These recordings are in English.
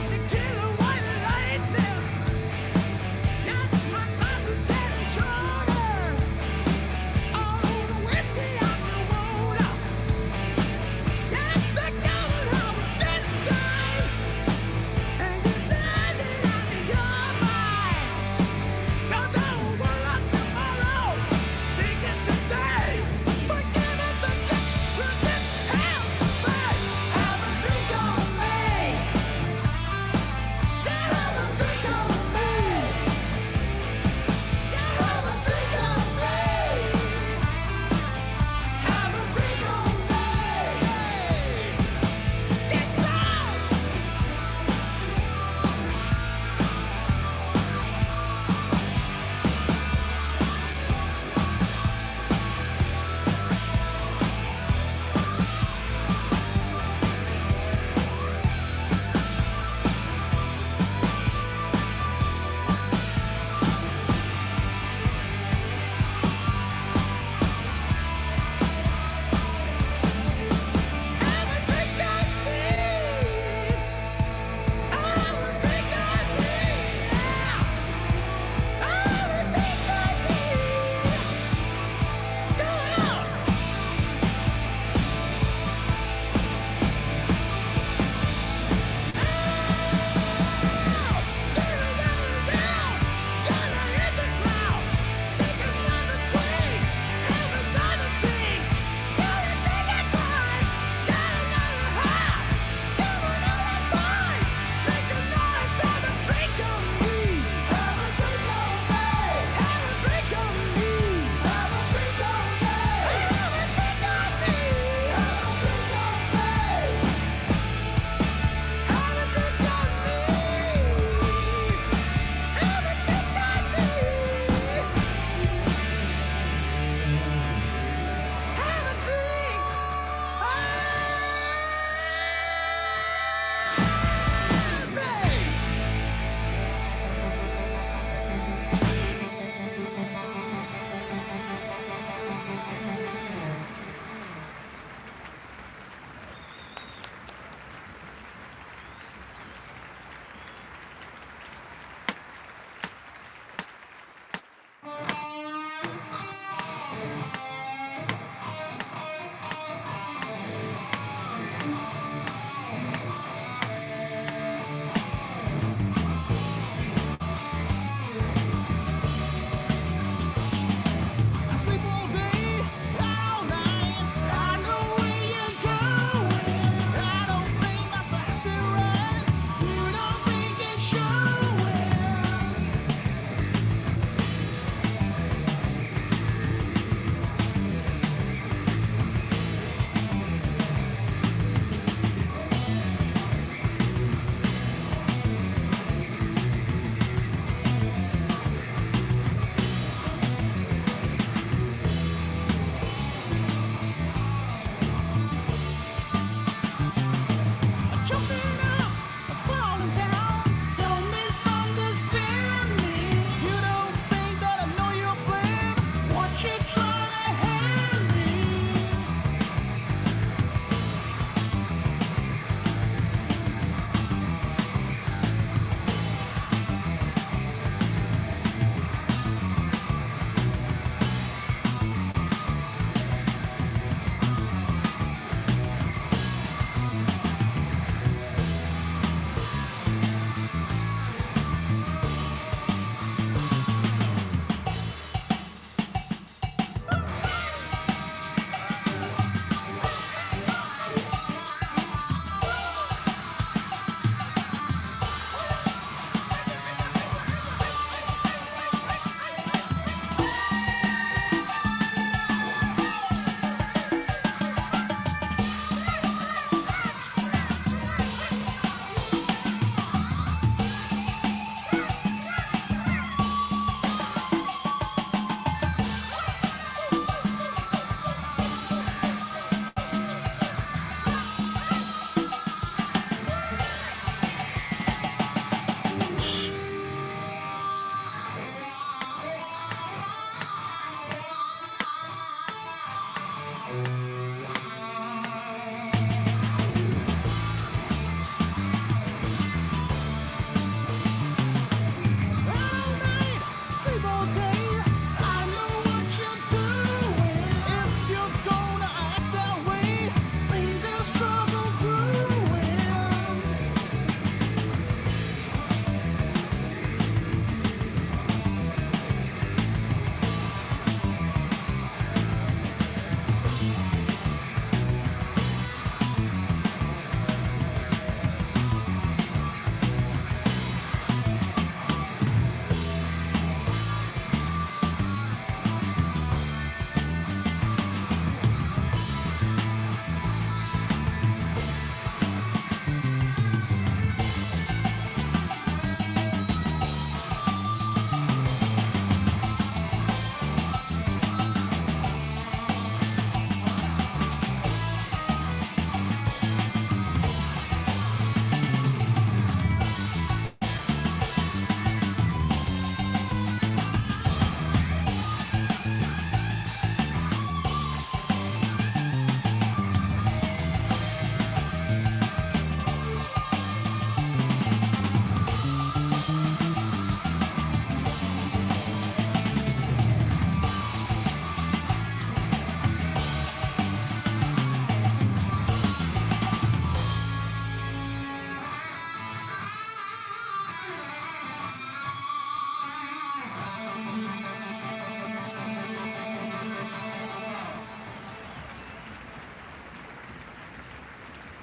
Together, white lightning.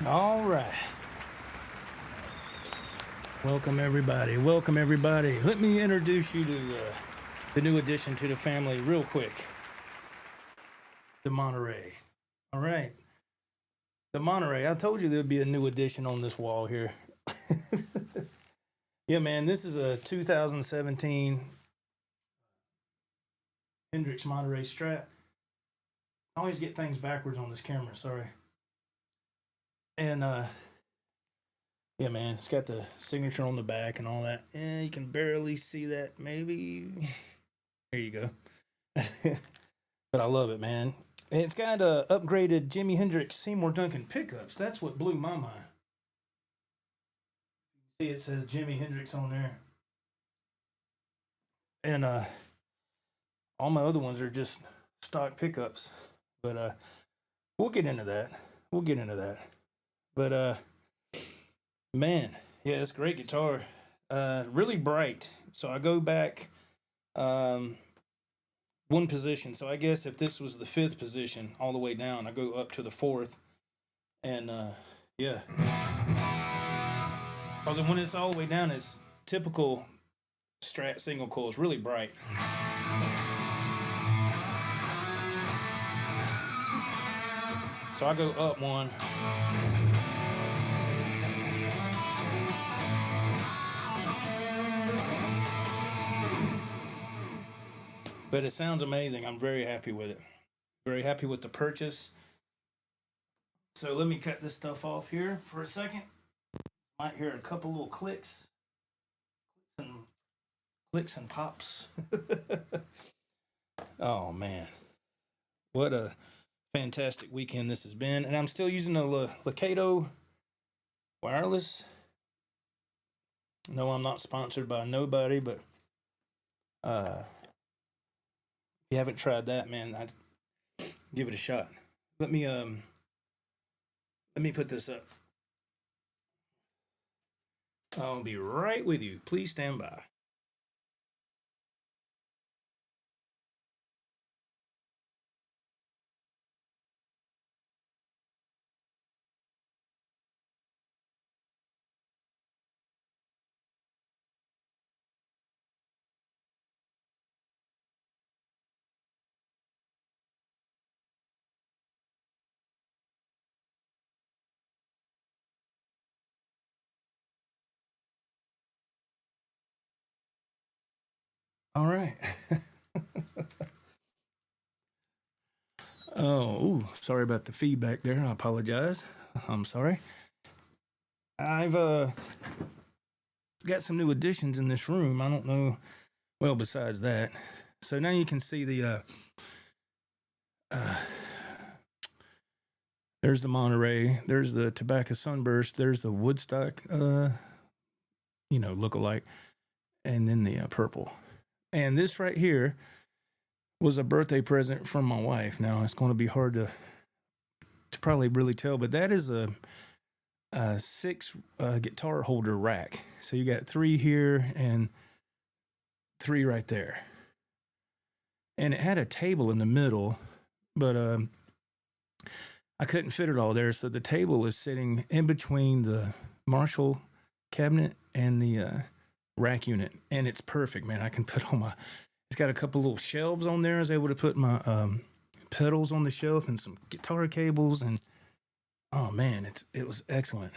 All right. Welcome, everybody. Welcome, everybody. Let me introduce you to the new addition to the family real quick. The Monterey. All right. The Monterey. I told you there'd be a new addition on this wall here. Yeah, man, this is a 2017 Hendrix Monterey Strat. I always get things backwards on this camera, sorry. And, yeah, man, it's got the signature on the back and all that. Yeah, you can barely see that, maybe. There you go. But I love it, man. And it's got upgraded Jimi Hendrix Seymour Duncan pickups. That's what blew my mind. See, it says Jimi Hendrix on there. And all my other ones are just stock pickups. But we'll get into that. But man, yeah, it's a great guitar. Really bright. So I go back one position. So I guess if this was the 5th position all the way down, I go up to the 4th. And yeah. Because when it's all the way down, it's typical Strat single coil. It's really bright. So I go up one. But it sounds amazing. I'm very happy with it. Very happy with the purchase. So let me cut this stuff off here for a second. Might hear a couple little clicks and pops. Oh man, what a fantastic weekend this has been. And I'm still using the Lakato wireless. No, I'm not sponsored by nobody, but if you haven't tried that, man, I'd give it a shot. Let me put this up. I'll be right with you. Please stand by. All right. Sorry about the feedback there. I apologize. I'm sorry. I've got some new additions in this room. I don't know. Well, besides that, so now you can see the there's the Monterey, there's the Tobacco Sunburst, there's the Woodstock, look-alike, and then the purple. And this right here was a birthday present from my wife. Now it's going to be hard to probably really tell, but that is a 6 guitar holder rack. So you got 3 here and 3 right there. And it had a table in the middle, but I couldn't fit it all there. So the table is sitting in between the Marshall cabinet and the rack unit. And it's perfect, man. I can put all it's got a couple little shelves on there. I was able to put my pedals on the shelf and some guitar cables. And oh man, it was excellent.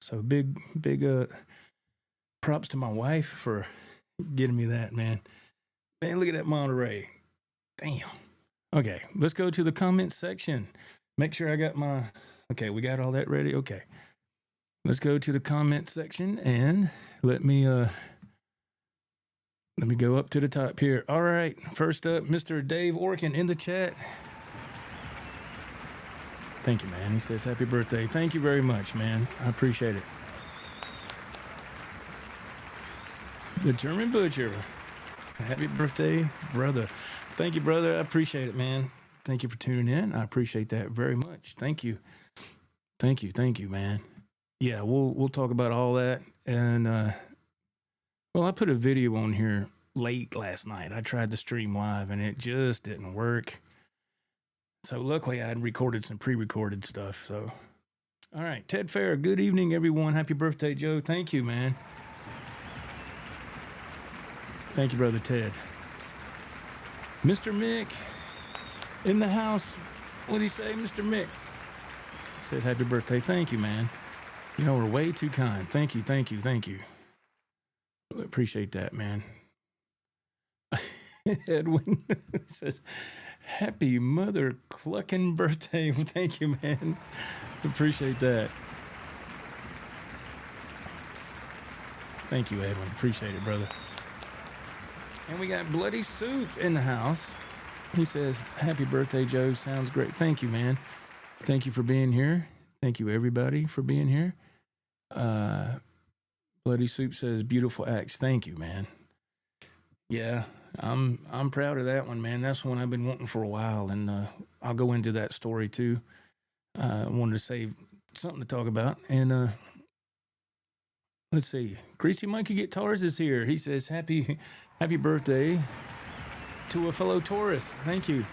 So big props to my wife for getting me that, man. Man, look at that Monterey. Damn. Okay, let's go to the comments section. Make sure I got okay, we got all that ready. Okay. Let's go to the comments section and let me go up to the top here. All right, first up, Mr. Dave Orkin in the chat. Thank you, man. He says, happy birthday. Thank you very much, man. I appreciate it. The German Butcher. Happy birthday, brother. Thank you, brother. I appreciate it, man. Thank you for tuning in. I appreciate that very much. Thank you. Thank you, man. Yeah, we'll talk about all that. And, well, I put a video on here late last night. I tried to stream live, and it just didn't work. So luckily, I had recorded some pre-recorded stuff. So All right, Ted Fair. Good evening, everyone. Happy birthday, Joe. Thank you, man. Thank you, brother Ted. Mr. Mick in the house. What do you say, Mr. Mick? Says happy birthday. Thank you, man. You know, we're way too kind. Thank you, thank you, thank you. Appreciate that, man. Edwin says, happy mother clucking birthday. Thank you, man. Appreciate that. Thank you, Edwin. Appreciate it, brother. And we got Bloody Soup in the house. He says, happy birthday, Joe. Sounds great. Thank you, man. Thank you for being here. Thank you, everybody, for being here. Bloody Soup says, beautiful acts. Thank you, man. Yeah, I'm proud of that one, man. That's one I've been wanting for a while, and I'll go into that story, too. I wanted to save something to talk about. And let's see. Greasy Monkey Guitars is here. He says, happy birthday to a fellow Taurus. Thank you.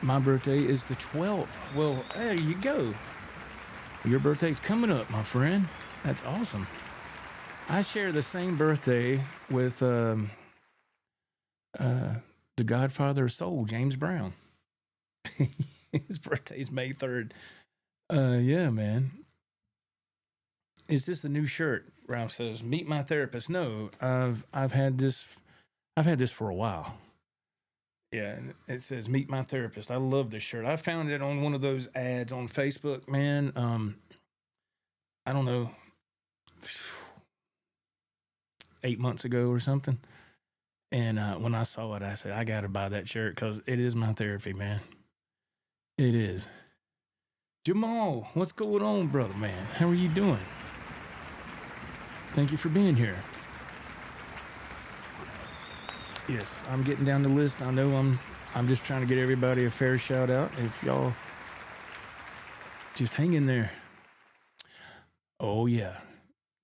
My birthday is the 12th. Well, there you go. Your birthday's coming up, my friend. That's awesome. I share the same birthday with the Godfather of Soul, James Brown. His birthday's May 3rd. Yeah, man. Is this a new shirt? Ralph says, meet my therapist. No, I've had this for a while. Yeah, it says meet my therapist. I love this shirt. I found it on one of those ads on Facebook, man. I don't know, 8 months ago or something. And when I saw it, I said, I got to buy that shirt because it is my therapy, man. It is. Jamal, what's going on, brother, man? How are you doing? Thank you for being here. Yes, I'm getting down the list. I know I'm just trying to get everybody a fair shout out. If y'all just hang in there. Oh, yeah.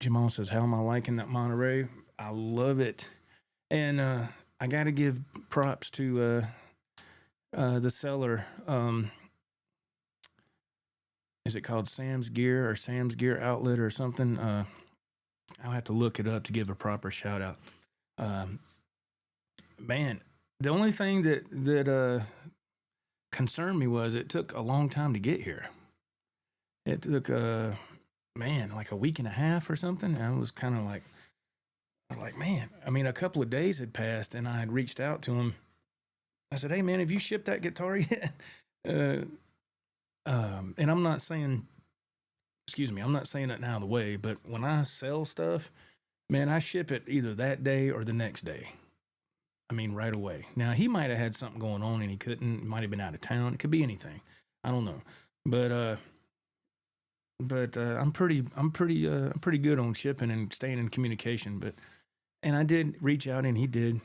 Jamal says, how am I liking that Monterey? I love it. And I got to give props to the seller. Is it called Sam's Gear or Sam's Gear Outlet or something? I'll have to look it up to give a proper shout out. Man, the only thing that concerned me was it took a long time to get here. It took, like a week and a half or something. And I was kind of like, man, I mean, a couple of days had passed and I had reached out to him. I said, hey, man, have you shipped that guitar yet? And I'm not saying it out of the way, but when I sell stuff, man, I ship it either that day or the next day. I mean, right away. Now, he might have had something going on and he couldn't. Might have been out of town. It could be anything. I don't know. But I'm pretty good on shipping and staying in communication. And I did reach out and he did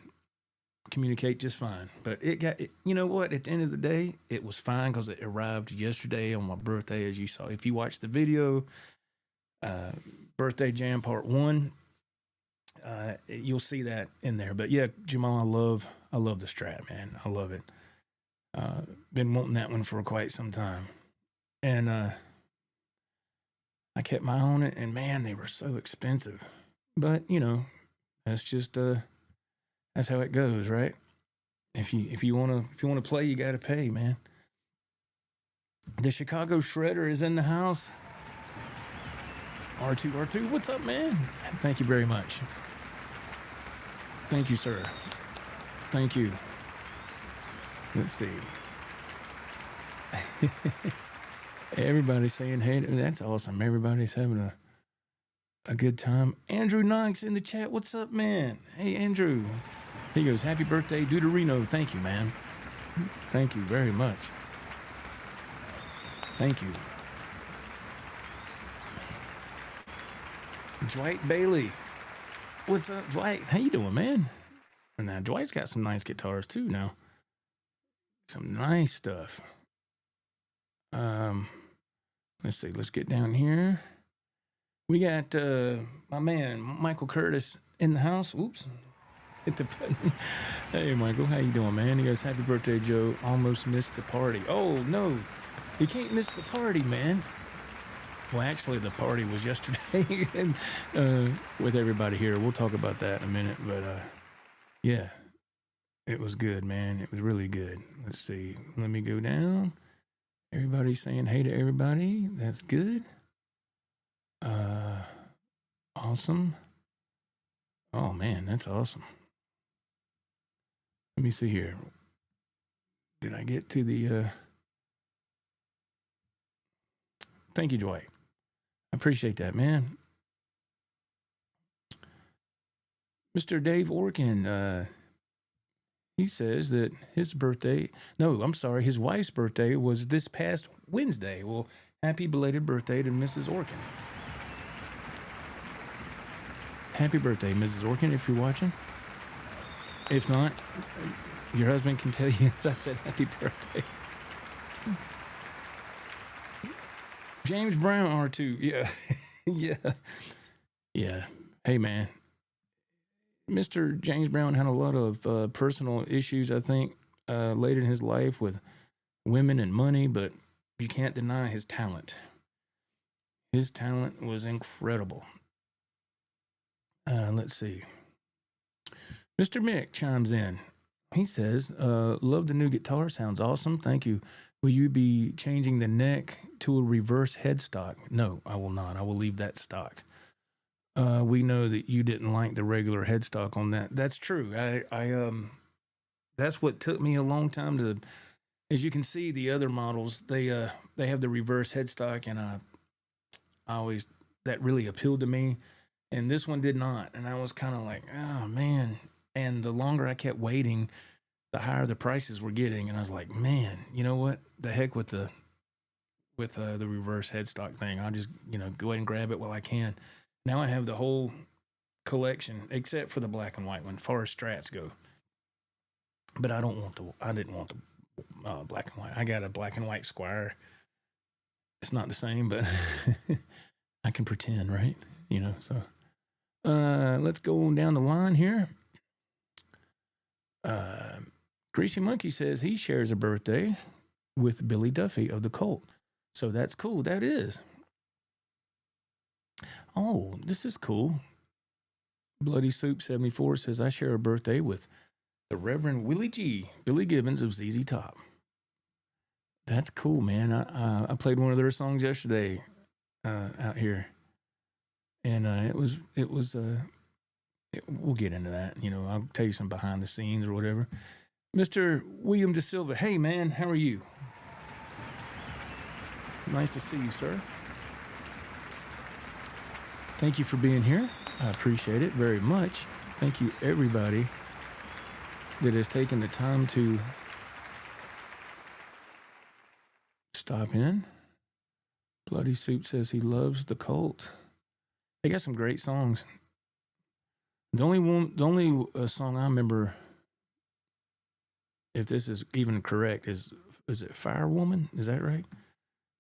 communicate just fine. But you know what? At the end of the day, it was fine because it arrived yesterday on my birthday, as you saw. If you watch the video, Birthday Jam Part 1, you'll see that in there. But yeah, Jamal, I love the Strat, man. I love it. Been wanting that one for quite some time. And I kept my eye on it, and man, they were so expensive. But, you know, that's just that's how it goes, right? If you wanna play, you gotta pay, man. The Chicago Shredder is in the house. R2, what's up, man? Thank you very much. Thank you, sir. Thank you. Let's see. Everybody's saying, hey, that's awesome. Everybody's having a good time. Andrew Knox in the chat. What's up, man? Hey, Andrew. He goes, happy birthday, Deuterino. Thank you, man. Thank you very much. Thank you. Dwight Bailey. What's up, Dwight? How you doing, man? And now Dwight's got some nice guitars too now. Some nice stuff. Let's see. Let's get down here. We got my man Michael Curtis in the house. Oops. Hit the button. Hey, Michael. How you doing, man? He goes, happy birthday, Joe. Almost missed the party. Oh, no. You can't miss the party, man. Well, actually, the party was yesterday and, with everybody here. We'll talk about that in a minute. But yeah, it was good, man. It was really good. Let's see. Let me go down. Everybody's saying hey to everybody. That's good. Awesome. Oh, man, that's awesome. Let me see here. Did I get to the... Thank you, Dwight. I appreciate that, man. Mr. Dave Orkin, he says that his wife's birthday was this past Wednesday. Well, happy belated birthday to Mrs. Orkin. Happy birthday, Mrs. Orkin, if you're watching. If not, your husband can tell you that I said happy birthday. James Brown, R2. Yeah. Yeah. Hey, man. Mr. James Brown had a lot of personal issues, I think, later in his life with women and money, but you can't deny his talent. His talent was incredible. Let's see. Mr. Mick chimes in. He says, love the new guitar. Sounds awesome. Thank you. Will you be changing the neck to a reverse headstock? No, I will not. I will leave that stock. We know that you didn't like the regular headstock on that. That's true. I that's what took me a long time to, as you can see, the other models, they have the reverse headstock, and I always, that really appealed to me. And this one did not. And I was kind of like, oh man. And the longer I kept waiting, the higher the prices were getting. And I was like, man, you know what? The heck with the reverse headstock thing. I'll just, go ahead and grab it while I can. Now I have the whole collection, except for the black and white one, far as strats go. But I didn't want the black and white. I got a black and white Squire. It's not the same, but I can pretend, right? So let's go on down the line here. Greasy Monkey says he shares a birthday with Billy Duffy of the Cult. So that's cool. That is. Oh, this is cool. Bloody Soup 74 says I share a birthday with the Reverend Willie G. Billy Gibbons of ZZ Top. That's cool, man. I played one of their songs yesterday out here. And we'll get into that. I'll tell you some behind the scenes or whatever. Mr. William De Silva, hey, man, how are you? Nice to see you, sir. Thank you for being here. I appreciate it very much. Thank you, everybody that has taken the time to stop in. Bloody Soup says he loves the Cult. They got some great songs. The only song I remember, if this is even correct, is it Firewoman? Is that right?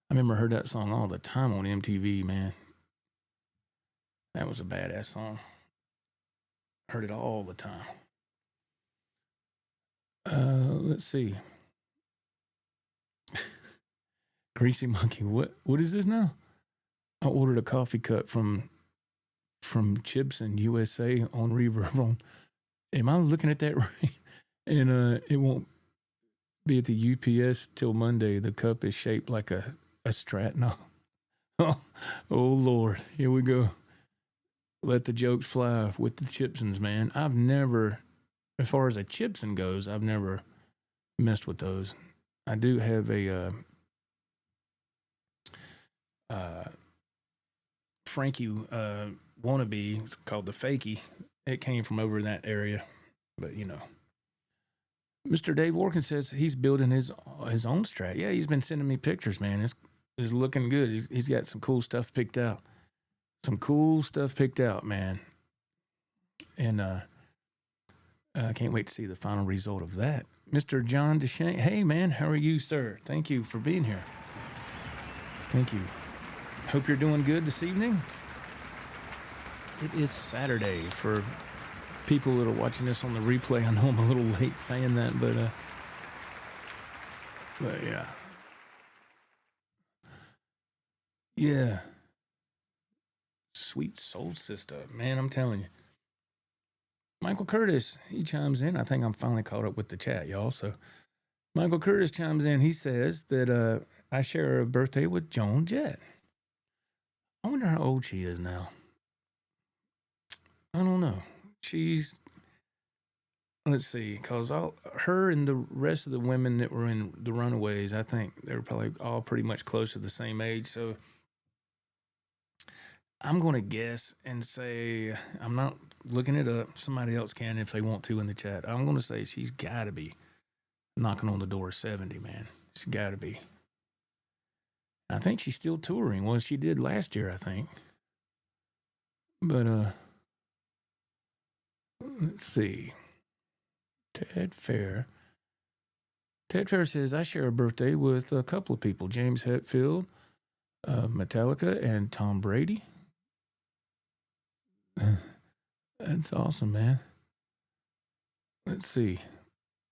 I remember heard that song all the time on MTV, man. That was a badass song. Heard it all the time. Let's see. Greasy Monkey, what is this now? I ordered a coffee cup from Chibson USA on Reverb. Am I looking at that right? And it won't be at the UPS till Monday. The cup is shaped like a Strat. No. Oh Lord, here we go. Let the jokes fly with the Chibsons, man. I've never, as far as a Chibson goes, I've never messed with those. I do have a Frankie wannabe. It's called the Fakey. It came from over in that area, but Mr. Dave Orkin says he's building his own Strat. Yeah, he's been sending me pictures, man. It's looking good. He's got some cool stuff picked out. Some cool stuff picked out, man. And I can't wait to see the final result of that. Mr. John Deshank, hey, man, how are you, sir? Thank you for being here. Thank you. Hope you're doing good this evening. It is Saturday for people that are watching this on the replay. I know I'm a little late saying that, but yeah. Yeah. sweet soul sister. Man, I'm telling you. Michael Curtis, he chimes in. I think I'm finally caught up with the chat, y'all. So Michael Curtis chimes in. He says that I share a birthday with Joan Jett. I wonder how old she is now. I don't know. She's, let's see, because her and the rest of the women that were in The Runaways, I think they were probably all pretty much close to the same age. So I'm going to guess and say, I'm not looking it up. Somebody else can if they want to in the chat. I'm going to say she's got to be knocking on the door of 70, man. She's got to be. I think she's still touring. Well, she did last year, I think. But, let's see. Ted Fair. Ted Fair says, I share a birthday with a couple of people. James Hetfield, Metallica, and Tom Brady. That's awesome, man. Let's see.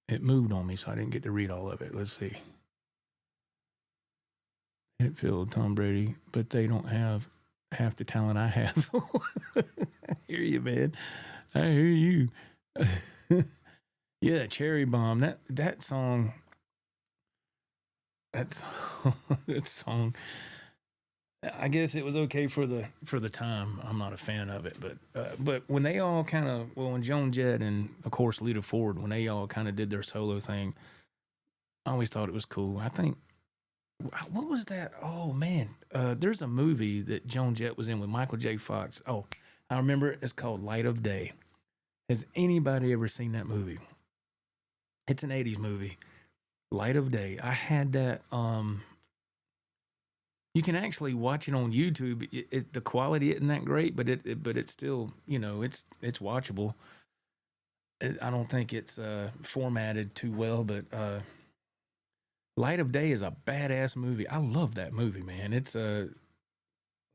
It moved on me, so I didn't get to read all of it. Let's see. Hetfield, Tom Brady, but they don't have half the talent I have. I hear you, man. I hear you. Yeah, Cherry Bomb. That song. That song. I guess it was okay for the time. I'm not a fan of it, but when they all kind of, when Joan Jett and of course Lita Ford, when they all kind of did their solo thing, I always thought it was cool. I think, what was that? Oh man, there's a movie that Joan Jett was in with Michael J. Fox. Oh, I remember it. It's called Light of Day. Has anybody ever seen that movie? It's an 80s movie, Light of Day. I had that. You can actually watch it on YouTube. The quality isn't that great, but it's still, it's watchable. I don't think it's formatted too well, but Light of Day is a badass movie. I love that movie, man. It's let's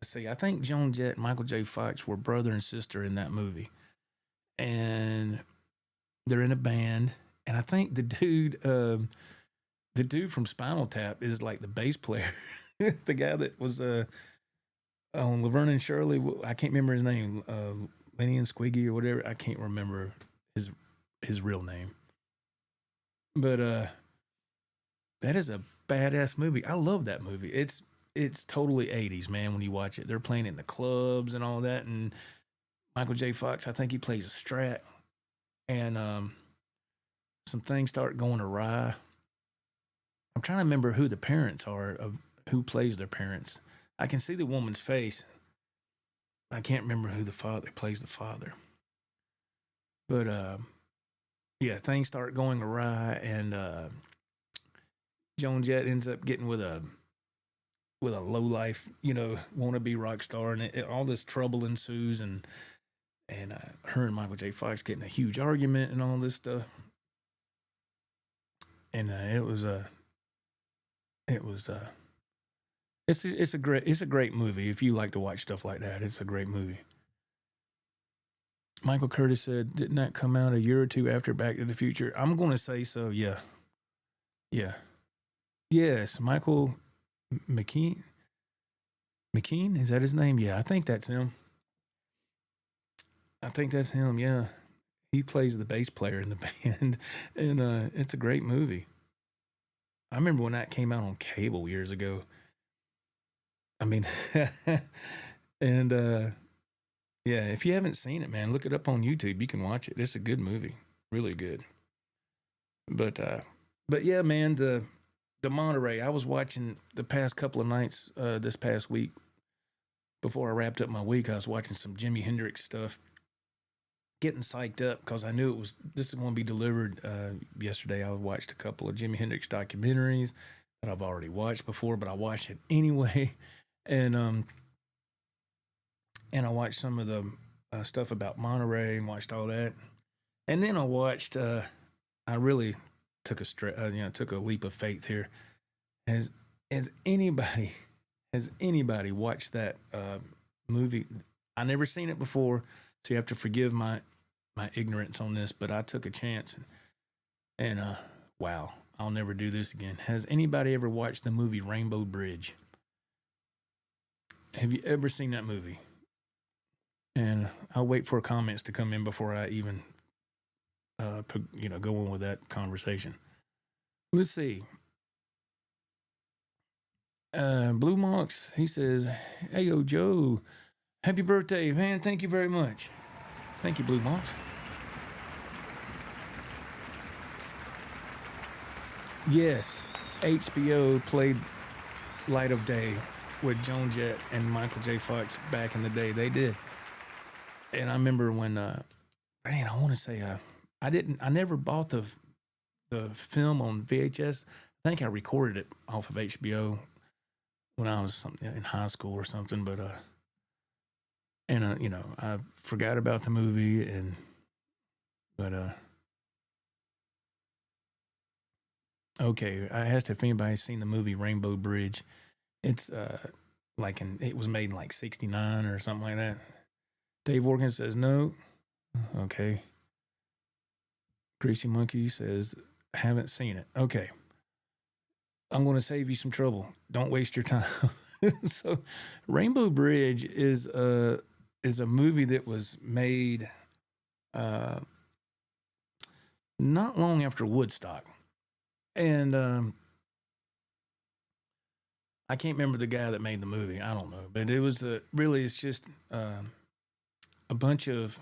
see, I think Joan Jett and Michael J. Fox were brother and sister in that movie, and they're in a band. And I think the dude from Spinal Tap is like the bass player. The guy that was on Laverne and Shirley, I can't remember his name, Lenny and Squiggy or whatever. I can't remember his real name. But that is a badass movie. I love that movie. It's totally 80s, man, when you watch it. They're playing in the clubs and all that. And Michael J. Fox, I think he plays a Strat. And some things start going awry. I'm trying to remember who the parents are of who plays their parents. I can see the woman's face. I can't remember who plays the father. But yeah, things start going awry, and Joan Jett ends up getting with a low life, wannabe rock star, and all this trouble ensues, and her and Michael J. Fox getting a huge argument and all this stuff. And it's a great movie. If you like to watch stuff like that, it's a great movie. Michael Curtis said, didn't that come out a year or two after Back to the Future? I'm going to say so. Yeah. Yes. Michael McKean, is that his name? Yeah. I think that's him. Yeah. He plays the bass player in the band, and it's a great movie. I remember when that came out on cable years ago. I mean, and yeah, if you haven't seen it, man, look it up on YouTube. You can watch it. It's a good movie, really good. But yeah, man, the Monterey. I was watching the past couple of nights this past week. Before I wrapped up my week, I was watching some Jimi Hendrix stuff, getting psyched up because I knew this is going to be delivered yesterday. I watched a couple of Jimi Hendrix documentaries that I've already watched before, but I watched it anyway. And I watched some of the stuff about Monterey and watched all that. And then I watched, I really took took a leap of faith here. Has anybody watched that movie? I never seen it before, so you have to forgive my ignorance on this, but I took a chance and wow, I'll never do this again. Has anybody ever watched the movie Rainbow Bridge? Have you ever seen that movie? And I'll wait for comments to come in before I even, go on with that conversation. Let's see. Blue Monks, he says, "Hey, yo, Joe, happy birthday, man. Thank you very much." Thank you, Blue Monks. Yes, HBO played Light of Day with Joan Jett and Michael J. Fox back in the day. They did. And I remember when, I want to say, I never bought the film on VHS. I think I recorded it off of HBO when I was in high school or something. But, I forgot about the movie okay, I asked if anybody's seen the movie Rainbow Bridge. It's it was made in like 69 or something like that. Dave Organ says no. Okay. Greasy Monkey says haven't seen it. Okay. I'm going to save you some trouble. Don't waste your time. So, Rainbow Bridge is a movie that was made not long after Woodstock. And I can't remember the guy that made the movie. I don't know. But it was it's just a bunch of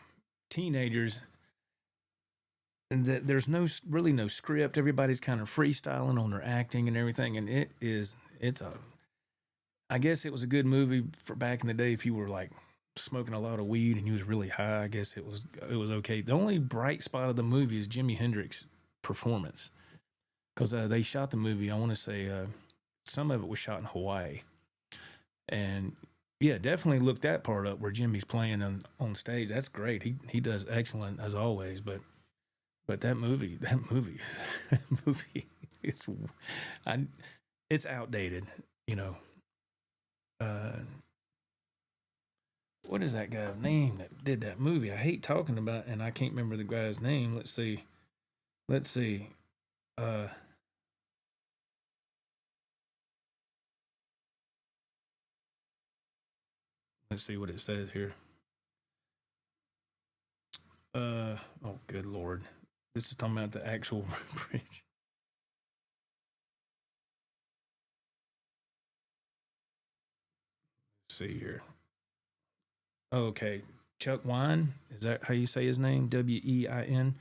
teenagers, and that there's really no script. Everybody's kind of freestyling on their acting and everything. And I guess it was a good movie for back in the day if you were like smoking a lot of weed and you was really high. I guess it was okay. The only bright spot of the movie is Jimi Hendrix performance. Because they shot the movie, I want to say some of it was shot in Hawaii. And yeah, definitely look that part up where Jimmy's playing on stage. That's great. He does excellent as always. But that movie, it's outdated, what is that guy's name that did that movie? I hate talking about it, and I can't remember the guy's name. Let's see. Let's see what it says here. Oh, good Lord. This is talking about the actual bridge. Let's see here. Okay. Chuck Wine. Is that how you say his name? Wein.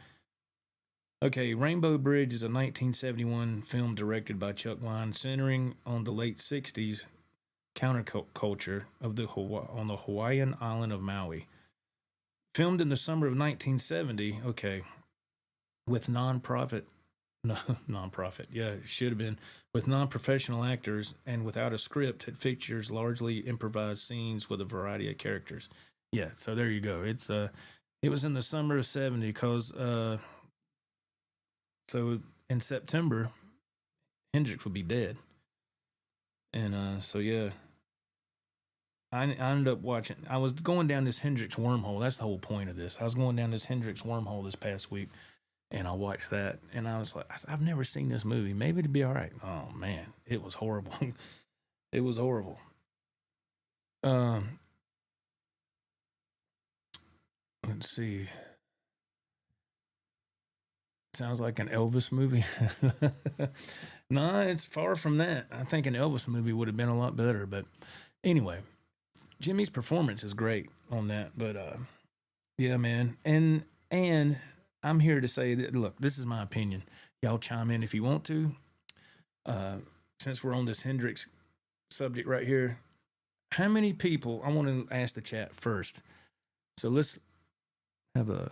Okay. Rainbow Bridge is a 1971 film directed by Chuck Wine, centering on the late 60s counterculture of on the Hawaiian island of Maui. Filmed in the summer of 1970, okay, with non-profit, yeah, it should have been, with non-professional actors and without a script, it features largely improvised scenes with a variety of characters. Yeah, so there you go. It was in the summer of 70 because, so in September, Hendrix would be dead. And so, yeah. I ended up watching. I was going down this Hendrix wormhole. That's the whole point of this. I was going down this Hendrix wormhole this past week, and I watched that, and I was like, I've never seen this movie. Maybe it'd be all right. Oh man, it was horrible. It was horrible. Let's see. Sounds like an Elvis movie. No, it's far from that. I think an Elvis movie would have been a lot better. But anyway, Jimmy's performance is great on that. But yeah, man. And I'm here to say that, look, this is my opinion. Y'all chime in if you want to. Since we're on this Hendrix subject right here, how many people, I want to ask the chat first. So let's have a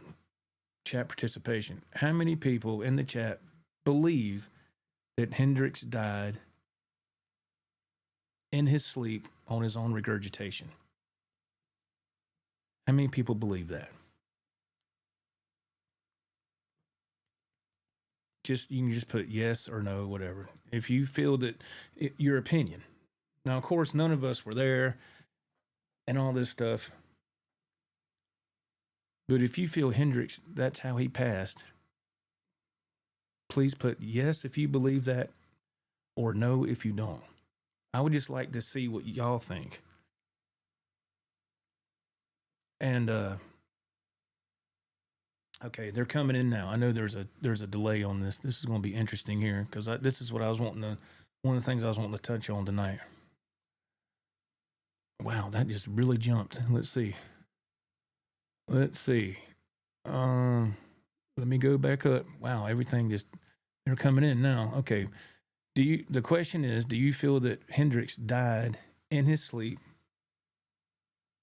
chat participation. How many people in the chat believe that Hendrix died in his sleep on his own regurgitation? How many people believe that? You can just put yes or no, whatever. If you feel that your opinion. Now, of course, none of us were there and all this stuff. But if you feel Hendrix, that's how he passed, please put yes if you believe that or no if you don't. I would just like to see what y'all think. And okay, they're coming in now. I know there's a delay on this. This is going to be interesting here because this is what I was wanting to. One of the things I was wanting to touch on tonight. Wow, that just really jumped. Let's see. Let me go back up. Wow, everything just, they're coming in now. Okay. The question is, do you feel that Hendrix died in his sleep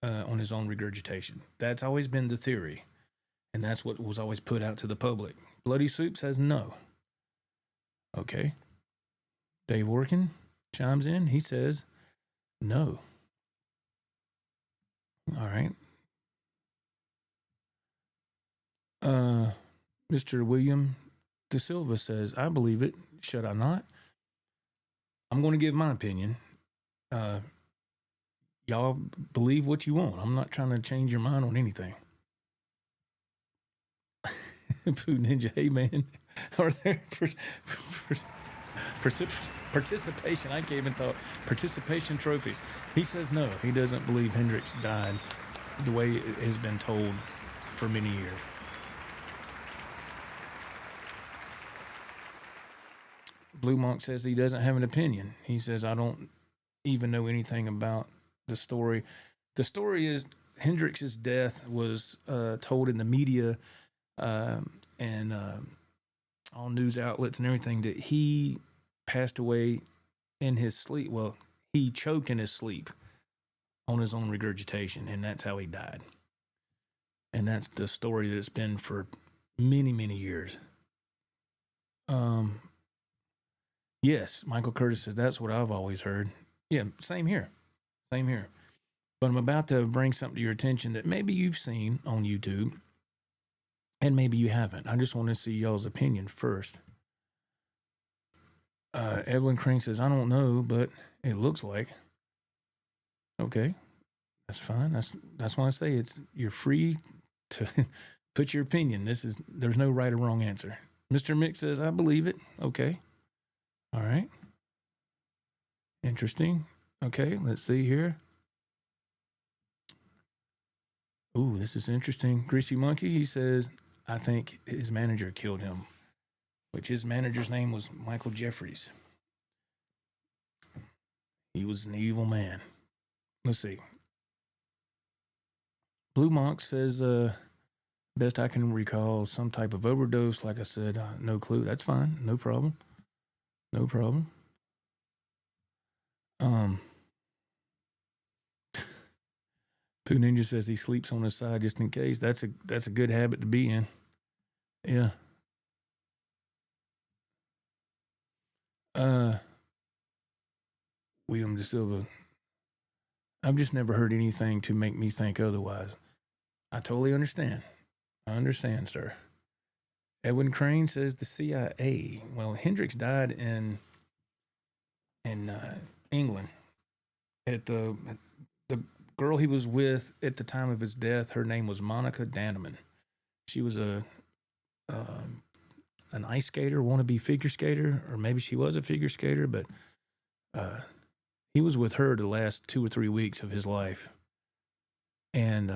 on his own regurgitation? That's always been the theory. And that's what was always put out to the public. Bloody Soup says no. Okay. Dave Orkin chimes in. He says no. All right. Mr. William De Silva says, I believe it. Should I not? I'm going to give my opinion. Y'all believe what you want. I'm not trying to change your mind on anything. Poo Ninja, hey man, are there participation? I can't even talk. Participation trophies. He says no. He doesn't believe Hendrix died the way it has been told for many years. Blue Monk says he doesn't have an opinion. He says, I don't even know anything about the story. The story is Hendrix's death was told in the media and all news outlets and everything that he passed away in his sleep. Well, he choked in his sleep on his own regurgitation, and that's how he died. And that's the story that it's been for many, many years. Yes, Michael Curtis says that's what I've always heard. Yeah, same here. But I'm about to bring something to your attention that maybe you've seen on YouTube and maybe you haven't. I just want to see y'all's opinion first. Edwin Crane says, I don't know, but it looks like. Okay, that's fine. That's why I say you're free to put your opinion. There's no right or wrong answer. Mr. Mick says, I believe it. Okay. All right. Interesting. Okay, let's see here. Ooh, this is interesting. Greasy Monkey, he says, I think his manager killed him, which his manager's name was Michael Jeffries. He was an evil man. Let's see. Blue Monk says, best I can recall, some type of overdose. Like I said, no clue. That's fine. No problem. Pooh Ninja says he sleeps on his side just in case. That's a good habit to be in. Yeah. William De Silva. I've just never heard anything to make me think otherwise. I totally understand. I understand, sir. Edwin Crane says the CIA. Well, Hendrix died in England. At the girl he was with at the time of his death, her name was Monica Danneman. She was an ice skater, wannabe figure skater, or maybe she was a figure skater, but he was with her the last 2 or 3 weeks of his life. And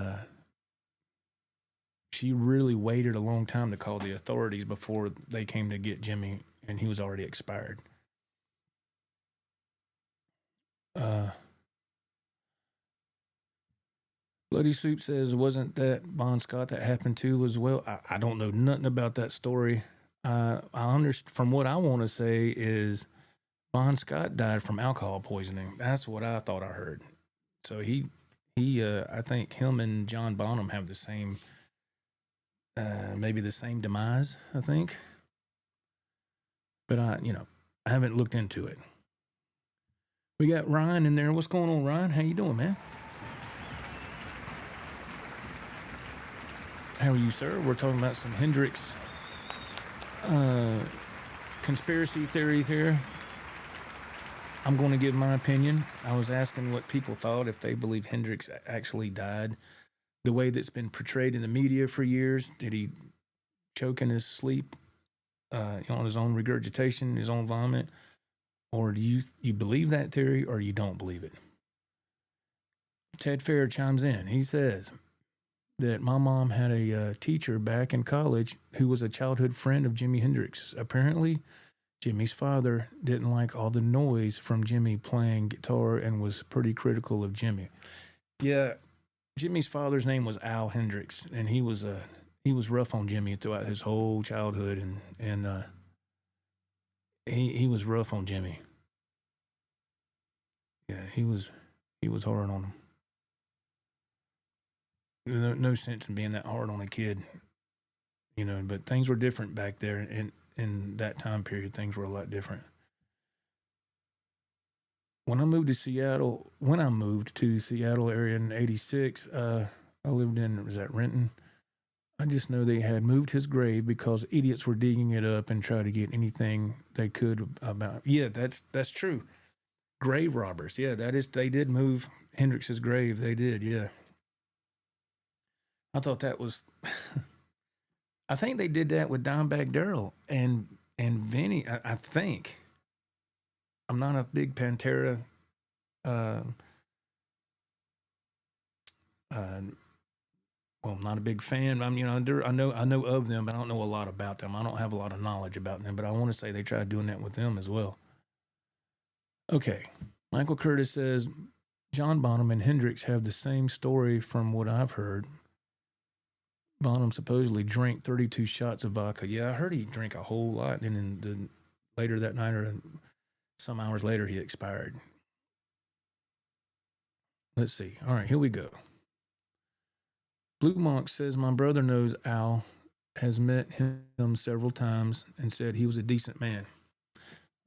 she really waited a long time to call the authorities before they came to get Jimmy, and he was already expired. Bloody Soup says, wasn't that Bon Scott that happened to as well? I don't know nothing about that story. I understand. From what I want to say is Bon Scott died from alcohol poisoning. That's what I thought I heard. So he I think him and John Bonham have the same, maybe the same demise, I think. But I haven't looked into it. We got Ryan in there. What's going on, Ryan? How you doing, man? How are you, sir? We're talking about some Hendrix conspiracy theories here. I'm going to give my opinion. I was asking what people thought, if they believe Hendrix actually died the way that's been portrayed in the media for years. Did he choke in his sleep on his own regurgitation, his own vomit? Or do you believe that theory or you don't believe it? Ted Fair chimes in. He says, that my mom had a teacher back in college who was a childhood friend of Jimi Hendrix. Apparently, Jimmy's father didn't like all the noise from Jimmy playing guitar and was pretty critical of Jimmy. Yeah, Jimmy's father's name was Al Hendrix, and he was rough on Jimmy throughout his whole childhood, and he was rough on Jimmy. Yeah, he was hard on him. No sense in being that hard on a kid, But things were different back there, and in that time period, things were a lot different. When I moved to Seattle area in '86, I lived in, was that Renton? I just know they had moved his grave because idiots were digging it up and tried to get anything they could about. Yeah, that's true. Grave robbers. Yeah, they did move Hendrix's grave. They did. Yeah. I thought that was. I think they did that with Dimebag Darrell and Vinny. I think. I'm not a big Pantera. Well, I'm not a big fan. I know of them, but I don't know a lot about them. I don't have a lot of knowledge about them, but I want to say they tried doing that with them as well. Okay. Michael Curtis says, John Bonham and Hendrix have the same story from what I've heard. Bonham supposedly drank 32 shots of vodka. Yeah, I heard he drank a whole lot, and then later that night or some hours later, he expired. Let's see. All right, here we go. Blue Monk says, my brother knows Al, has met him several times, and said he was a decent man.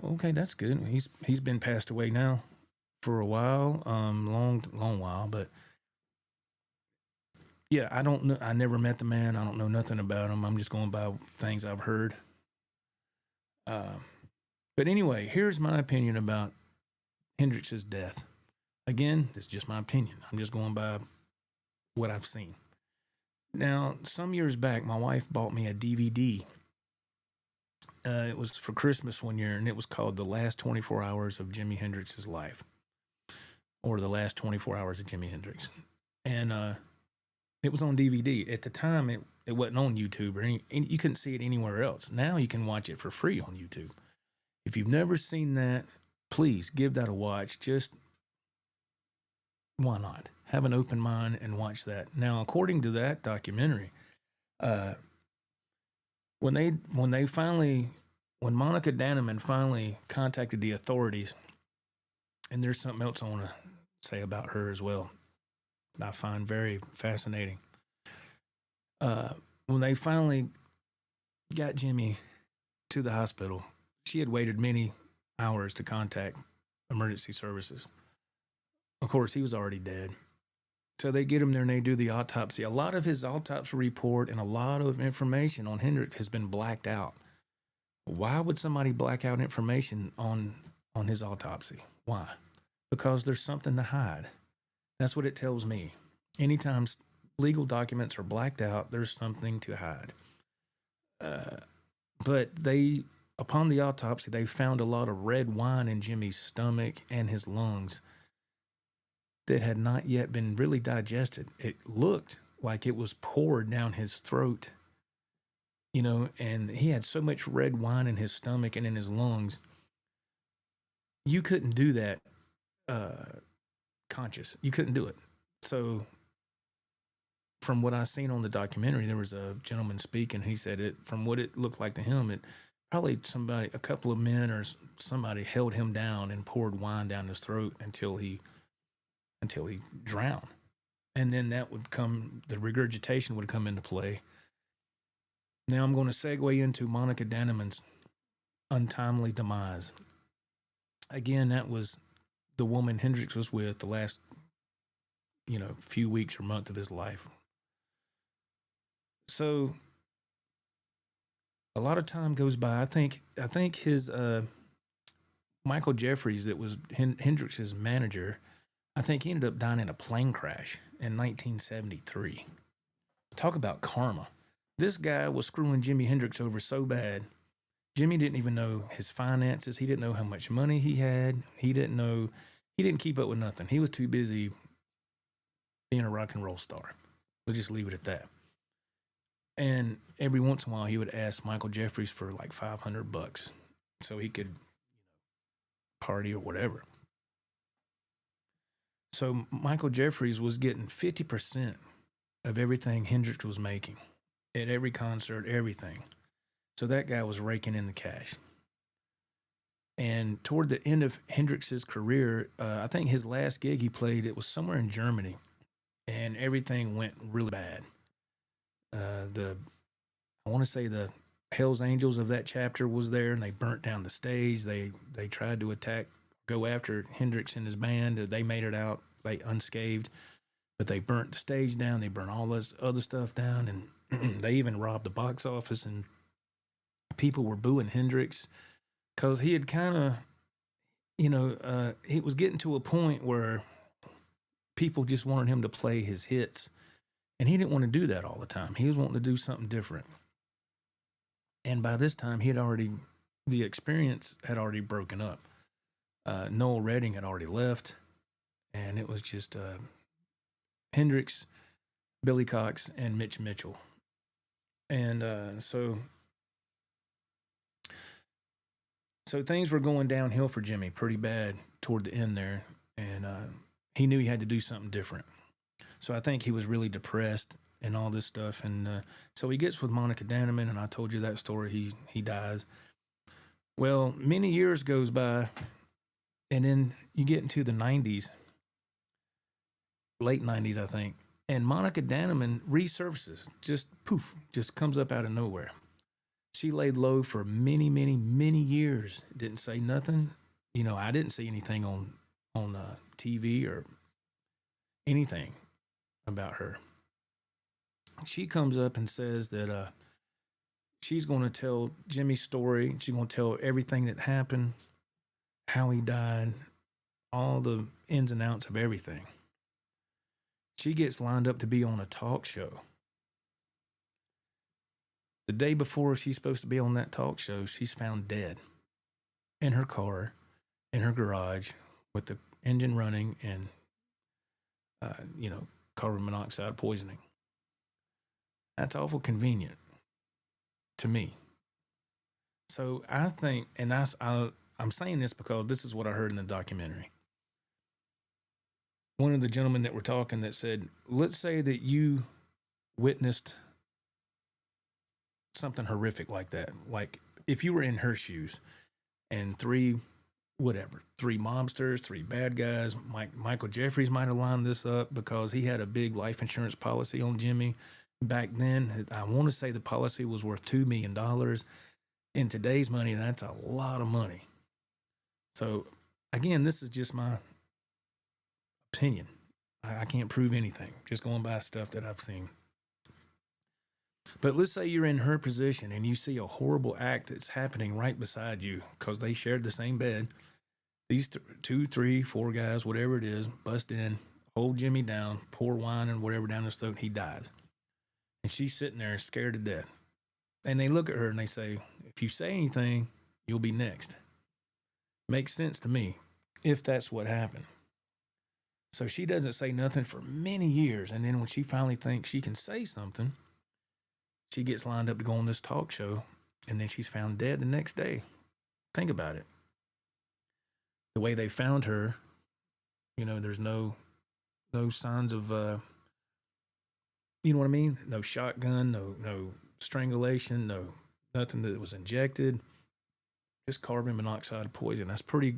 Okay, that's good. He's been passed away now for a while, long while, but yeah, I don't know. I never met the man. I don't know nothing about him. I'm just going by things I've heard. But anyway, here's my opinion about Hendrix's death. Again, it's just my opinion. I'm just going by what I've seen. Now, some years back, my wife bought me a DVD. It was for Christmas one year, and it was called The Last 24 Hours of Jimi Hendrix's Life, or The Last 24 Hours of Jimi Hendrix. And it was on DVD. At the time, it wasn't on YouTube, or you couldn't see it anywhere else. Now you can watch it for free on YouTube. If you've never seen that, please give that a watch. Just, why not? Have an open mind and watch that. Now, according to that documentary, when Monica Danneman finally contacted the authorities, and there's something else I want to say about her as well, I find very fascinating. When they finally got Jimmy to the hospital, she had waited many hours to contact emergency services. Of course, he was already dead. So they get him there and they do the autopsy. A lot of his autopsy report and a lot of information on Hendrix has been blacked out. Why would somebody black out information on his autopsy? Why? Because there's something to hide. That's what it tells me. Anytime legal documents are blacked out, there's something to hide. But upon the autopsy, they found a lot of red wine in Jimmy's stomach and his lungs that had not yet been really digested. It looked like it was poured down his throat, and he had so much red wine in his stomach and in his lungs. You couldn't do that conscious. You couldn't do it. So from what I seen on the documentary, there was a gentleman speaking. He said from what it looked like to him, it probably a couple of men or somebody held him down and poured wine down his throat until he drowned. And then the regurgitation would come into play. Now I'm going to segue into Monica Danneman's untimely demise. Again, that was the woman Hendrix was with the last, few weeks or month of his life. So a lot of time goes by. I think his Michael Jeffries, that was Hendrix's manager, I think he ended up dying in a plane crash in 1973. Talk about karma. This guy was screwing Jimi Hendrix over so bad. Jimmy didn't even know his finances. He didn't know how much money he had. He didn't keep up with nothing. He was too busy being a rock and roll star. Let's just leave it at that. And every once in a while, he would ask Michael Jeffries for like $500 so he could party or whatever. So Michael Jeffries was getting 50% of everything Hendrix was making at every concert, everything. So that guy was raking in the cash. And toward the end of Hendrix's career, I think his last gig he played, it was somewhere in Germany, and everything went really bad. I want to say the Hell's Angels of that chapter was there, and they burnt down the stage. They tried to go after Hendrix and his band. They made it out unscathed, but they burnt the stage down. They burnt all this other stuff down, and they even robbed the box office, and people were booing Hendrix because he had kind of, he was getting to a point where people just wanted him to play his hits, and he didn't want to do that all the time. He was wanting to do something different. And by this time, the experience had already broken up. Noel Redding had already left, and it was just Hendrix, Billy Cox, and Mitch Mitchell. And so things were going downhill for Jimmy pretty bad toward the end there, and he knew he had to do something different. So I think he was really depressed and all this stuff. And so he gets with Monica Danneman, and I told you that story. He dies. Well, many years goes by, and then you get into the 90s, late 90s, I think, and Monica Danneman resurfaces, just poof, just comes up out of nowhere. She laid low for many, many, many years. Didn't say nothing. I didn't see anything on TV or anything about her. She comes up and says that she's going to tell Jimmy's story. She's going to tell everything that happened, how he died, all the ins and outs of everything. She gets lined up to be on a talk show. The day before she's supposed to be on that talk show, she's found dead in her car, in her garage, with the engine running and, carbon monoxide poisoning. That's awful convenient to me. So I think, and I'm saying this because this is what I heard in the documentary. One of the gentlemen that were talking that said, let's say that you witnessed something horrific like that. Like if you were in her shoes and three mobsters, three bad guys, Michael Jeffries might have lined this up because he had a big life insurance policy on Jimmy. Back then, I want to say the policy was worth $2 million. In today's money, that's a lot of money. So, again, this is just my opinion. I can't prove anything, just going by stuff that I've seen. But let's say you're in her position and you see a horrible act that's happening right beside you because they shared the same bed. These 2, 3, 4 guys, whatever it is, bust in, hold Jimmy down, pour wine and whatever down his throat, and he dies. And she's sitting there scared to death. And they look at her and they say, if you say anything, you'll be next. Makes sense to me, if that's what happened. So she doesn't say nothing for many years. And then when she finally thinks she can say something, she gets lined up to go on this talk show. And then she's found dead the next day. Think about it. The way they found her, there's no signs of... you know what I mean? No shotgun, no strangulation, nothing that was injected. Just carbon monoxide poison. That's pretty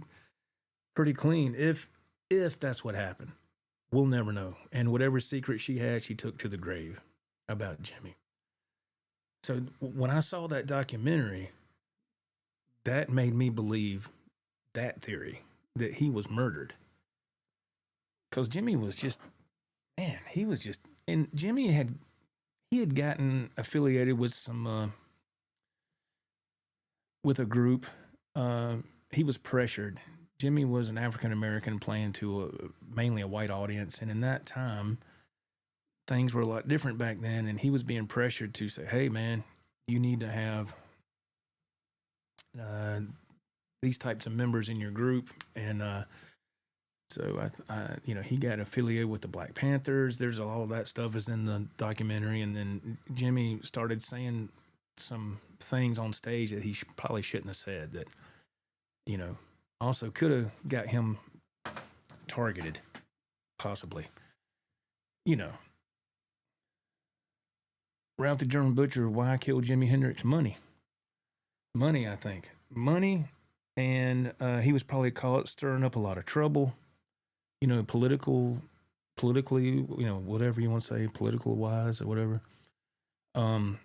clean. If that's what happened, we'll never know. And whatever secret she had, she took to the grave about Jimmy. So when I saw that documentary, that made me believe that theory that he was murdered. Because Jimmy was just, and Jimmy had gotten affiliated with with a group. He was pressured. Jimmy was an African American playing to mainly a white audience, and in that time, things were a lot different back then. And he was being pressured to say, "Hey, man, you need to have these types of members in your group." And So he got affiliated with the Black Panthers. There's all that stuff is in the documentary, and then Jimmy started saying some things on stage that he probably shouldn't have said. That also could have got him targeted, possibly. Ralph the German Butcher. Why kill Jimi Hendrix? Money, I think money, and he was probably caught stirring up a lot of trouble. Politically, whatever you want to say, political wise or whatever. And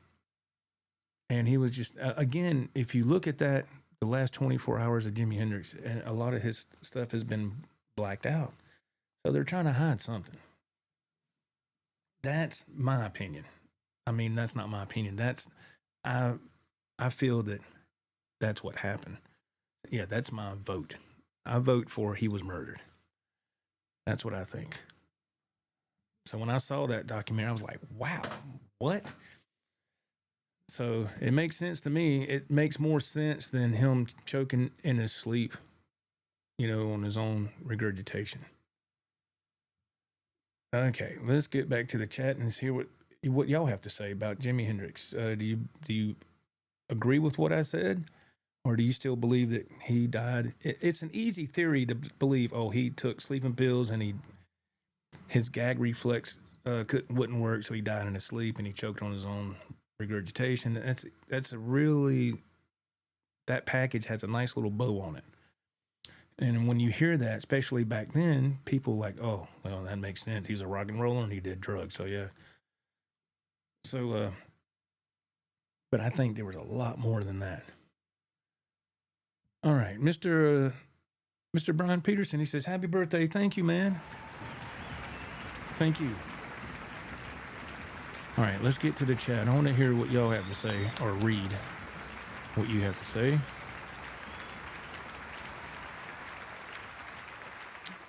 he was just, again, if you look at that, the last 24 hours of Jimi Hendrix, a lot of his stuff has been blacked out. So they're trying to hide something. That's my opinion. I mean, that's not my opinion. I feel that that's what happened. Yeah, that's my vote. I vote for he was murdered. That's what I think. So when I saw that documentary, I was like, wow, what? So it makes sense to me. It makes more sense than him choking in his sleep, on his own regurgitation. Okay, let's get back to the chat and see what y'all have to say about Jimi Hendrix. Do you agree with what I said? Or do you still believe that he died? It's an easy theory to believe, he took sleeping pills and his gag reflex wouldn't work, so he died in his sleep and he choked on his own regurgitation. That package has a nice little bow on it. And when you hear that, especially back then, people like, oh, well, that makes sense. He's a rock and roller and he did drugs. So, yeah. So, but I think there was a lot more than that. All right, Mr. Brian Peterson, he says, happy birthday. Thank you, man. Thank you. All right, let's get to the chat. I want to hear what y'all have to say, or read what you have to say.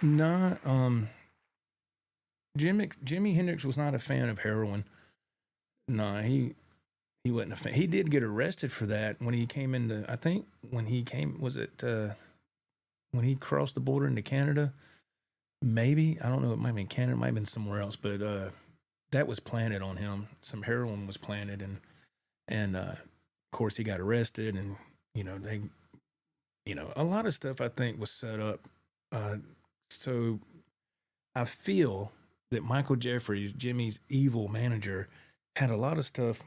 Jimi Hendrix was not a fan of heroin. No, he wasn't a fan. He did get arrested for that when he came into, I think when he came, when he crossed the border into Canada? Maybe. I don't know. It might have been Canada. It might have been somewhere else. But that was planted on him. Some heroin was planted. And of course, he got arrested. And, a lot of stuff I think was set up. So I feel that Michael Jeffries, Jimmy's evil manager, had a lot of stuff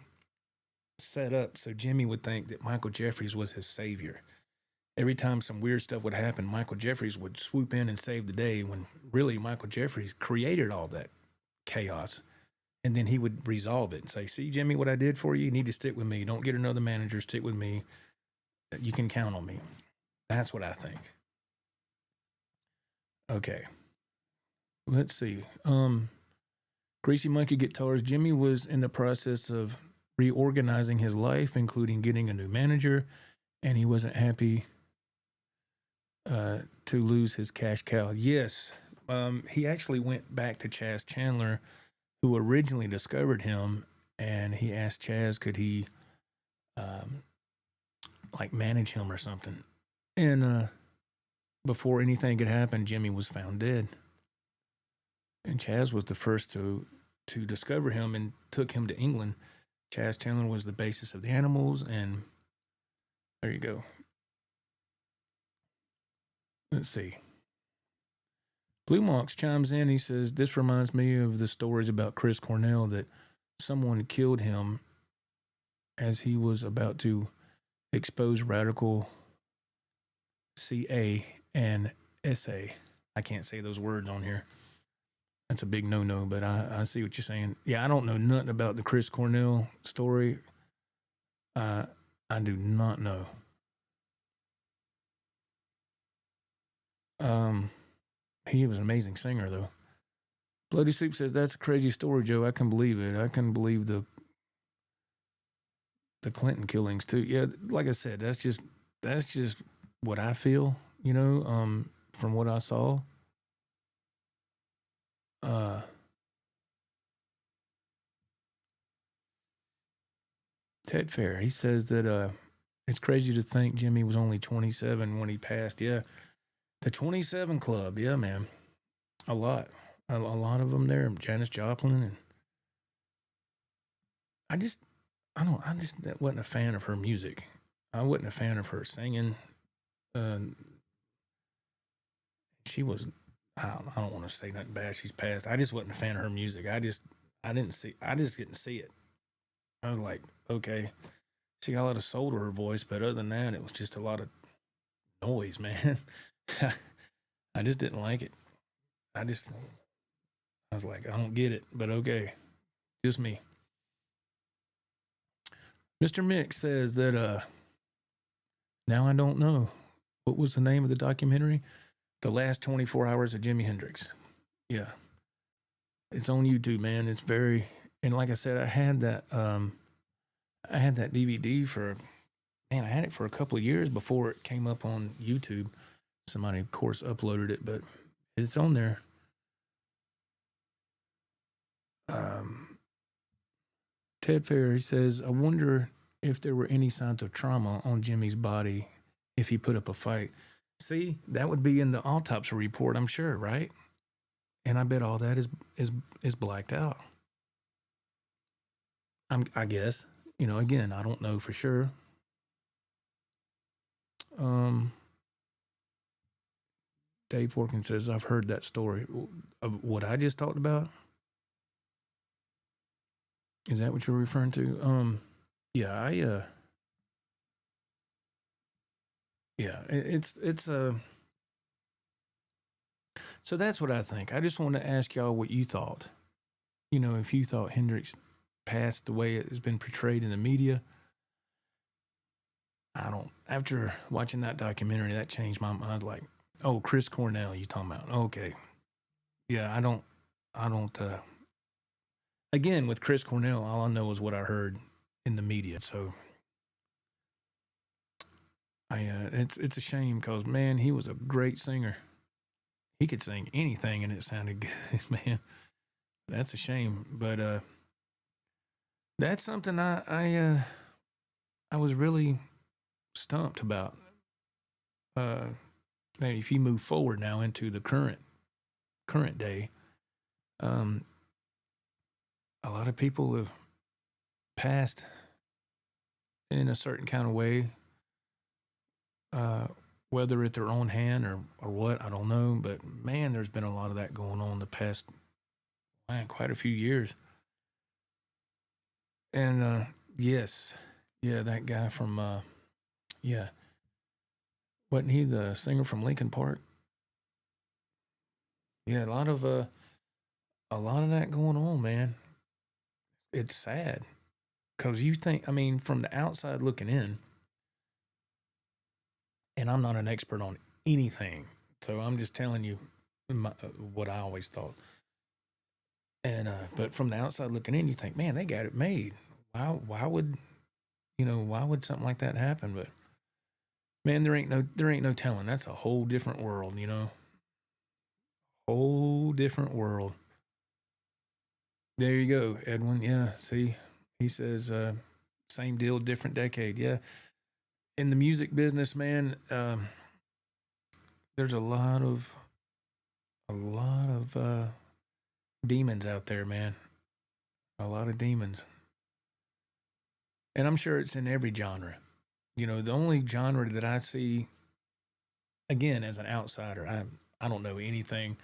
set up so Jimmy would think that Michael Jeffries was his savior. Every time some weird stuff would happen, Michael Jeffries would swoop in and save the day, when really Michael Jeffries created all that chaos. And then he would resolve it and say, see, Jimmy, what I did for you? You need to stick with me. Don't get another manager. Stick with me. You can count on me. That's what I think. Okay. Let's see. Greasy Monkey Guitars. Jimmy was in the process of reorganizing his life, including getting a new manager, and he wasn't happy to lose his cash cow. Yes, he actually went back to Chaz Chandler, who originally discovered him, and he asked Chaz, could he manage him or something. And before anything could happen, Jimmy was found dead. And Chaz was the first to discover him and took him to England. Chaz Chandler was the basis of the Animals, and there you go. Let's see. Blue Mox chimes in. He says, this reminds me of the stories about Chris Cornell, that someone killed him as he was about to expose radical CA and SA. I can't say those words on here. That's a big no-no, but I see what you're saying. Yeah, I don't know nothing about the Chris Cornell story. I do not know. He was an amazing singer, though. Bloody Soup says, that's a crazy story, Joe. I can believe it. I can believe the Clinton killings, too. Yeah, like I said, that's just what I feel, from what I saw. Ted Fair, he says that it's crazy to think Jimmy was only 27 when he passed. Yeah, the 27 Club. Yeah, man. A lot. A lot of them there. Janis Joplin. And I just wasn't a fan of her music. I wasn't a fan of her singing. She was, I don't want to say nothing bad. She's passed. I just wasn't a fan of her music. I just didn't see it. I was like, okay, she got a lot of soul to her voice, but other than that, it was just a lot of noise, man. I just didn't like it. I was like, I don't get it, but okay, just me. Mr. Mick says that, now I don't know. What was the name of the documentary? The Last 24 Hours of Jimi Hendrix. Yeah. It's on YouTube, man. It's very, and like I said, I had that DVD I had it for a couple of years before it came up on YouTube. Somebody, of course, uploaded it, but it's on there. Ted Fair, he says, I wonder if there were any signs of trauma on Jimmy's body if he put up a fight. See, that would be in the autopsy report, I'm sure, right? And I bet all that is blacked out. I guess, again, I don't know for sure. Dave Forkin says, I've heard that story. Of what I just talked about? Is that what you're referring to? Yeah, it's so that's what I think. I just want to ask y'all what you thought. If you thought Hendrix passed the way it has been portrayed in the media. After watching that documentary, that changed my mind. Like, oh, Chris Cornell, you talking about? Okay. Yeah, I don't, again, with Chris Cornell, all I know is what I heard in the media. So it's a shame because, man, he was a great singer. He could sing anything and it sounded good, man. That's a shame. But that's something I was really stumped about. If you move forward now into the current day, a lot of people have passed in a certain kind of way, whether at their own hand or what, I don't know. But man, there's been a lot of that going on the past, quite a few years. And yes, yeah, that guy from wasn't he the singer from Linkin Park? Yeah, a lot of that going on, man. It's sad because you think, from the outside looking in, and I'm not an expert on anything, so I'm just telling you what I always thought. And but from the outside looking in, you think, man, they got it made. Why would something like that happen? But man, there ain't no telling. That's a whole different world, whole different world. There you go, Edwin. Yeah, see, he says same deal, different decade. Yeah, in the music business, man, there's a lot of demons out there, man. A lot of demons, and I'm sure it's in every genre. The only genre that I see, again, as an outsider, I don't know anything,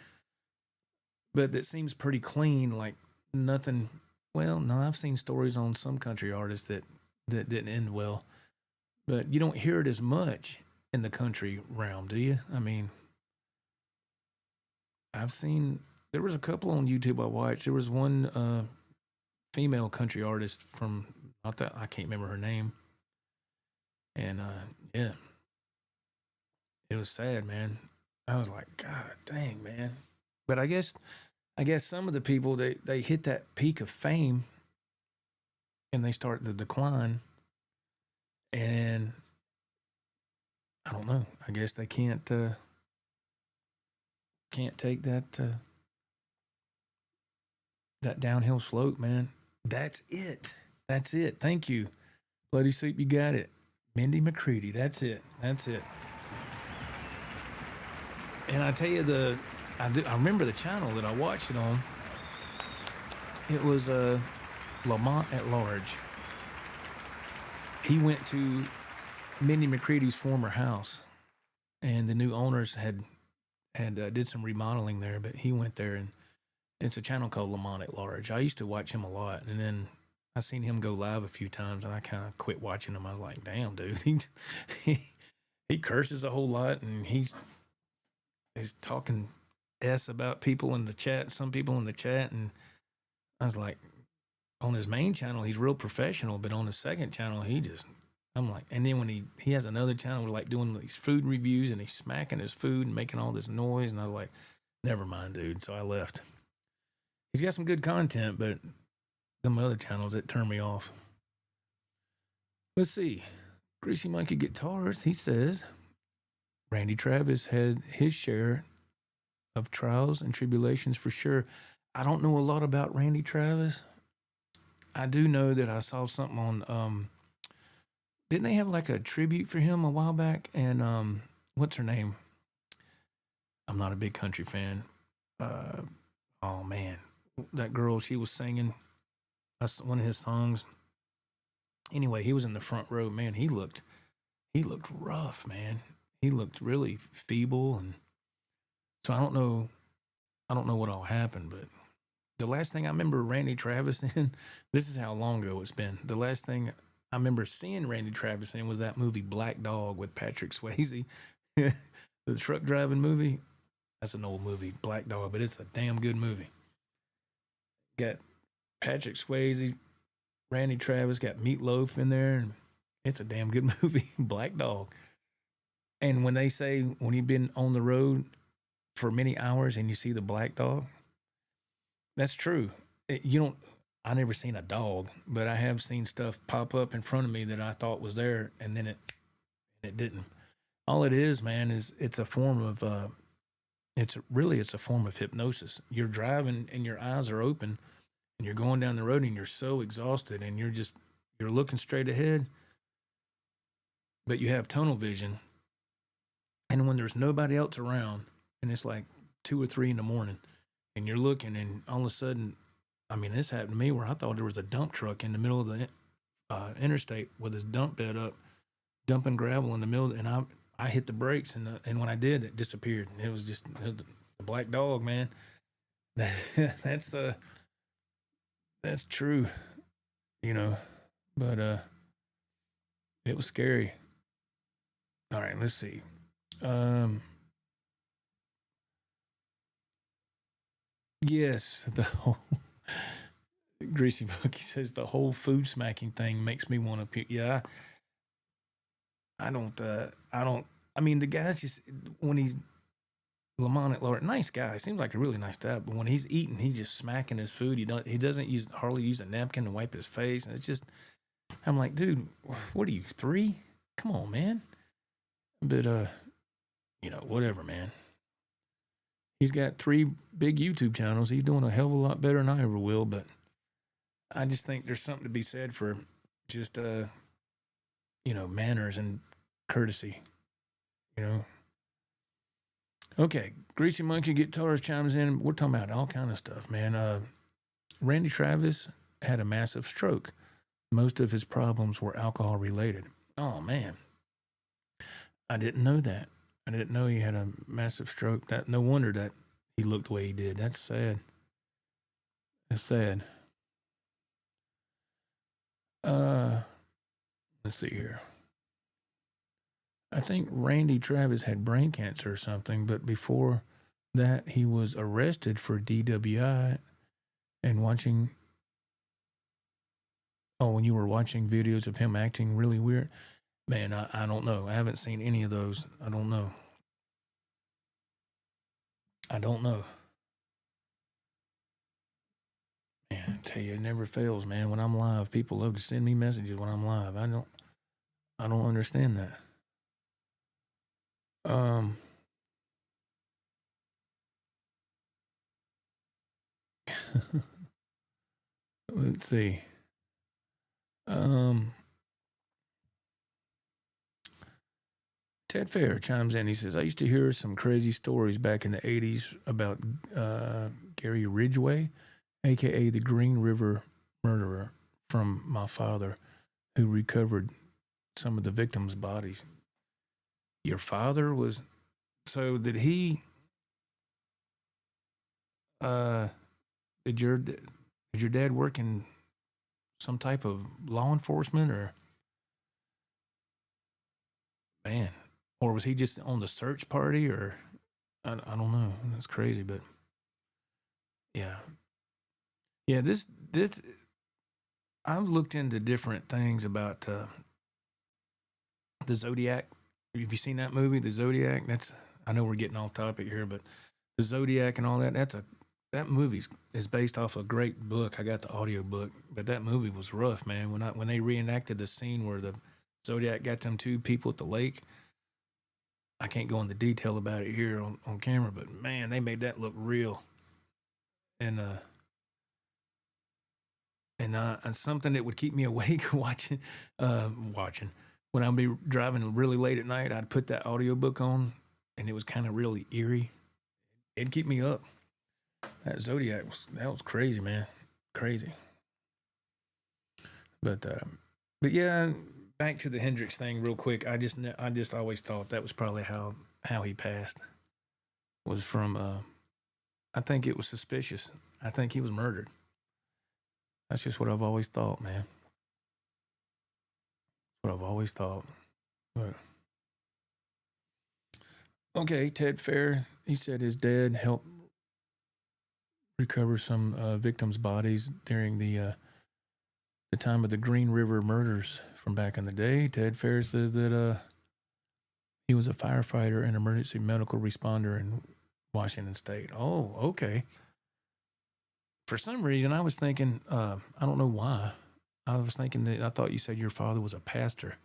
but that seems pretty clean, like nothing. Well, no, I've seen stories on some country artists that didn't end well, but you don't hear it as much in the country realm, do you? I've seen, there was a couple on YouTube I watched. There was one female country artist from, I can't remember her name. And yeah, it was sad, man. I was like, God dang, man. But I guess some of the people, they hit that peak of fame and they start the decline. And I don't know. I guess they can't take that downhill slope, man. That's it. Thank you. Bloody Soup, you got it. Mindy McCready. That's it. And I tell you, I remember the channel that I watched it on. It was Lamont at Large. He went to Mindy McCready's former house, and the new owners had did some remodeling there, but he went there, and it's a channel called Lamont at Large. I used to watch him a lot, and then I seen him go live a few times, and I kind of quit watching him. I was like, damn, dude, he curses a whole lot, and he's talking about people in the chat, some people in the chat, and I was like, on his main channel, he's real professional, but on the second channel, I'm like, and then when he has another channel, like doing these food reviews, and he's smacking his food and making all this noise, and I was like, never mind, dude. So I left. He's got some good content, but them other channels, it turned me off. Let's see. Greasy Monkey Guitars, he says, Randy Travis had his share of trials and tribulations for sure. I don't know a lot about Randy Travis. I do know that I saw something on, didn't they have like a tribute for him a while back? And what's her name? I'm not a big country fan. Oh man, that girl, she was singing one of his songs. Anyway, he was in the front row. Man, he looked rough, man. He looked really feeble, and so I don't know what all happened, but the last thing I remember Randy Travis in, this is how long ago it's been. The last thing I remember seeing Randy Travis in was that movie Black Dog with Patrick Swayze, the truck driving movie. That's an old movie, Black Dog, but it's a damn good movie. Got Patrick Swayze, Randy Travis, got Meatloaf in there, and it's a damn good movie, Black Dog. And when they say when you've been on the road for many hours and you see the black dog, that's true. I never seen a dog, but I have seen stuff pop up in front of me that I thought was there, and then it didn't. All it is, man, is it's a form of it's a form of hypnosis. You're driving and your eyes are open, and you're going down the road and you're so exhausted, and you're looking straight ahead, but you have tunnel vision. And when there's nobody else around, and it's like 2 or 3 in the morning, and you're looking, and all of a sudden, I mean, this happened to me where I thought there was a dump truck in the middle of the interstate with his dump bed up, dumping gravel in the middle, and I hit the brakes, and when I did, it disappeared. It was just the black dog, man. That's true, but it was scary. All right, let's see. Yes, the whole Greasy Monkey says the whole food smacking thing makes me want to puke. Yeah, I don't. I mean, the guy's just when he's Lamont at Lord, nice guy. Seems like a really nice guy, but when he's eating, he's just smacking his food. He doesn't hardly use a napkin to wipe his face, and it's just. I'm like, dude, what are you 3? Come on, man. But whatever, man. He's got 3 big YouTube channels. He's doing a hell of a lot better than I ever will, but I just think there's something to be said for just, manners and courtesy, Okay, Greasy Monkey Guitars chimes in. We're talking about all kind of stuff, man. Randy Travis had a massive stroke. Most of his problems were alcohol related. Oh, man. I didn't know that. I didn't know he had a massive stroke. No wonder that he looked the way he did. That's sad. That's sad. Let's see here. I think Randy Travis had brain cancer or something, but before that, he was arrested for DWI and watching. Oh, when you were watching videos of him acting really weird, man, I don't know. I haven't seen any of those. I don't know. Man, I tell you, it never fails, man. When I'm live, people love to send me messages when I'm live. I don't understand that. Let's see. Ted Fair chimes in. He says, I used to hear some crazy stories back in the 80s about Gary Ridgway, a.k.a. the Green River murderer, from my father, who recovered some of the victims' bodies. Your father was... So did he... Did your dad work in some type of law enforcement, or... Man... Or was he just on the search party, or I don't know. That's crazy, but yeah. This I've looked into different things about the Zodiac. Have you seen that movie, The Zodiac? I know we're getting off topic here, but the Zodiac and all that. That movie is based off a great book. I got the audiobook, but that movie was rough, man. When they reenacted the scene where the Zodiac got them two people at the lake. I can't go into detail about it here on camera, but man, they made that look real. And something that would keep me awake watching. When I'd be driving really late at night, I'd put that audiobook on, and it was kind of really eerie. It'd keep me up. That Zodiac was crazy, man. Crazy. But yeah, back to the Hendrix thing real quick. I just always thought that was probably how he passed. Was from I think it was suspicious. I think he was murdered. That's just what I've always thought, man. What I've always thought. But okay, Ted Fair, he said his dad helped recover some victims' bodies during the time of the Green River murders from back in the day. Ted Fair says that he was a firefighter and emergency medical responder in Washington State. Oh, okay. For some reason, I was thinking, I don't know why. I was thinking that I thought you said your father was a pastor.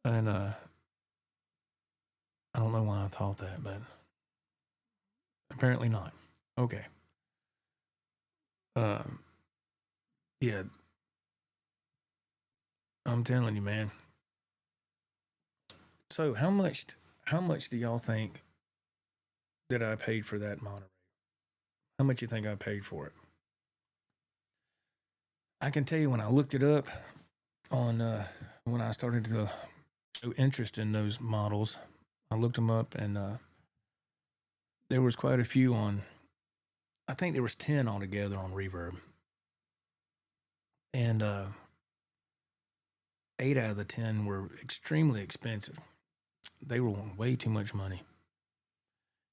And I don't know why I thought that, but apparently not. Okay. Yeah. I'm telling you, man. So how much do y'all think that I paid for that Monterey? How much you think I paid for it? I can tell you when I looked it up on when I started to show interest in those models, I looked them up, and there was quite a few on. I think there was 10 altogether on Reverb, and 8 out of the 10 were extremely expensive. They were wanting way too much money.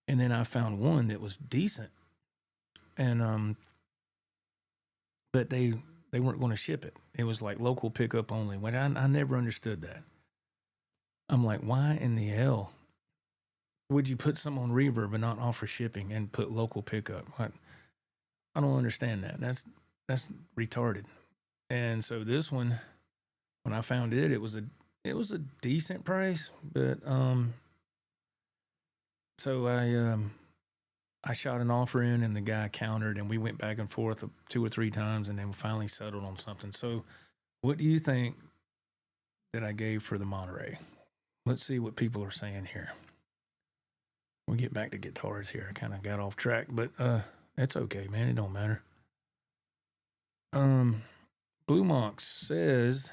And then I found one that was decent, and but they weren't going to ship it. It was like local pickup only. Which I never understood that. I'm like, why in the hell would you put some on Reverb and not offer shipping and put local pickup? I don't understand that. That's retarded. And so this one, when I found it, it was a decent price, but so I shot an offer in, and the guy countered, and we went back and forth 2 or 3 times, and then we finally settled on something. So what do you think that I gave for the Monterey? Let's see what people are saying here. We'll get back to guitars here. I kind of got off track, but it's okay, man. It don't matter. Blue Mox says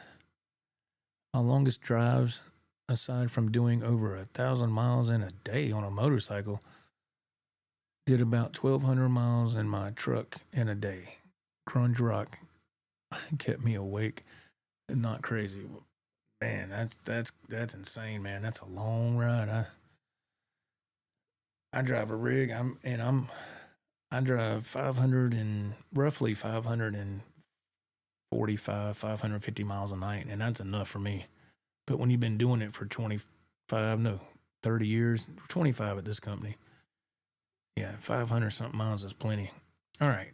my longest drives, aside from doing over 1,000 miles in a day on a motorcycle, did about 1,200 miles in my truck in a day. Grunge rock kept me awake and not crazy. Man, that's insane, man. That's a long ride. I drive a rig. I drive 545, 550 miles a night, and that's enough for me. But when you've been doing it for 30 years, 25 at this company, yeah, 500 something miles is plenty. All right.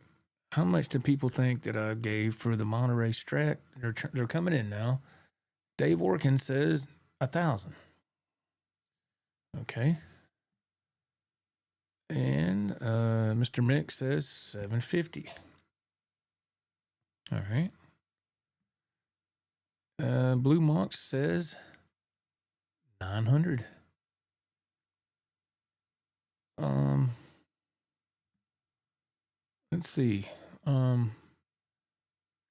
How much do people think that I gave for the Monterey Strat? They're coming in now. Dave Orkin says 1,000. Okay. And Mr. Mick says 750. All right. Blue Monk says $900. Let's see.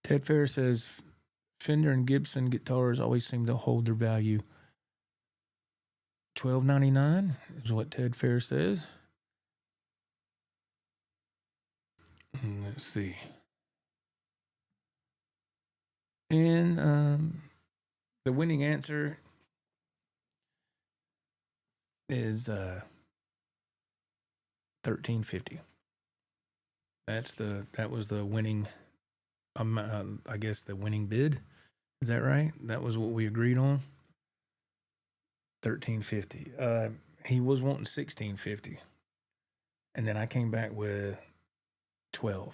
Ted Fair says Fender and Gibson guitars always seem to hold their value. $12.99 is what Ted Fair says. Let's see. And the winning answer is $13.50. That was the winning. I guess the winning bid. Is that right? That was what we agreed on. $13.50. He was wanting $16.50, and then I came back with $12,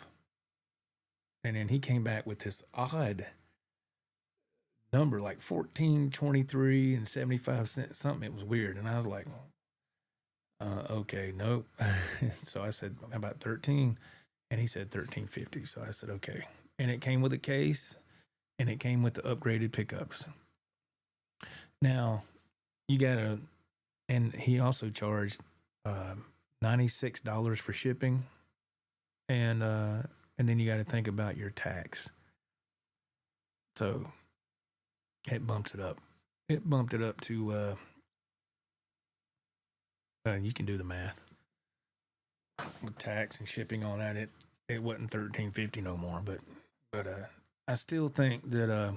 and then he came back with this odd number, like $14.23 and 75 cents, something. It was weird, and I was like, okay, nope. So I said, how about 13? And he said $13.50. So I said, okay. And it came with a case, and it came with the upgraded pickups. Now, you gotta, and he also charged $96 for shipping, and then you got to think about your tax. So it bumps it up. It bumped it up to you can do the math with tax and shipping on that. It wasn't $13.50 no more, but I still think that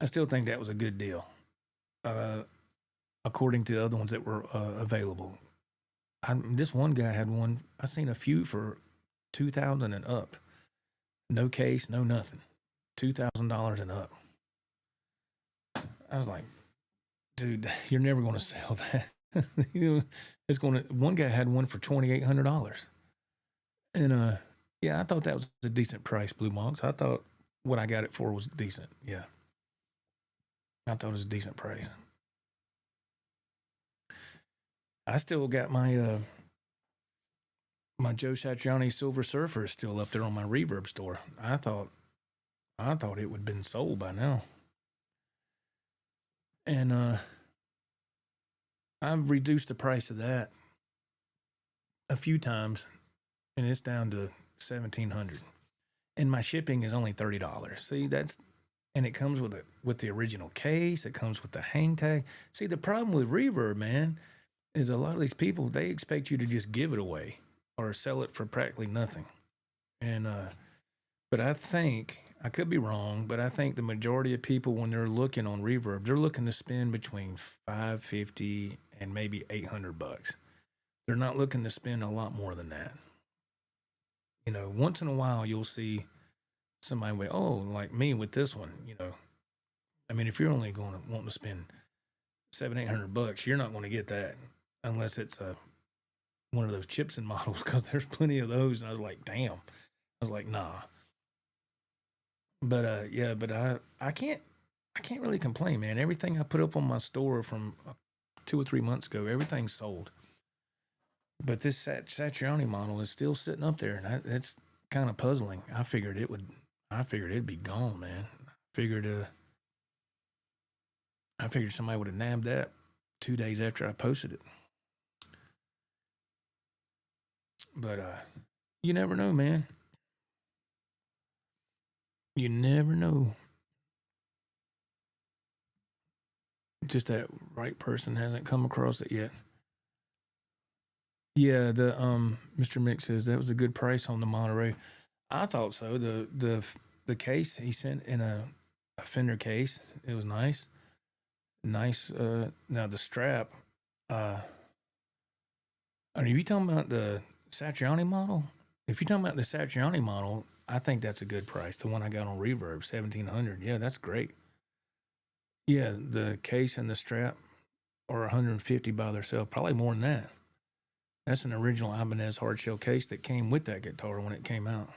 was a good deal. According to the other ones that were available. This one guy had one. I seen a few for $2,000 and up. No case, no nothing. $2,000 and up. I was like, dude, you're never going to sell that. It's going to. One guy had one for $2,800, and yeah, I thought that was a decent price, Blue Monks. I thought what I got it for was decent. Yeah, I thought it was a decent price. I still got my my Joe Satriani Silver Surfer still up there on my Reverb store. I thought it would have been sold by now. And I've reduced the price of that a few times, and it's down to $1,700. And my shipping is only $30. See, and it comes with the original case. It comes with the hang tag. See, the problem with Reverb, man, is a lot of these people, they expect you to just give it away or sell it for practically nothing. And but I think, I could be wrong, but I think the majority of people, when they're looking on Reverb, they're looking to spend between $550 and maybe $800. They're not looking to spend a lot more than that. You know, once in a while you'll see somebody way, oh, like me with this one. You know, I mean, if you're only wanting to spend $700-800, you're not going to get that unless it's one of those Chipson models, because there's plenty of those. And I was like, damn. I was like, nah. But yeah, but I can't really complain, man. Everything I put up on my store from 2 or 3 months ago, everything's sold. But this Satriani model is still sitting up there, and it's kind of puzzling. I figured it'd be gone, man. I figured somebody would have nabbed that 2 days after I posted it. But you never know, man. You never know. Just that right person hasn't come across it yet. Yeah, the Mr. Mick says that was a good price on the Monterey. I thought so. The case he sent in a Fender case. It was nice. Nice. Now the strap. Are you talking about the Satriani model? If you're talking about the Satriani model, I think that's a good price. The one I got on Reverb, $1,700. Yeah, that's great. Yeah, the case and the strap are $150 by themselves. Probably more than that. That's an original Ibanez hardshell case that came with that guitar when it came out.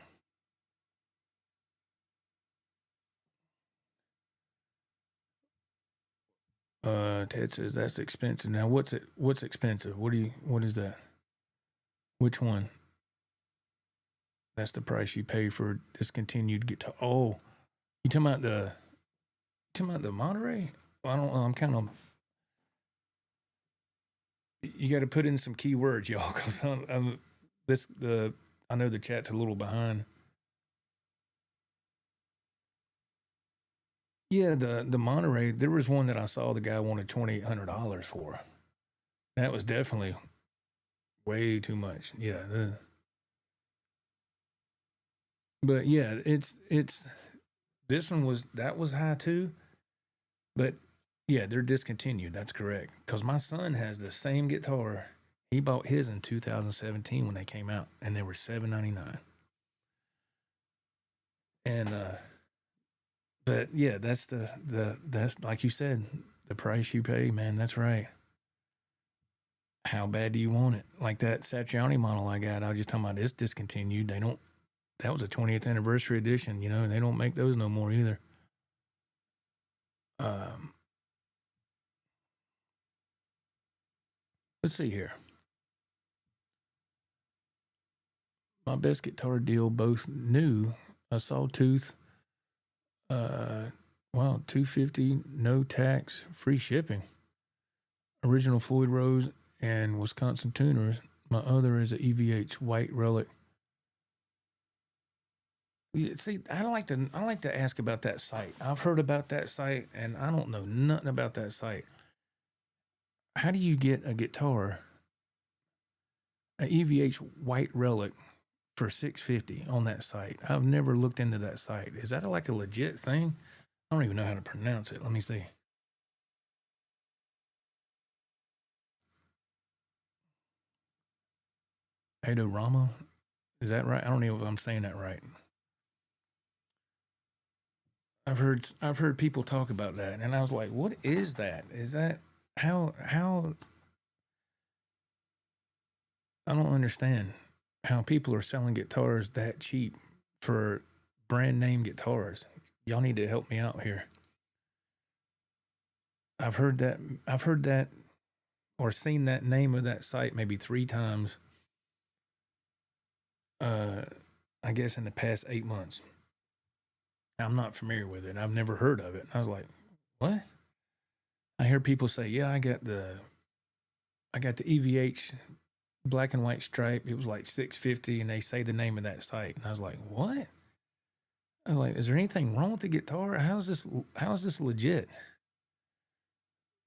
Ted says that's expensive. Now, what's expensive? What is that? Which one? That's the price you pay for discontinued guitar. Oh, you talking about the Monterey? I don't know. I'm kind of You got to put in some keywords, y'all, because I know the chat's a little behind. Yeah, the Monterey. There was one that I saw the guy wanted $2,800 for. That was definitely way too much. Yeah, but yeah, it's this one was high too. But yeah, they're discontinued. That's correct. Because my son has the same guitar. He bought his in 2017 when they came out, and they were $799. And but yeah, that's that's like you said, the price you pay, man. That's right. How bad do you want it? Like that Satriani model I got. I was just talking about this discontinued. They don't. That was a 20th anniversary edition. You know, they don't make those no more either. Let's see here. My best guitar deal, both new, a sawtooth, well, $250, no tax, free shipping. Original Floyd Rose and Wisconsin tuners. My other is a EVH White Relic. See, I like to ask about that site. I've heard about that site, and I don't know nothing about that site. How do you get a guitar, an EVH White Relic, for $650 on that site? I've never looked into that site. Is that like a legit thing? I don't even know how to pronounce it. Let me see. Adorama? Is that right? I don't know if I'm saying that right. I've heard people talk about that, and I was like, "What is that? Is that how? I don't understand how people are selling guitars that cheap for brand name guitars. Y'all need to help me out here." I've heard that or seen that name of that site maybe 3 times. I guess in the past 8 months. I'm not familiar with it. I've never heard of it. I was like, what? I hear people say, yeah, I got the EVH black and white stripe. It was like $650, and they say the name of that site. And I was like, what? I was like, is there anything wrong with the guitar? How is this legit?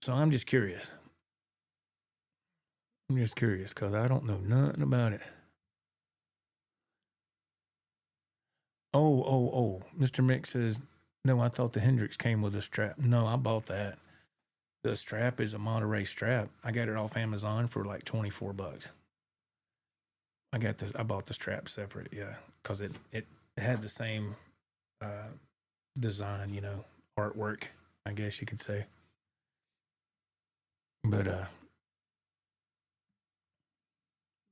So I'm just curious. Because I don't know nothing about it. Oh. Mr. Mick says, no, I thought the Hendrix came with a strap. No, I bought that. The strap is a Monterey strap. I got it off Amazon for like $24. I bought the strap separate, yeah, because it had the same design, artwork, I guess you could say. But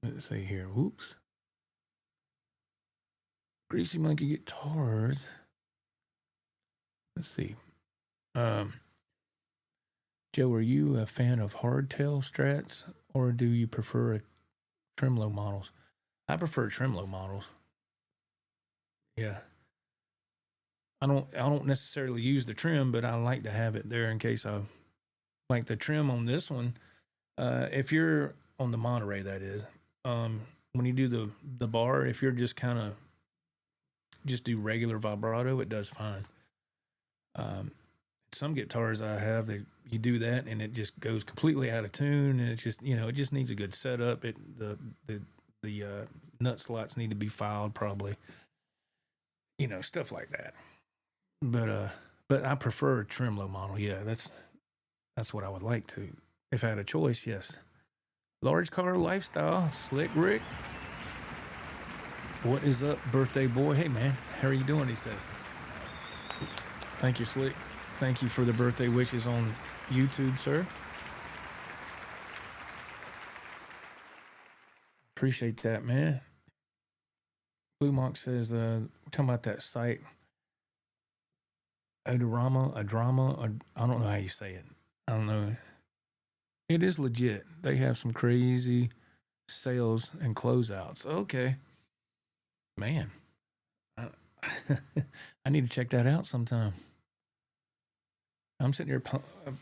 let's see here. Whoops. Greasy Monkey Guitars. Let's see. Joe, are you a fan of hardtail strats, or do you prefer tremolo models? I prefer tremolo models. Yeah. I don't necessarily use the trim, but I like to have it there in case I like the trim on this one. If you're on the Monterey, that is, when you do the bar, if you're just kind of just do regular vibrato, it does fine. Some guitars I have, you do that and it just goes completely out of tune, and it's just it just needs a good setup. The nut slots need to be filed probably, stuff like that. But I prefer a tremolo model. Yeah, that's what I would like to if I had a choice. Yes. Large car lifestyle, Slick Rick. What is up, birthday boy? Hey man, how are you doing? He says. Thank you, Slick. Thank you for the birthday wishes on YouTube, sir. Appreciate that, man. Blue Monk says, we're talking about that site. I don't know how you say it. I don't know. It is legit. They have some crazy sales and closeouts. Okay. Man. I need to check that out sometime. I'm sitting here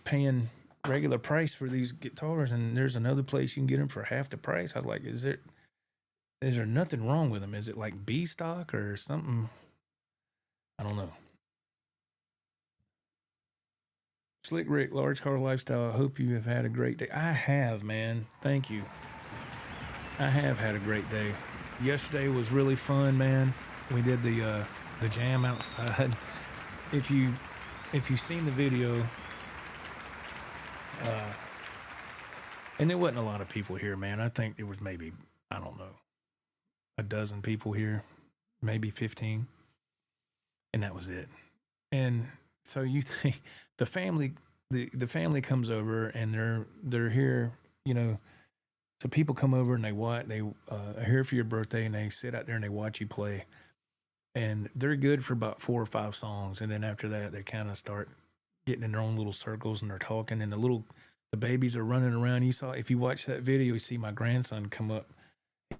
paying regular price for these guitars, and there's another place you can get them for half the price. I was like, is there nothing wrong with them? Is it like B stock or something? I don't know. Slick Rick, Large Car Lifestyle. I hope you have had a great day. I have, man. Thank you. I have had a great day. Yesterday was really fun, man. We did the jam outside. If you've seen the video, and there wasn't a lot of people here, man. I think there was maybe, I don't know, a dozen people here, maybe 15, and that was it. And so you think the family comes over and they're here, you know. So people come over and they are here for your birthday, and they sit out there and they watch you play, and they're good for about 4 or 5 songs, and then after that they kind of start getting in their own little circles and they're talking, and the babies are running around. If you watch that video, you see my grandson come up.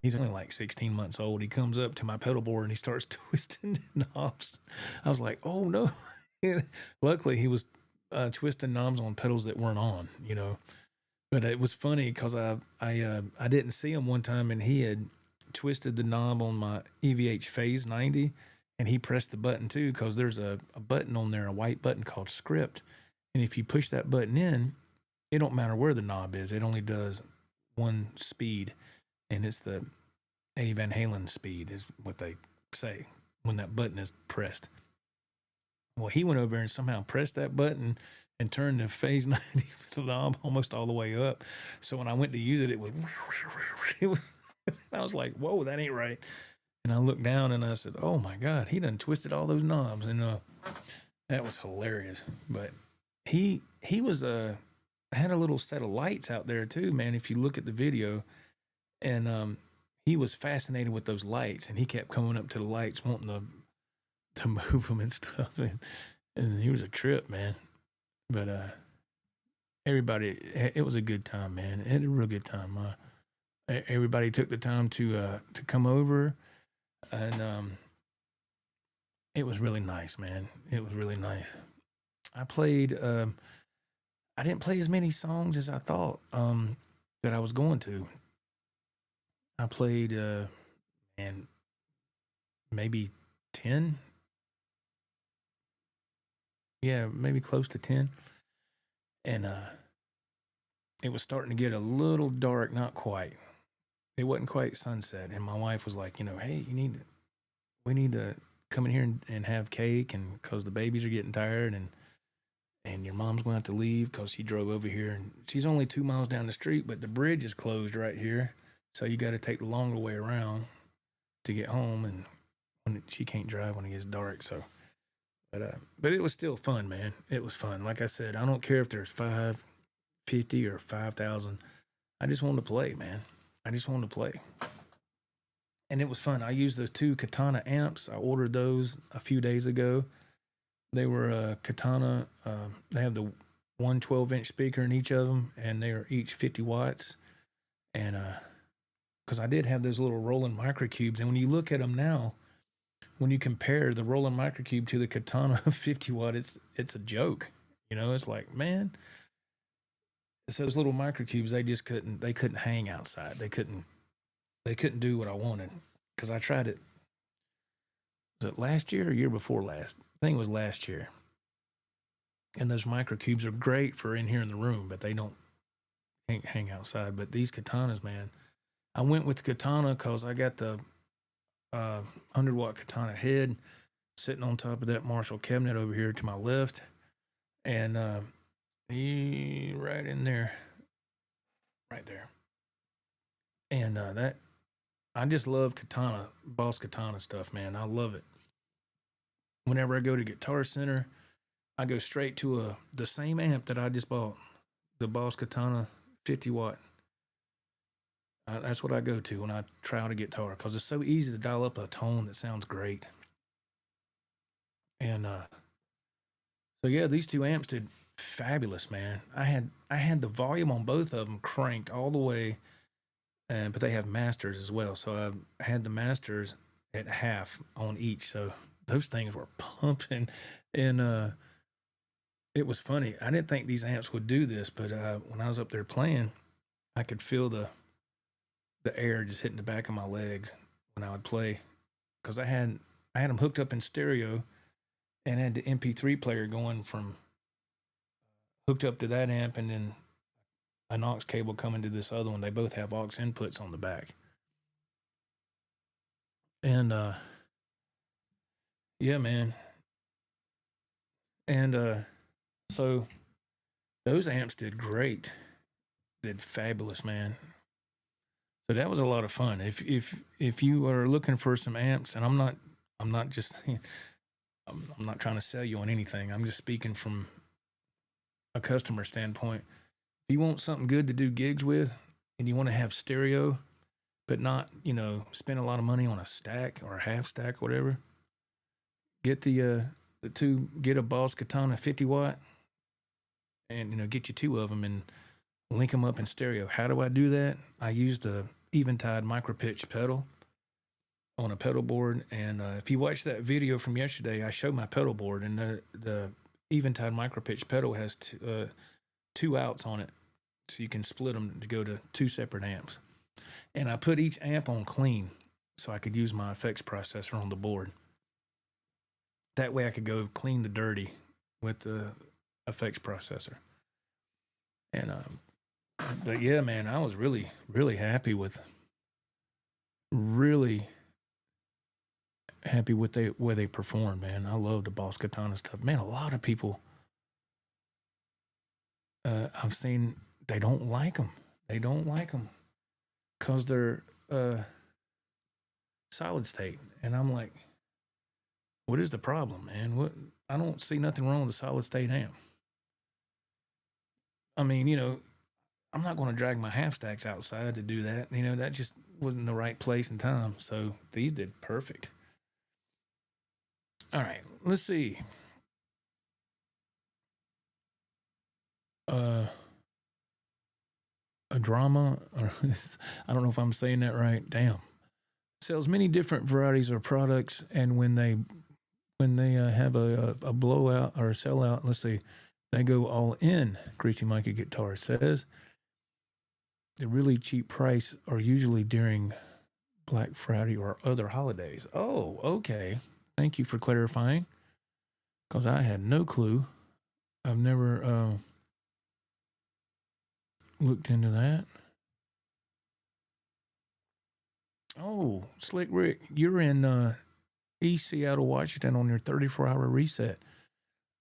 He's only like 16 months old. He comes up to my pedal board and he starts twisting the knobs. I was like, oh no. Luckily he was twisting knobs on pedals that weren't on, you know. But it was funny because I didn't see him one time, and he had twisted the knob on my EVH Phase 90, and he pressed the button too, because there's a button on there, a white button called script. And if you push that button in, it don't matter where the knob is. It only does one speed, and it's the Eddie Van Halen speed is what they say when that button is pressed. Well, he went over and somehow pressed that button and turned the Phase 90 the knob almost all the way up. So when I went to use it, it was I was like, whoa, that ain't right. And I looked down and I said, oh my God, he done twisted all those knobs. And that was hilarious. But he was had a little set of lights out there too, man. If you look at the video, and he was fascinated with those lights, and he kept coming up to the lights wanting to move them and stuff. And he was a trip, man. But everybody, it was a good time, man. It had a real good time. Everybody took the time to come over, and it was really nice, man. It was really nice. I played. I didn't play as many songs as I thought that I was going to. I played, maybe 10. Yeah, maybe close to 10. And it was starting to get a little dark, not quite. It wasn't quite sunset. And my wife was like, hey, we need to come in here and have cake, and because the babies are getting tired, and your mom's going to have to leave because she drove over here. And she's only 2 miles down the street, but the bridge is closed right here. So you got to take the longer way around to get home, and she can't drive when it gets dark. So, but it was still fun, man. It was fun. Like I said, I don't care if there's 550 or 5,000. I just wanted to play, man. I just wanted to play. And it was fun. I used the 2 Katana amps. I ordered those a few days ago. They were Katana. They have the 1 12-inch speaker in each of them, and they are each 50 watts. And because I did have those little Roland microcubes, and when you look at them now, when you compare the Roland microcube to the Katana 50 watt, it's a joke. It's like, man, it's those little microcubes. They couldn't hang outside. They couldn't do what I wanted, because I tried it. Was it last year or year before last? I think it was last year. And those microcubes are great for in here in the room, but they can't hang outside. But these Katanas, man, I went with the Katana because I got the 100-watt Katana head sitting on top of that Marshall cabinet over here to my left, and right in there, right there. And that, I just love Katana, Boss Katana stuff, man. I love it. Whenever I go to Guitar Center, I go straight to the same amp that I just bought, the Boss Katana 50 watt. That's what I go to when I try out a guitar, because it's so easy to dial up a tone that sounds great. And so yeah, these 2 amps did fabulous, man. I had the volume on both of them cranked all the way, but they have masters as well. So I had the masters at half on each. So those things were pumping, and it was funny. I didn't think these amps would do this, but when I was up there playing, I could feel the air just hitting the back of my legs when I would play, because I had them hooked up in stereo and had the MP3 player going from hooked up to that amp, and then an aux cable coming to this other one. They both have aux inputs on the back. And yeah, man. And so those amps did great. Did fabulous, man. So that was a lot of fun. If you are looking for some amps, and I'm not just I'm not trying to sell you on anything. I'm just speaking from a customer standpoint. If you want something good to do gigs with, and you want to have stereo, but not, spend a lot of money on a stack or a half stack, whatever, get get a Boss Katana 50 watt, and get you two of them and link them up in stereo. How do I do that? I use the Eventide micro pitch pedal on a pedal board, and if you watch that video from yesterday, I showed my pedal board, and the Eventide micro pitch pedal has two outs on it, so you can split them to go to two separate amps. And I put each amp on clean so I could use my effects processor on the board. That way I could go clean the dirty with the effects processor. And but yeah, man, I was really, really happy with where they performed, man. I love the Boss Katana stuff. Man, a lot of people I've seen, they don't like them. They don't like them because they're solid state. And I'm like, what is the problem, man? I don't see nothing wrong with a solid state amp. I mean, I'm not going to drag my half stacks outside to do that. That just wasn't the right place and time. So these did perfect. All right, let's see. A drama, or I don't know if I'm saying that right. Damn. Sells many different varieties of products, and when they have a blowout or a sellout, let's see, they go all in. Greasy Mikey Guitar says the really cheap price are usually during Black Friday or other holidays. Oh, okay. Thank you for clarifying, because I had no clue. I've never looked into that. Oh, Slick Rick, you're in East Seattle, Washington on your 34-hour reset.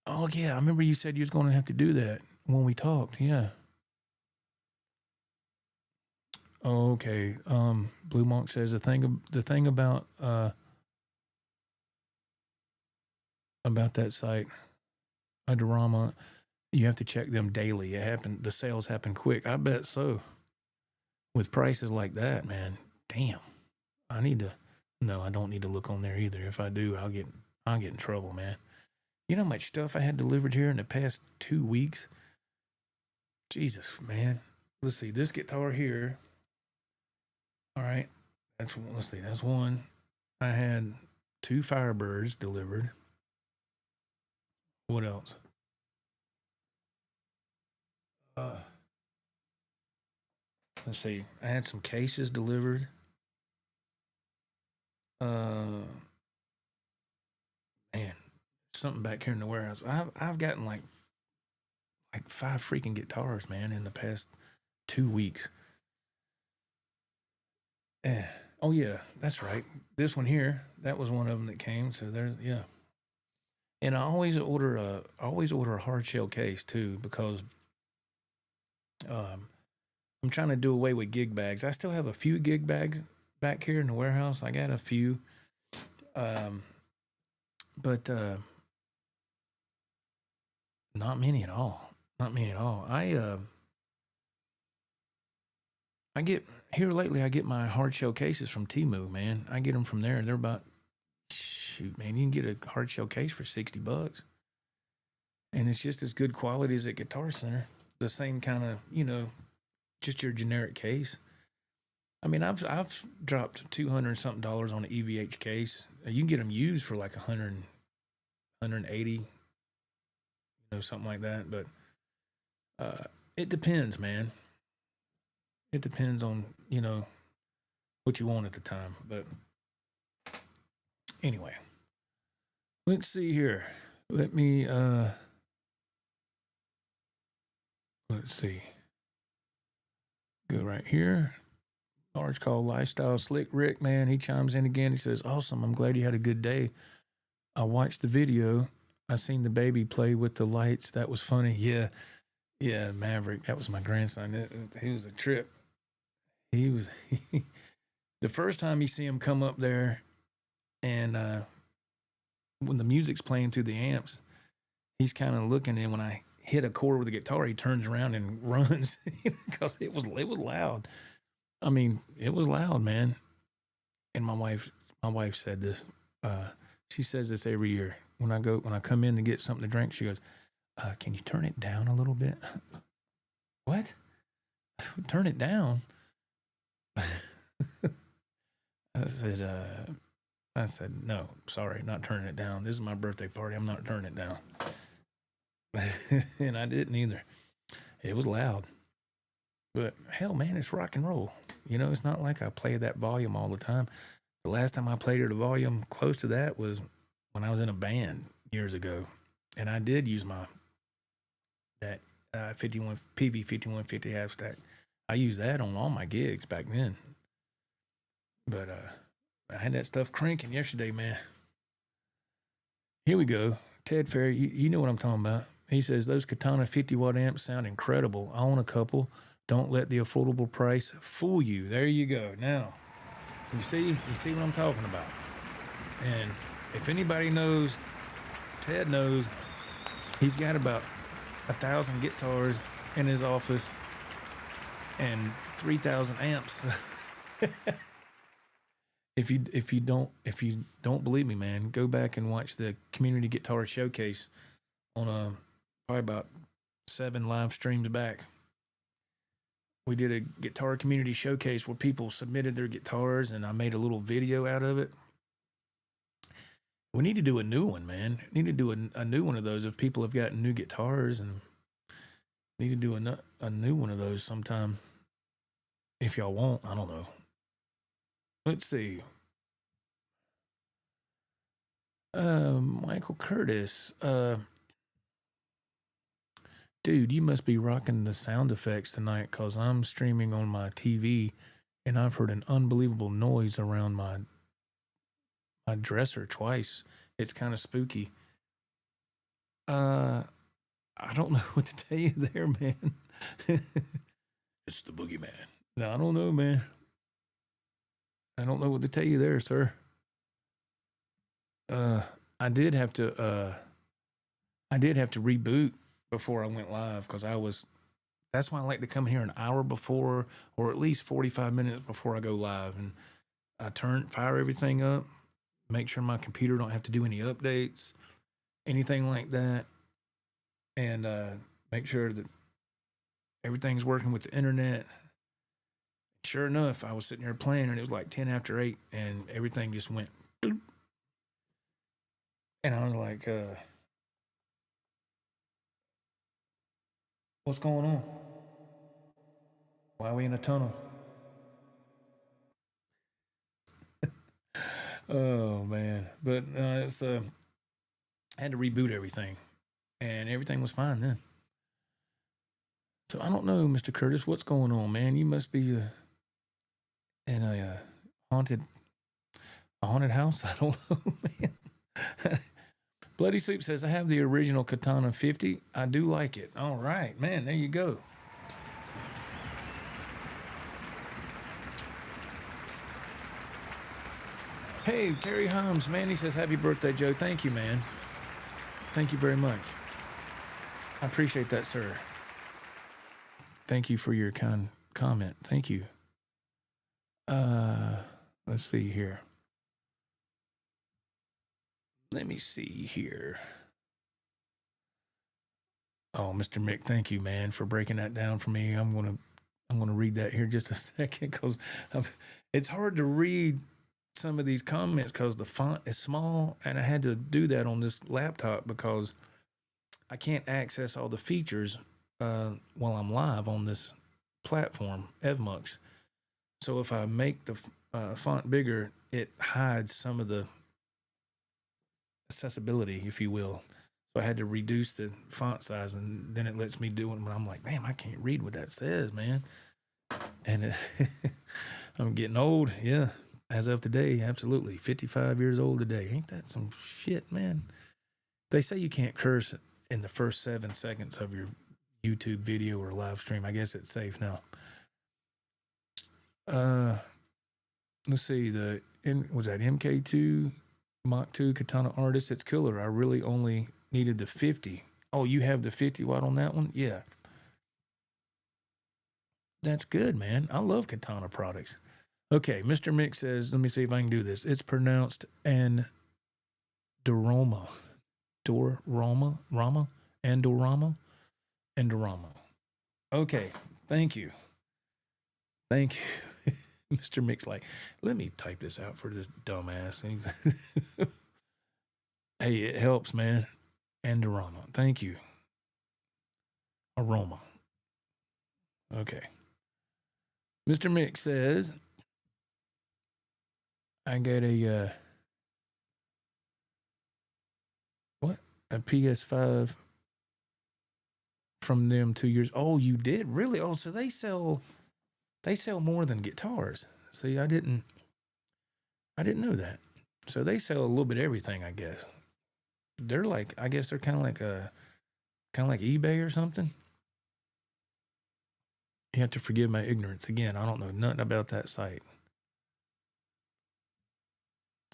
Oh, yeah, I remember you said you was going to have to do that when we talked, yeah. Okay, Blue Monk says the thing about that site, Adorama, you have to check them daily. The sales happen quick. I bet so. With prices like that, man, damn. No, I don't need to look on there either. If I do, I'll get in trouble, man. You know how much stuff I had delivered here in the past 2 weeks? Jesus, man. Let's see, this guitar here. All right. That's one. I had 2 Firebirds delivered. What else? Let's see. I had some cases delivered. Man, something back here in the warehouse. I've gotten like 5 freaking guitars, man, in the past 2 weeks. Oh yeah, that's right. This one here, that was one of them that came. So yeah. And I always order a hard shell case too, because I'm trying to do away with gig bags. I still have a few gig bags back here in the warehouse. I got a few, but not many at all. Not many at all. I get here lately. I get my hard shell cases from Temu, man. I get them from there. They're about, shoot, man, you can get a hard shell case for $60, and it's just as good quality as at Guitar Center. The same kind of, just your generic case. I mean, I've dropped $200 something on an EVH case. You can get them used for like $100, $180, something like that. But it depends, man. It depends on, what you want at the time. But anyway, let's see here. Let me, let's see. Go right here. Large call lifestyle. Slick Rick, man, he chimes in again. He says, awesome. I'm glad you had a good day. I watched the video. I seen the baby play with the lights. That was funny. Yeah, Maverick. That was my grandson. He was a trip. He was the first time you see him come up there, and when the music's playing through the amps, he's kind of looking. And when I hit a chord with the guitar, he turns around and runs because it was loud. I mean, it was loud, man. And my wife said this. She says this every year when I come in to get something to drink. She goes, "Can you turn it down a little bit?" What? Turn it down? I said, no, sorry, not turning it down. This is my birthday party. I'm not turning it down. And I didn't either. It was loud. But hell, man, it's rock and roll. It's not like I play that volume all the time. The last time I played at a volume close to that was when I was in a band years ago. And I did use that 5150 half stack. I used that on all my gigs back then. But I had that stuff cranking yesterday, man. Here we go. Ted Ferry, you know what I'm talking about. He says, those Katana 50-watt amps sound incredible. I own a couple. Don't let the affordable price fool you. There you go. Now, you see what I'm talking about. And if anybody knows, Ted knows, he's got about 1,000 guitars in his office and 3,000 amps. If you don't believe me, man, go back and watch the Community Guitar Showcase on probably about 7 live streams back. We did a guitar community showcase where people submitted their guitars, and I made a little video out of it. We need to do a new one, man. Need to do a new one of those if people have got new guitars, and need to do a new one of those sometime. If y'all want, I don't know. Let's see. Michael Curtis. Dude, you must be rocking the sound effects tonight, because I'm streaming on my TV and I've heard an unbelievable noise around my dresser twice. It's kind of spooky. I don't know what to tell you there, man. It's the boogeyman. No, I don't know, man. I don't know what to tell you there, sir. I did have to reboot before I went live, because that's why I like to come here an hour before, or at least 45 minutes before I go live, and I fire everything up, make sure my computer don't have to do any updates, anything like that, and make sure that everything's working with the internet. Sure enough, I was sitting here playing, and it was like 10 after 8, and everything just went bloop. And I was like, what's going on? Why are we in a tunnel? Oh, man. But it's I had to reboot everything, and everything was fine then. So I don't know, Mr. Curtis, what's going on, man? You must be in a haunted house. I don't know, man. Bloody Soup says, I have the original Katana 50. I do like it. All right, man, there you go. Hey, Terry Holmes, man, he says, happy birthday, Joe. Thank you, man. Thank you very much. I appreciate that, sir. Thank you for your kind comment. Thank you. Let's see here. Let me see here. Oh, Mr. Mick, thank you, man, for breaking that down for me. I'm gonna read that here just a second, because it's hard to read some of these comments because the font is small, and I had to do that on this laptop because I can't access all the features while I'm live on this platform, EVMux. So if I make the font bigger, it hides some of the accessibility, if you will. So I had to reduce the font size, and then it lets me do it. But I'm like, man, I can't read what that says, man. And I'm getting old. Yeah. As of today, absolutely. 55 years old today. Ain't that some shit, man? They say you can't curse in the first 7 seconds of your YouTube video or live stream. I guess it's safe now. Let's see. Was that MK2 Mach 2 Katana Artist? It's killer. I really only needed the 50. Oh, you have the 50 watt on that one? Yeah. That's good, man. I love Katana products. Okay, Mr. Mick says, let me see if I can do this. It's pronounced Andorama. Andorama. Okay, thank you. Thank you. Mr. Mick's like, let me type this out for this dumbass. Hey, it helps, man. Andorama. Thank you. Aroma. Okay. Mr. Mick says, I got a PS5 from them 2 years. Oh, you did? Really? Oh, so they sell more than guitars. See, I didn't know that. So they sell a little bit of everything, I guess. They're like, I guess they're kind of like eBay or something. You have to forgive my ignorance. Again, I don't know nothing about that site.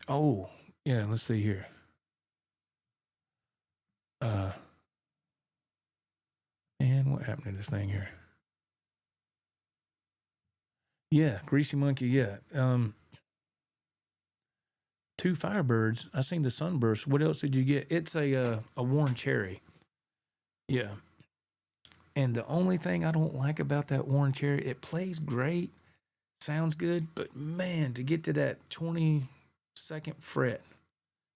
Oh, yeah, let's see here. And what happened to this thing here? Yeah, Greasy Monkey, yeah. 2 Firebirds. I seen the Sunburst. What else did you get? It's a Worn Cherry. Yeah. And the only thing I don't like about that Worn Cherry, it plays great, sounds good, but man, to get to that 22nd fret,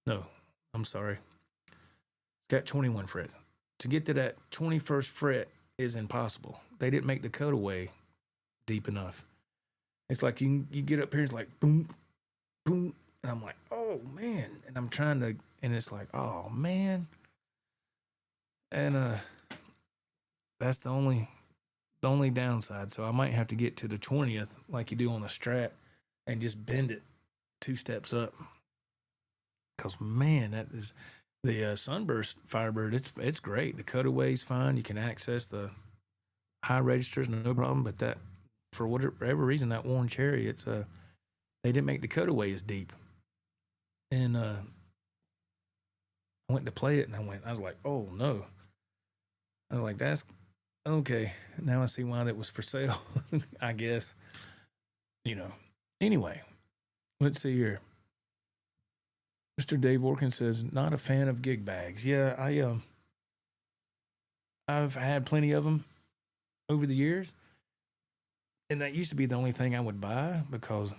no, I'm sorry, it's got 21 frets. To get to that 21st fret is impossible. They didn't make the cutaway deep enough. It's like you get up here, it's like boom, boom, and I'm like, oh man, and I'm trying to, and it's like, oh man, and that's the only downside. So I might have to get to the 20th like you do on the Strat and just bend it 2 steps up. Because man, that is the Sunburst Firebird. It's great. The cutaway's fine. You can access the high registers, no problem. But that, for whatever reason, that Worn Cherry, it's they didn't make the cutaway as deep. And I went to play it, and I was like, oh no. I was like, that's okay. Now I see why that was for sale. I guess, Anyway, let's see here. Mr. Dave Orkin says, not a fan of gig bags. Yeah, I've had plenty of them over the years. And that used to be the only thing I would buy, because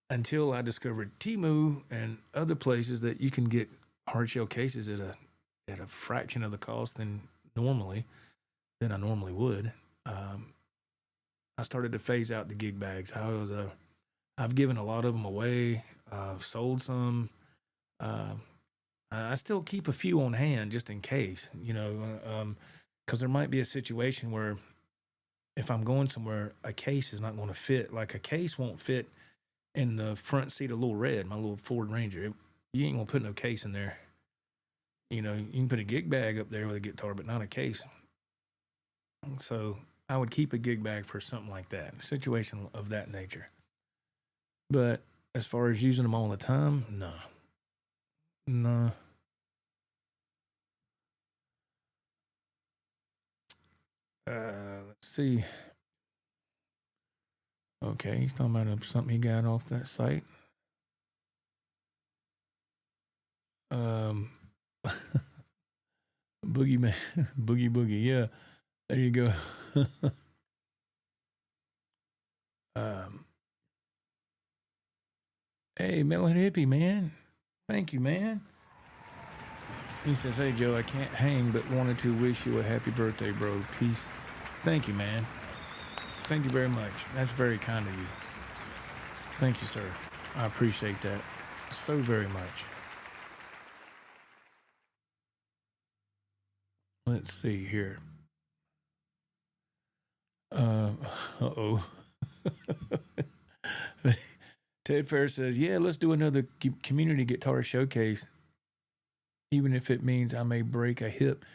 until I discovered Temu and other places that you can get hard shell cases at a fraction of the cost than I normally would, I started to phase out the gig bags. I've given a lot of them away. Sold some. I still keep a few on hand just in case, because there might be a situation where if I'm going somewhere, a case is not going to fit. Like a case won't fit in the front seat of Little Red, my little Ford Ranger. You ain't going to put no case in there. You can put a gig bag up there with a guitar, but not a case. So I would keep a gig bag for something like that, a situation of that nature. But as far as using them all the time, no. Let's see. Okay, he's talking about something he got off that site. Boogie Man, Boogie, yeah. There you go. Hey, Metalhead Hippie, man. Thank you, man. He says, "Hey Joe, I can't hang, but wanted to wish you a happy birthday, bro. Peace." Thank you, man. Thank you very much. That's very kind of you. Thank you, sir. I appreciate that so very much. Let's see here. Uh-oh. Ted Fair says, "Yeah, let's do another community guitar showcase, even if it means I may break a hip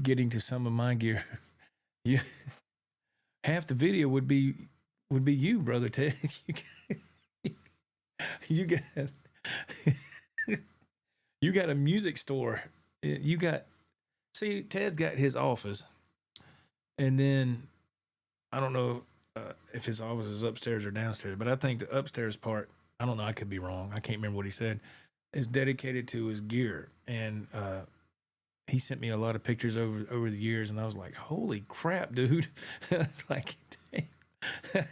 getting to some of my gear." Yeah, half the video would be you, brother Ted. You got you got a music store. You got Ted's got his office, and then I don't know if his office is upstairs or downstairs, but I think the upstairs part, I don't know, I could be wrong. I can't remember what he said, is dedicated to his gear. And he sent me a lot of pictures over the years, and I was like, holy crap, dude. I was like, I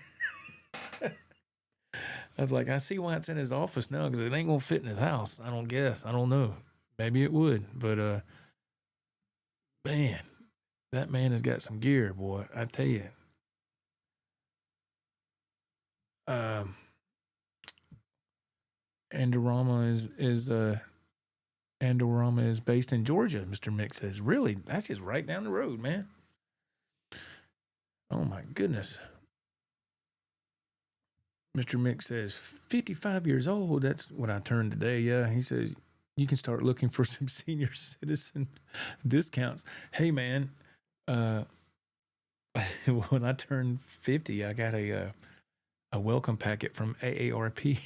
was like, I see why it's in his office now, because it ain't gonna fit in his house. I don't guess. I don't know. Maybe it would, but man, that man has got some gear, boy. I tell you. Andorama is based in Georgia. Mr. Mick says, really? That's just right down the road, man. Oh my goodness. Mr. Mick says, 55 years old. That's when I turned today. Yeah, he says, you can start looking for some senior citizen discounts. Hey, man, when I turned 50, I got a welcome packet from AARP.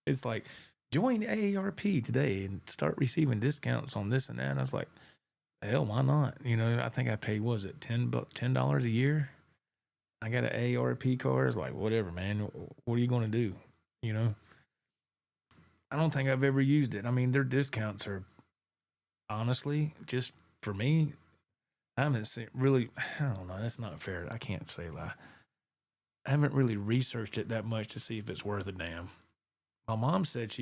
It's like, join AARP today and start receiving discounts on this and that. And I was like, hell, why not? You know, I think I paid, was it $10 a year? I got an AARP card. It's like, whatever, man. What are you going to do? You know, I don't think I've ever used it. I mean, their discounts are, honestly, just for me, I haven't seen really, I don't know. That's not fair. I can't say a lie. I haven't really researched it that much to see if it's worth a damn. My mom said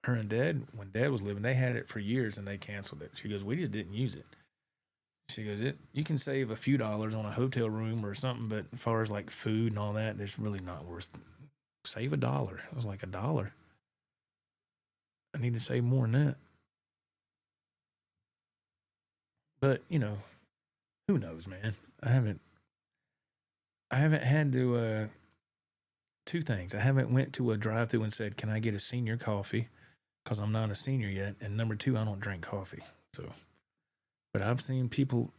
her and Dad, when Dad was living, they had it for years and they canceled it. She goes, we just didn't use it. She goes, you can save a few dollars on a hotel room or something, but as far as like food and all that, it's really not worth it. Save $1. It was like $1. I need to save more than that. But, you know, who knows, man? I haven't had to, two things. I haven't went to a drive-thru and said, can I get a senior coffee? Because I'm not a senior yet. And number two, I don't drink coffee. So, but I've seen people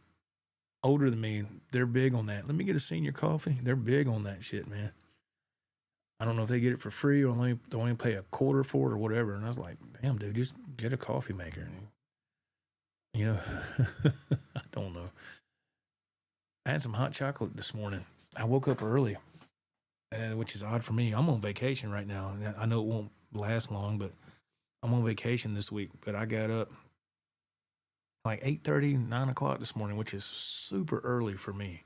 older than me, they're big on that. Let me get a senior coffee. They're big on that shit, man. I don't know if they get it for free or they only pay a quarter for it or whatever. And I was like, damn, dude, just get a coffee maker. And, you know, I don't know. I had some hot chocolate this morning. I woke up early, which is odd for me. I'm on vacation right now. I know it won't last long, but I'm on vacation this week. But I got up like 8:30, 9 o'clock this morning, which is super early for me.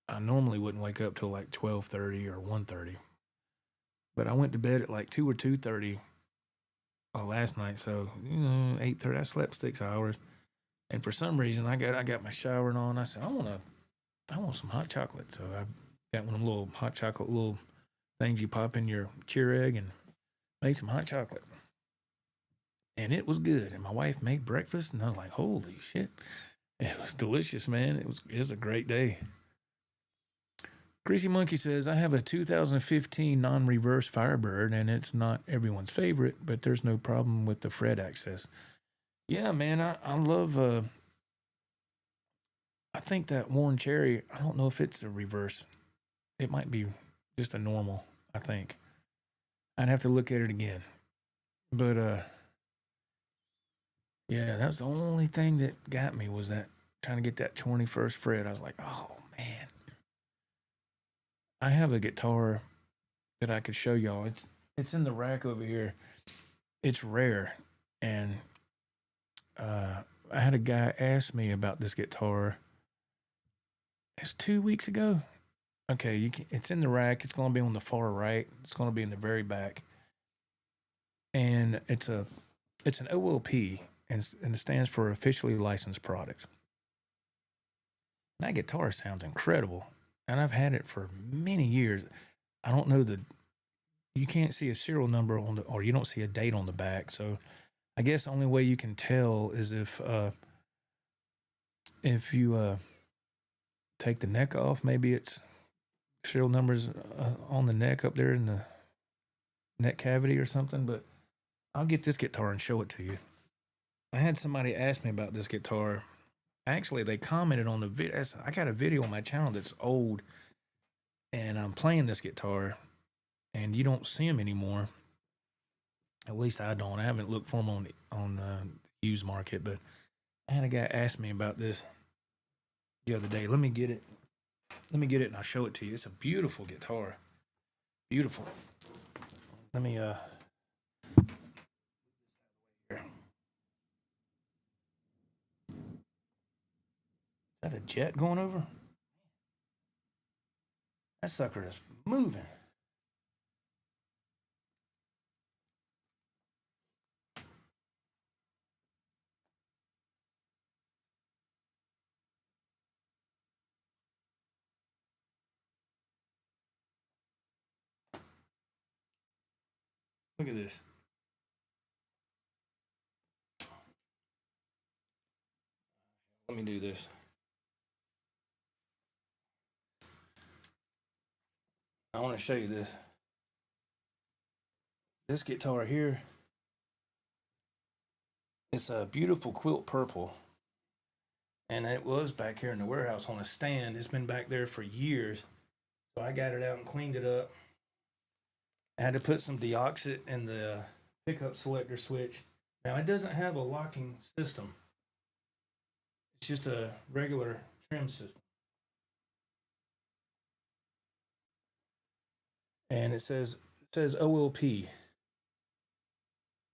I normally wouldn't wake up till like 12:30 or 1:30, but I went to bed at like 2 or 2:30 last night. So, you know, 8:30, I slept 6 hours. And for some reason, I got my showering on. I said, I want some hot chocolate. So I got one of them little hot chocolate little things you pop in your Keurig and made some hot chocolate. And it was good. And my wife made breakfast, and I was like, holy shit. It was delicious, man. It was a great day. Greasy Monkey says, I have a 2015 non-reverse Firebird, and it's not everyone's favorite, but there's no problem with the fret access. Yeah, man, I love, I think that Worn Cherry, I don't know if it's a reverse. It might be just a normal, I think. I'd have to look at it again. But, yeah, that was the only thing that got me was that trying to get that 21st fret. I was like, oh, man. I have a guitar that I could show y'all. It's in the rack over here. It's rare. And I had a guy ask me about this guitar. It's 2 weeks ago. Okay, it's in the rack. It's going to be on the far right. It's going to be in the very back. And it's a it's an OLP, and it stands for officially licensed product. That guitar sounds incredible, and I've had it for many years. I don't know you can't see a serial number or you don't see a date on the back. So I guess the only way you can tell is if you take the neck off, maybe it's serial numbers on the neck up there in the neck cavity or something. But I'll get this guitar and show it to you. I had somebody ask me about this guitar. Actually, they commented on the video. I got a video on my channel that's old, and I'm playing this guitar, and you don't see them anymore. At least I don't. I haven't looked for them on the used market, but I had a guy ask me about this the other day. Let me get it. And I'll show it to you. It's a beautiful guitar. Beautiful. Let me here. Is that a jet going over? That sucker is moving. Look at this. Let me do this. I want to show you this. This guitar here, it's a beautiful quilt purple. And it was back here in the warehouse on a stand. It's been back there for years. So I got it out and cleaned it up. I had to put some deoxit in the pickup selector switch. Now, it doesn't have a locking system. It's just a regular trim system. And it says OLP.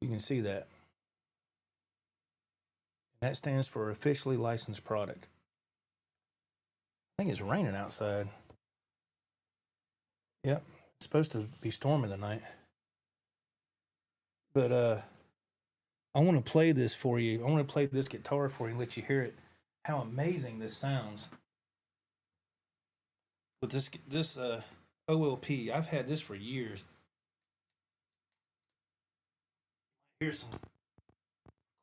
You can see that. That stands for officially licensed product. I think it's raining outside. Yep, it's supposed to be storming tonight. But I want to play this for you. I want to play this guitar for you and let you hear it. How amazing this sounds. With this OLP, I've had this for years. Here's some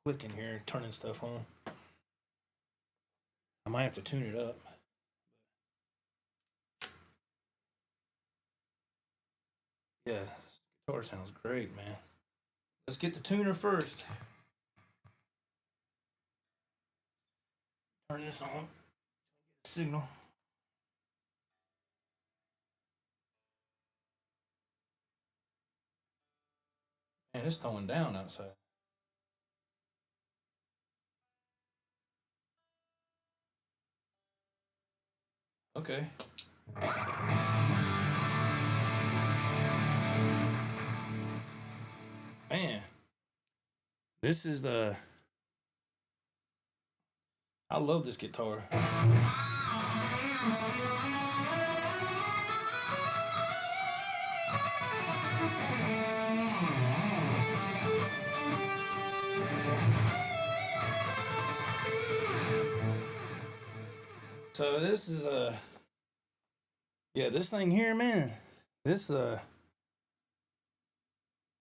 clicking here, turning stuff on. I might have to tune it up. Yeah, this guitar sounds great, man. Let's get the tuner first. Turn this on. Get the signal. Man, it's throwing down outside. Okay. Man, this is I love this guitar. So this is yeah, this thing here, man. This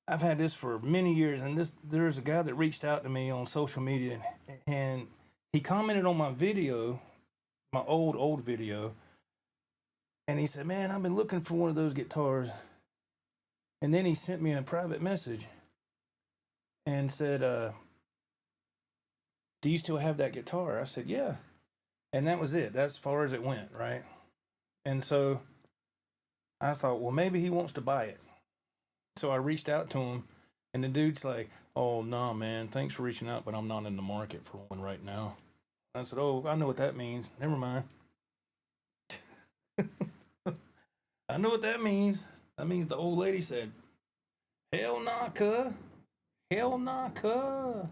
I've had this for many years, and there's a guy that reached out to me on social media, and he commented on my video, my old video, and he said, "Man, I've been looking for one of those guitars." And then he sent me a private message and said, "Do you still have that guitar?" I said, "Yeah." And that was it. That's as far as it went, right? And so I thought, well, maybe he wants to buy it. So I reached out to him, and the dude's like, "Oh, no, man, thanks for reaching out, but I'm not in the market for one right now." I said, "Oh, I know what that means. Never mind." I know what that means. That means the old lady said, "Hell nah, cuh. Hell nah, cuh."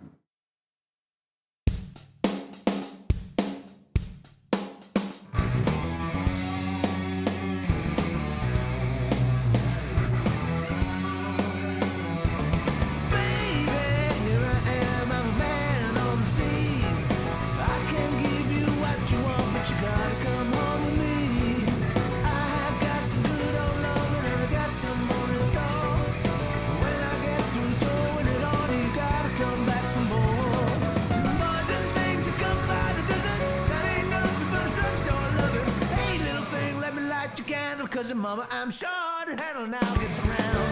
'cause your mama, I'm sure to handle now gets around.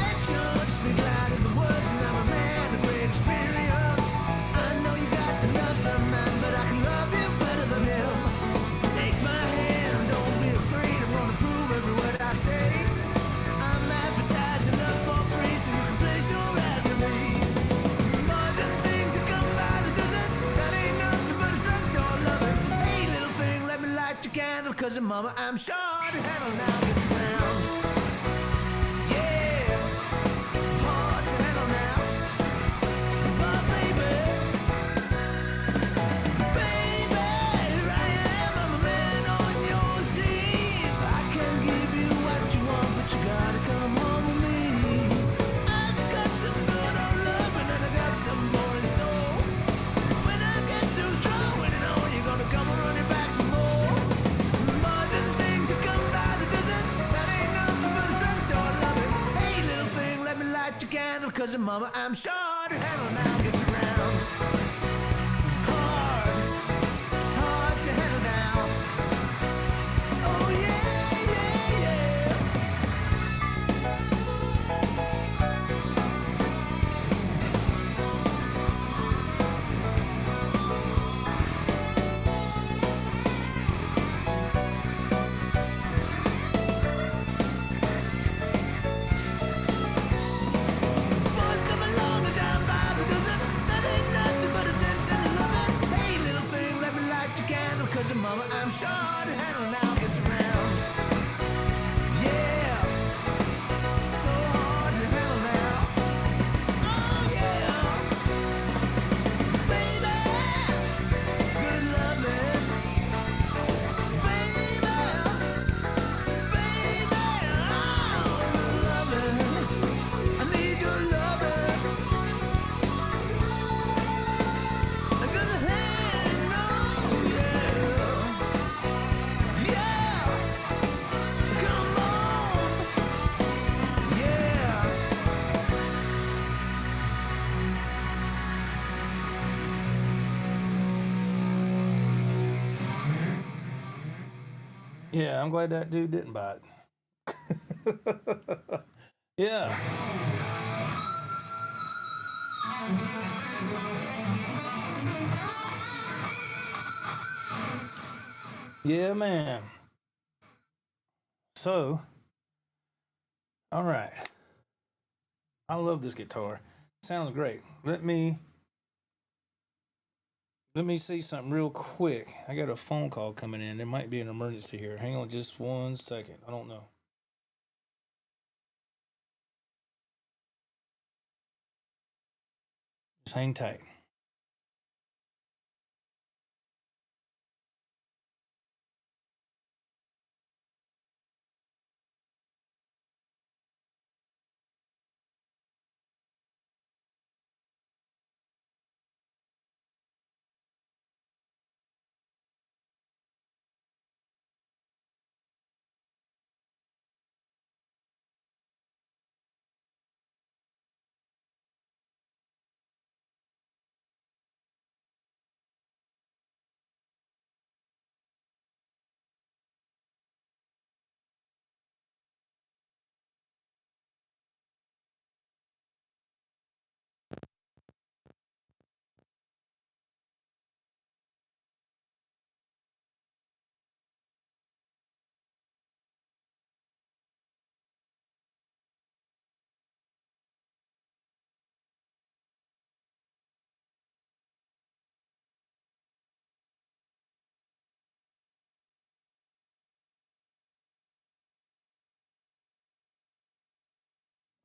Action, speak loud in the words, and I'm a man of great experience. I know you got nothing, man, but I can love you better than him. Take my hand, don't be afraid, I'm gonna prove every word I say. I'm advertising enough for free, so you can place your ad to me. Modern things that come by the dozen, that ain't nothing but a drugstore loving. Hey, little thing, let me light your candle, 'cause your mama, I'm sure to handle now gets around. Yeah, hard to handle now. But baby, here I am, I'm a man on your scene. I can give you what you want, but you gotta come home with me. I've got some good old loving and I got some more in store. When I get through throwing it on, you're gonna come and run it back for more. Modern things that come by the dozen, that ain't nothing but a drugstore loving. Hey, little thing, let me light your candle, 'cause your mama, I'm sure to handle now gets around. Hard to handle now. Oh yeah, yeah, yeah. Boys come along and down by the dozen, that ain't nothing but a text and a loving. Hey, little thing, let me light your candle, 'cause your mama, I'm sure to handle now gets around. Yeah, so hard to handle now. Oh yeah, baby, good loving. Baby, oh, good loving. I need your loving. I got a hand, oh yeah. Yeah, come on. Yeah. Yeah, I'm glad that dude didn't buy it. Yeah. Yeah, man. So, all right. I love this guitar. Sounds great. Let me see something real quick. I got a phone call coming in. There might be an emergency here. Hang on just 1 second. I don't know. Just hang tight.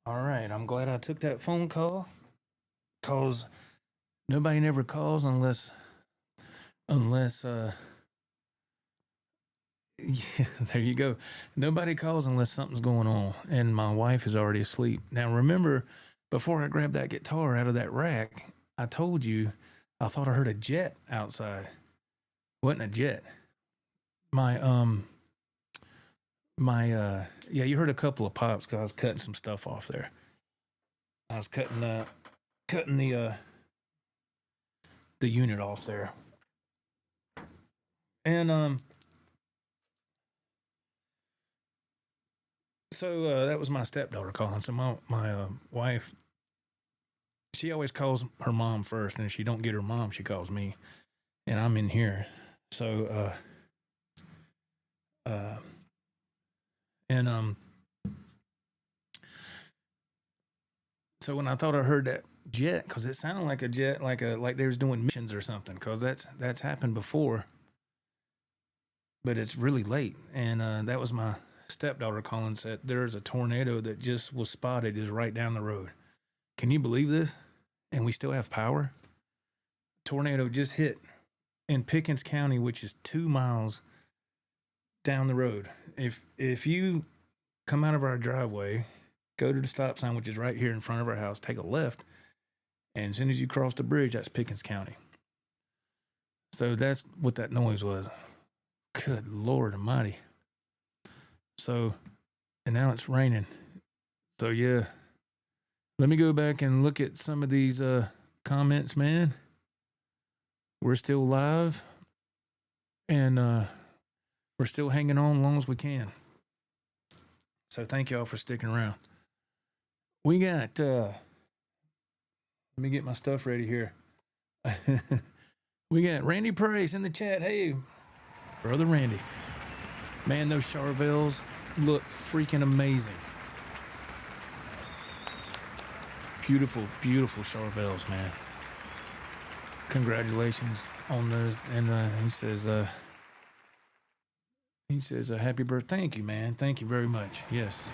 All right. I'm glad I took that phone call because nobody never calls unless yeah, there you go. Nobody calls unless something's going on, and my wife is already asleep. Now, remember, before I grabbed that guitar out of that rack, I told you I thought I heard a jet outside. Wasn't a jet. Yeah, you heard a couple of pops because I was cutting some stuff off there. I was cutting the unit off there. And so that was my stepdaughter calling. So my wife, she always calls her mom first, and if she don't get her mom, she calls me, and I'm in here. So and so when I thought I heard that jet, because it sounded like a jet, like they was doing missions or something, because that's happened before, but it's really late, and that was my stepdaughter calling, said there's a tornado that just was spotted is right down the road. Can you believe this? And we still have power. Tornado just hit in Pickens County, which is 2 miles down the road. If you come out of our driveway, go to the stop sign, which is right here in front of our house, take a left, and as soon as you cross the bridge, that's Pickens County. So that's what that noise was. Good Lord Almighty. So, and now it's raining. So yeah, let me go back and look at some of these comments, man. We're still live, and we're still hanging on as long as we can. So thank y'all for sticking around. We got, let me get my stuff ready here. We got Randy Price in the chat. Hey, brother Randy. Man, those Charvels look freaking amazing. Beautiful, beautiful Charvels, man. Congratulations on those. And he says, happy birthday. Thank you, man. Thank you very much. Yes.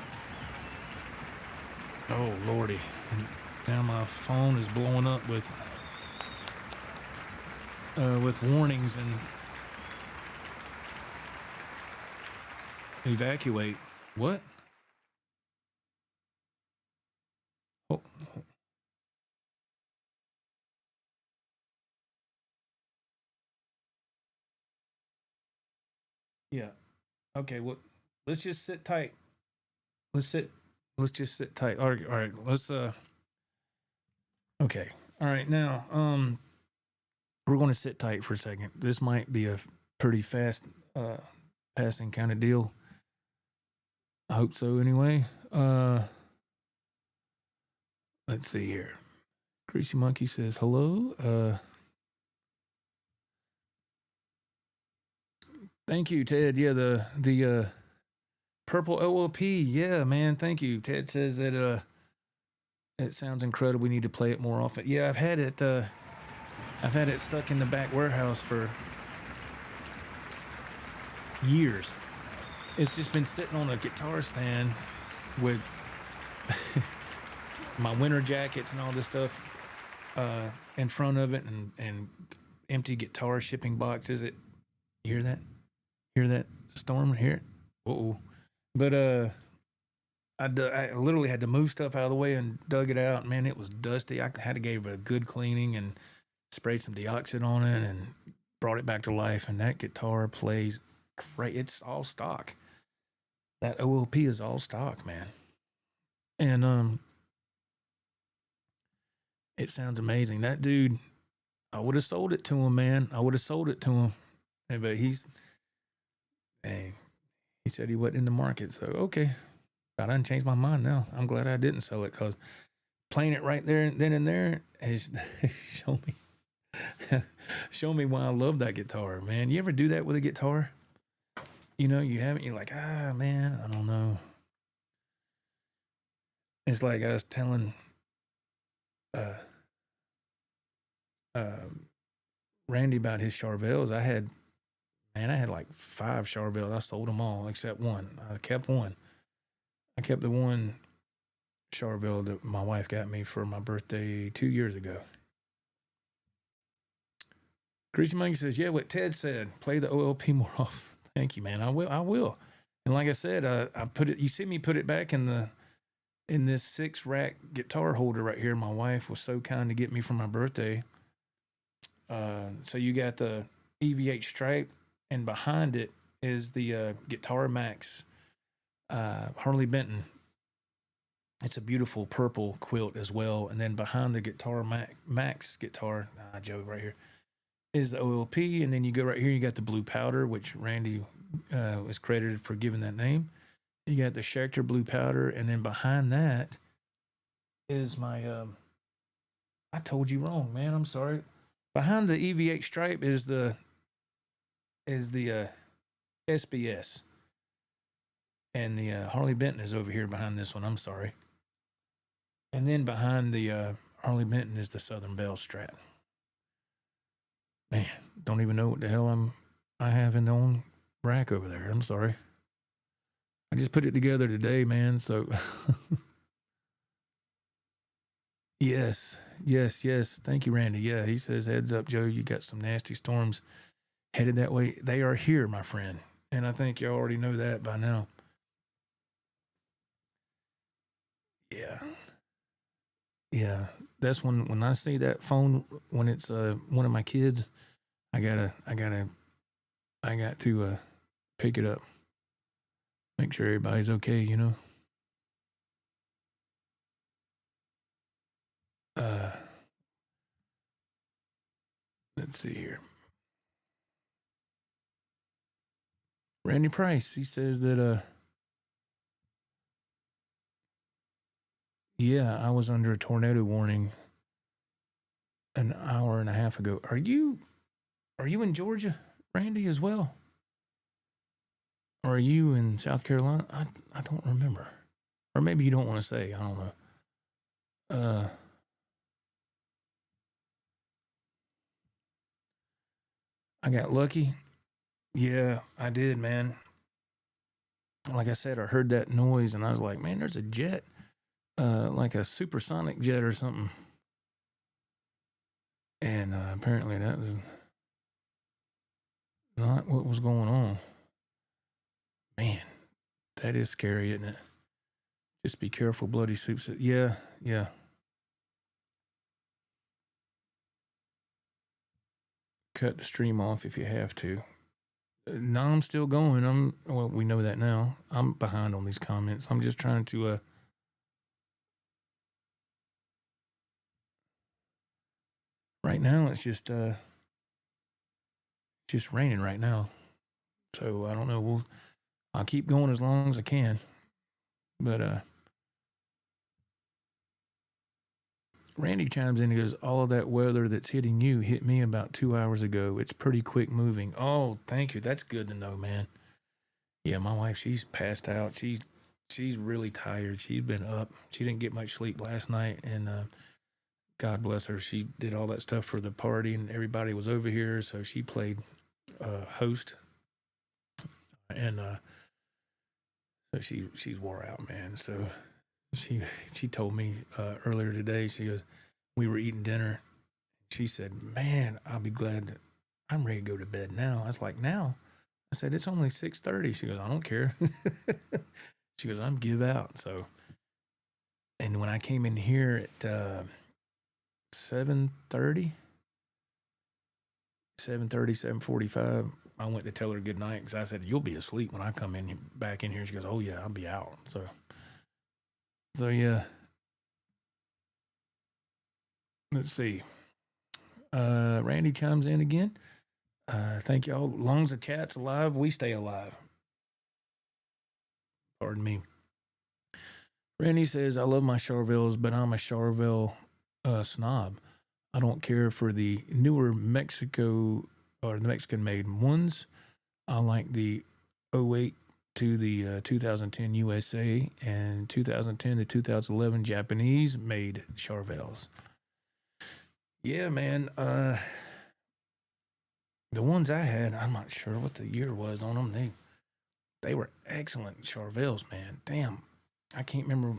Oh, Lordy. And now my phone is blowing up with warnings and evacuate. What? Oh. Yeah. Okay. Well, let's just sit tight. Let's just sit tight. All right. Let's. Okay. All right. Now, we're going to sit tight for a second. This might be a pretty fast, passing kind of deal. I hope so. Anyway. Let's see here. Greasy Monkey says hello. Thank you, Ted. Yeah, the purple OLP. Yeah, man. Thank you. Ted says that it sounds incredible. We need to play it more often. Yeah, I've had it stuck in the back warehouse for years. It's just been sitting on a guitar stand with my winter jackets and all this stuff in front of it, and empty guitar shipping boxes. You hear that? Hear that storm? Hear it? Uh-oh. But I literally had to move stuff out of the way and dug it out. Man, it was dusty. I had to give it a good cleaning and sprayed some deoxit on it and brought it back to life. And that guitar plays great. It's all stock. That OLP is all stock, man. And it sounds amazing. That dude, I would have sold it to him, man. I would have sold it to him. But he said he wasn't in the market. So, okay. I done changed my mind now. I'm glad I didn't sell it, because playing it right there, then and there, has show me why I love that guitar, man. You ever do that with a guitar? You know, you haven't. You're like, man, I don't know. It's like I was telling Randy about his Charvels. I had like 5 Charvels. I sold them all except one. I kept one. I kept the one Charvel that my wife got me for my birthday 2 years ago. Greasy Monkey says, yeah, what Ted said, play the OLP more often. Thank you, man. I will. And like I said, I put it, you see me put it back in this 6-rack guitar holder right here. My wife was so kind to get me for my birthday. So you got the EVH stripe, and behind it is the Guitar Max Harley Benton. It's a beautiful purple quilt as well. And then behind the Guitar Max guitar, Joe right here, is the OLP, and then you go right here, you got the blue powder, which Randy was credited for giving that name. You got the Schecter blue powder, and then behind that is my I told you wrong, man. I'm sorry. Behind the EVH stripe is the SBS. And the Harley Benton is over here behind this one. I'm sorry. And then behind the Harley Benton is the Southern Belle Strat. Man, don't even know what the hell I have in the own rack over there. I'm sorry. I just put it together today, man. So yes. Thank you, Randy. Yeah, he says, heads up, Joe. You got some nasty storms headed that way. They are here, my friend. And I think you already know that by now. Yeah. That's when I see that phone, when it's one of my kids, I got to pick it up. Make sure everybody's okay, you know. Let's see here. Randy Price, he says that yeah, I was under a tornado warning an hour and a half ago. Are you in Georgia, Randy, as well? Or are you in South Carolina? I don't remember. Or maybe you don't want to say. I don't know. I got lucky. Yeah, I did, man. Like I said, I heard that noise and I was like, man, there's a jet. Like a supersonic jet or something. And apparently that was not what was going on. Man, that is scary, isn't it? Just be careful, bloody soups. Yeah. Cut the stream off if you have to. No, I'm still going. Well, we know that now. I'm behind on these comments. I'm just trying to right now it's just raining right now. So I don't know. I'll keep going as long as I can. But Randy chimes in and goes, all of that weather that's hitting you hit me about 2 hours ago. It's pretty quick moving. Oh, thank you. That's good to know, man. Yeah, my wife, she's passed out. She's really tired. She's been up. She didn't get much sleep last night. And God bless her. She did all that stuff for the party and everybody was over here. So she played host. And so she's wore out, man. So she told me earlier today, she goes, we were eating dinner. She said, man, I'll be glad that I'm ready to go to bed now. I was like, now? I said, it's only 6:30. She goes, I don't care. She goes, I'm give out. So, and when I came in here at 7:30, 7:45, I went to tell her good night because I said, you'll be asleep when I come in back in here. She goes, oh yeah, I'll be out. So yeah. Let's see. Randy chimes in again. Thank y'all. As long as the chat's alive, we stay alive. Pardon me. Randy says, I love my Charvels, but I'm a Charvel snob. I don't care for the newer Mexico or the Mexican-made ones. I like the 08 to the 2010 USA and 2010 to 2011 Japanese-made Charvels. Yeah, man. The ones I had, I'm not sure what the year was on them. They were excellent Charvels, man. Damn, I can't remember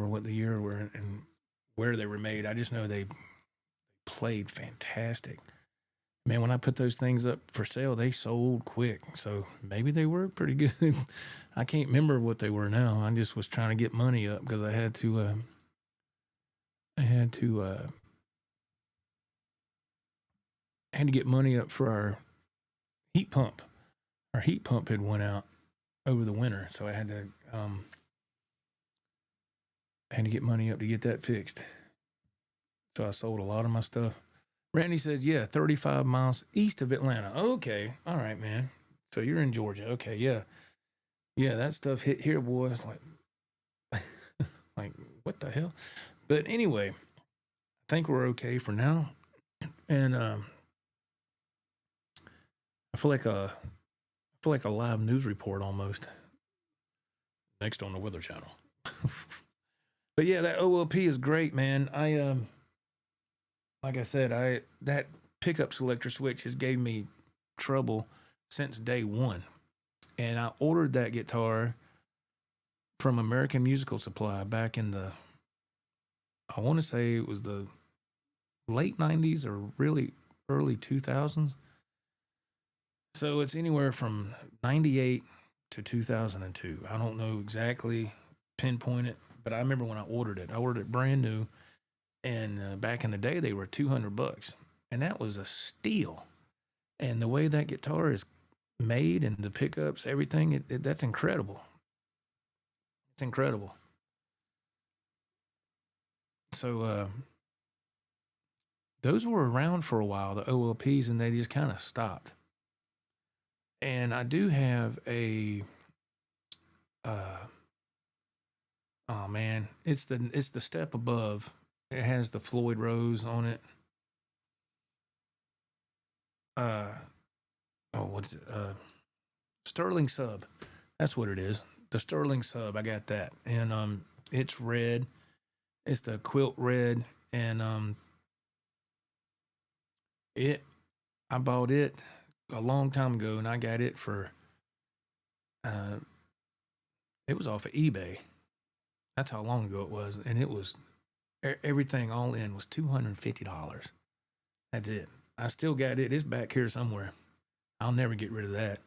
what the year were and where they were made. I just know they played fantastic. Man, when I put those things up for sale, they sold quick. So maybe they were pretty good. I can't remember what they were now. I just was trying to get money up because I had to get money up for our heat pump. Our heat pump had went out over the winter, so I had to get money up to get that fixed. So I sold a lot of my stuff. Randy says, yeah, 35 miles east of Atlanta. Okay. All right, man. So you're in Georgia. Okay. Yeah. Yeah. That stuff hit here, boy. It's like, like, what the hell? But anyway, I think we're okay for now. And I feel like a live news report almost. Next on the Weather Channel. But yeah, that OLP is great, man. I like I said, that pickup selector switch has gave me trouble since day one. And I ordered that guitar from American Musical Supply back in the, I want to say it was the late 90s or really early 2000s. So it's anywhere from 98 to 2002. I don't know exactly pinpoint it, but I remember when I ordered it brand new. And back in the day, they were $200, and that was a steal. And the way that guitar is made and the pickups, everything, that's incredible. It's incredible. So those were around for a while, the OLPs, and they just kind of stopped. And I do have a, oh man, it's the step above. It has the Floyd Rose on it. What's it? Sterling Sub. That's what it is. The Sterling Sub. I got that. And it's red. It's the quilt red. And I bought it a long time ago, and I got it for it was off of eBay. That's how long ago it was. And it was everything all in was $250. That's it. I still got it. It's back here somewhere. I'll never get rid of that.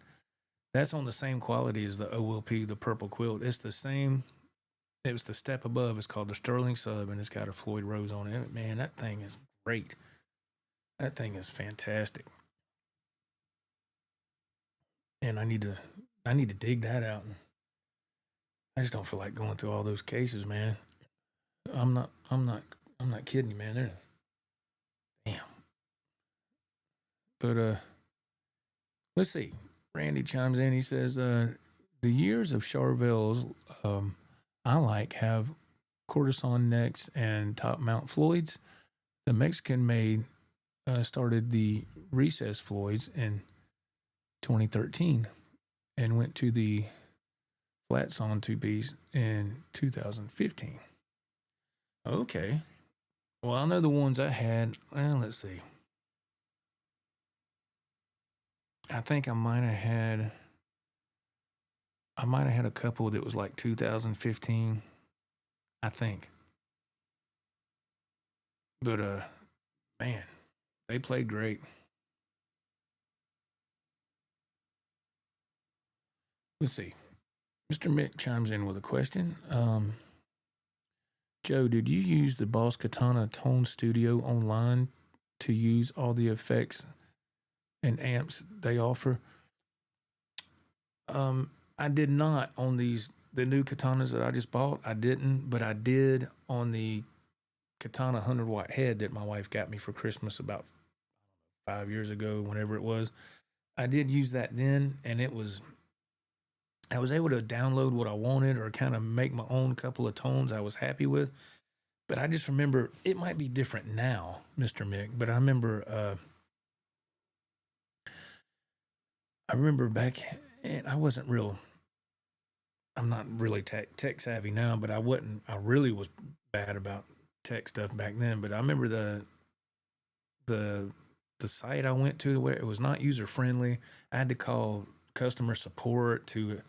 That's on the same quality as the OLP, the purple quilt. It's the same. It was the step above. It's called the Sterling Sub, and it's got a Floyd Rose on it. Man, that thing is great. That thing is fantastic. And I need to dig that out. I just don't feel like going through all those cases, man. I'm not kidding you, man. They're damn. But let's see. Randy chimes in. He says, the years of Charvel's I like have Cortison necks and top mount Floyds. The Mexican made started the recessed Floyds in 2013 and went to the flat sawn two-piece in 2015. Okay. Well, I know the ones I had. Well, let's see. I think I might have had a couple that was like 2015, I think. But man, they played great. Let's see. Mr. Mick chimes in with a question. Joe, did you use the Boss Katana Tone Studio online to use all the effects and amps they offer? I did not on the new Katanas that I just bought. I didn't, but I did on the Katana 100-watt head that my wife got me for Christmas about 5 years ago, whenever it was. I did use that then, and I was able to download what I wanted or kind of make my own couple of tones I was happy with. But I just remember, it might be different now, Mr. Mick, but I remember back, and I'm not really tech savvy now, but I really was bad about tech stuff back then. But I remember the site I went to where it was not user friendly. I had to call customer support to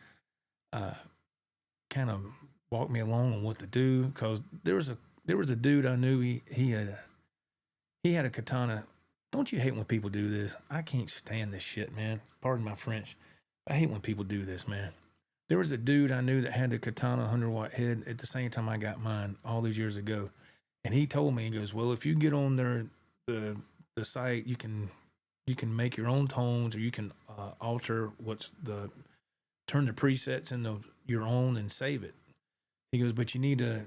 kind of walk me along on what to do, because there was a dude I knew. He had a Katana. Don't you hate when people do this? I can't stand this shit, man. Pardon my French. I hate when people do this, man. There was a dude I knew that had the Katana 100-watt head at the same time I got mine all these years ago. And he told me, he goes, well, if you get on the site, you can make your own tones, or you can alter turn the presets into your own and save it. He goes, but you need to,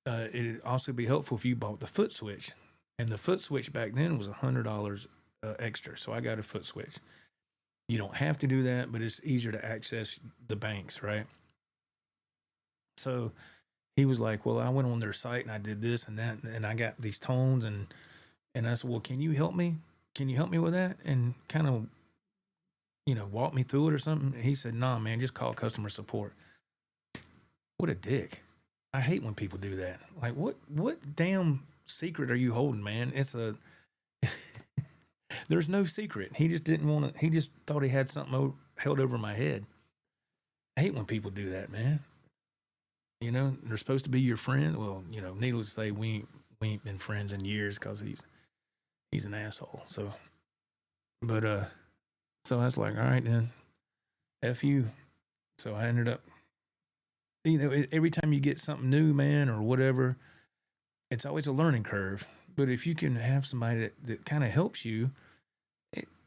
it'd also be helpful if you bought the foot switch. And the foot switch back then was $100 extra. So I got a foot switch. You don't have to do that, but it's easier to access the banks, right? So he was like, well, I went on their site and I did this and that, and I got these tones. And I said, well, can you help me? Can you help me with that? And kind of, walk me through it or something. He said, nah, man, just call customer support. What a dick. I hate when people do that. Like, what damn secret are you holding, man? There's no secret. He just didn't want to, he just thought he had something held over my head. I hate when people do that, man. They're supposed to be your friend. Well, needless to say, we ain't been friends in years because he's an asshole. So, but, so I was like, all right, then, F you. So I ended up, every time you get something new, man, or whatever, it's always a learning curve. But if you can have somebody that kind of helps you,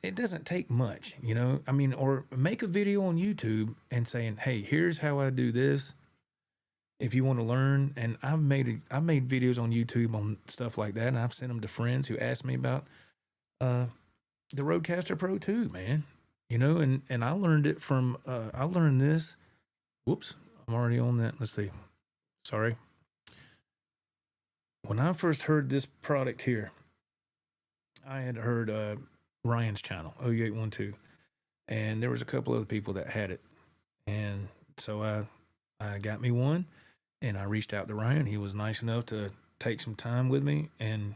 it doesn't take much, or make a video on YouTube and saying, hey, here's how I do this. If you want to learn, and I've made videos on YouTube on stuff like that, and I've sent them to friends who asked me about the Rodecaster Pro 2, man. And I learned it from I learned this. Whoops, I'm already on that. Let's see. Sorry. When I first heard this product here, I had heard Ryan's channel, OU812, and there was a couple other people that had it, and so I got me one. And I reached out to Ryan. He was nice enough to take some time with me and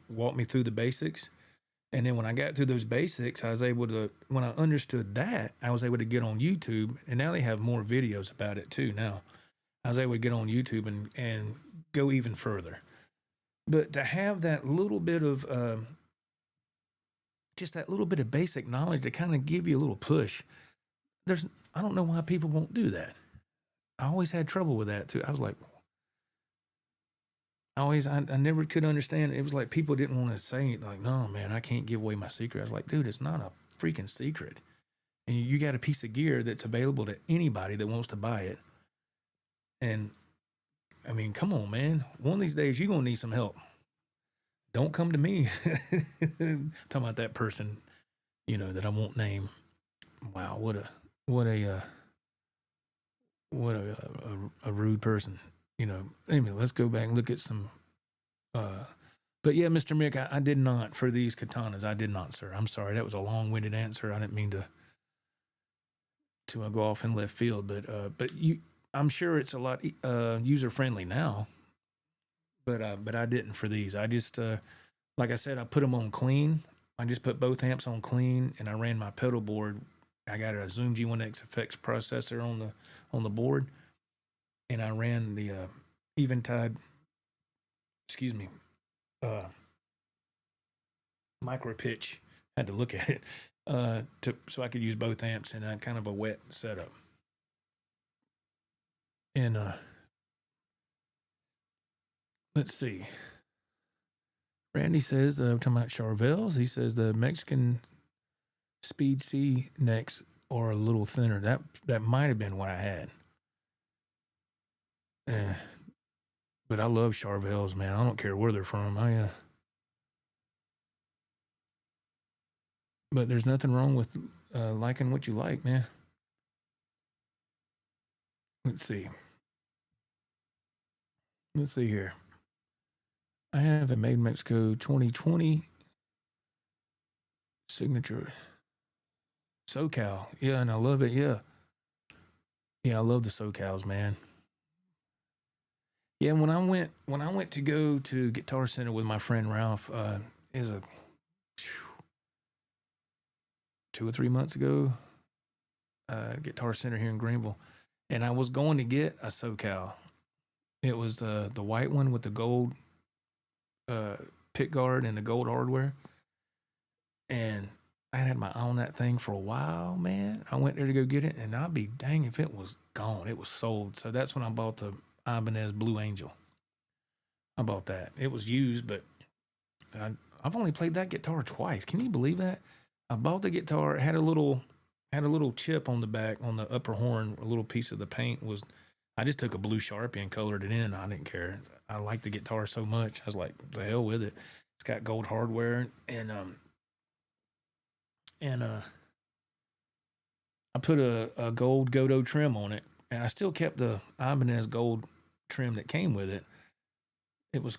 walk me through the basics. And then when I got through those basics, I was able to, when I understood that, I was able to get on YouTube. And now they have more videos about it too now. I was able to get on YouTube and go even further. But to have that little bit of, just that little bit of basic knowledge to kind of give you a little push, I don't know why people won't do that. I always had trouble with that too. I was like, I never could understand. It was like people didn't want to say it. Like, no, man, I can't give away my secret. I was like, dude, it's not a freaking secret. And you got a piece of gear that's available to anybody that wants to buy it. And I mean, come on, man. One of these days, you're going to need some help. Don't come to me. Talking about that person, that I won't name. Wow, what a rude person, Anyway, let's go back and look at some. But yeah, Mr. Mick, I did not for these katanas. I did not, sir. I'm sorry. That was a long-winded answer. I didn't mean to go off in left field. But I'm sure it's a lot user friendly now. But I didn't for these. I just like I said, I put them on clean. I just put both amps on clean, and I ran my pedal board. I got a Zoom G1 Xfour processor on the board, and I ran the Eventide, micro pitch. Had to look at it so I could use both amps in a kind of a wet setup. And let's see. Randy says, talking about Charvels, he says the Mexican Speed C necks are a little thinner. That might have been what I had. But I love Charvels, man. I don't care where they're from. But there's nothing wrong with liking what you like, man. Let's see here. I have a Made in Mexico 2020 signature SoCal. Yeah, and I love it. Yeah, I love the SoCals, man. Yeah, when I went to go to Guitar Center with my friend Ralph, is a 2 or 3 months ago, Guitar Center here in Greenville, and I was going to get a SoCal. It was the white one with the gold pick guard and the gold hardware, and I had my eye on that thing for a while, man. I went there to go get it, and I'd be dang if it was gone. It was sold. So that's when I bought the Ibanez Blue Angel. I bought that. It was used, but I've only played that guitar twice. Can you believe that? I bought the guitar. It had a little chip on the back, on the upper horn. A little piece of the paint was. I just took a blue Sharpie and colored it in. I didn't care. I like the guitar so much. I was like, the hell with it. It's got gold hardware and I put a gold Godot trim on it, and I still kept the Ibanez gold trim that came with it. It was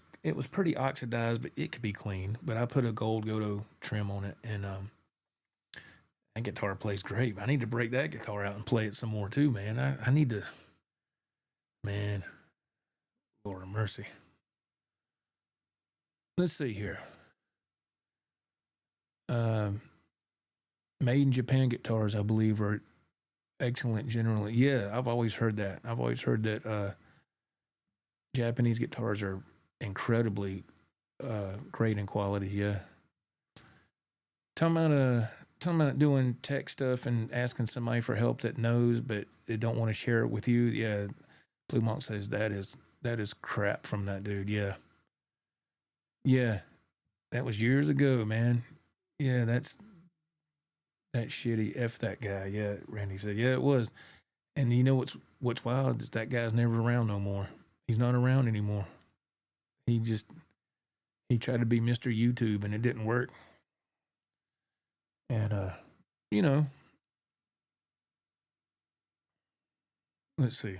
pretty oxidized, but it could be cleaned. But I put a gold Godot trim on it, and that guitar plays great. I need to break that guitar out and play it some more too, man. I need to, man. Lord of mercy. Let's see here. Made in Japan guitars, I believe, are excellent generally. Yeah, I've always heard that. I've always heard that Japanese guitars are incredibly great in quality. Yeah. Talking about doing tech stuff and asking somebody for help that knows, but they don't want to share it with you. Yeah. Blue Monk says that is crap from that dude. Yeah. Yeah. That was years ago, man. Yeah, that's shitty. F that guy. Yeah, Randy said. Yeah, it was. And you know what's wild is that guy's never around no more. He's not around anymore. He tried to be Mr. YouTube and it didn't work. And you know, let's see.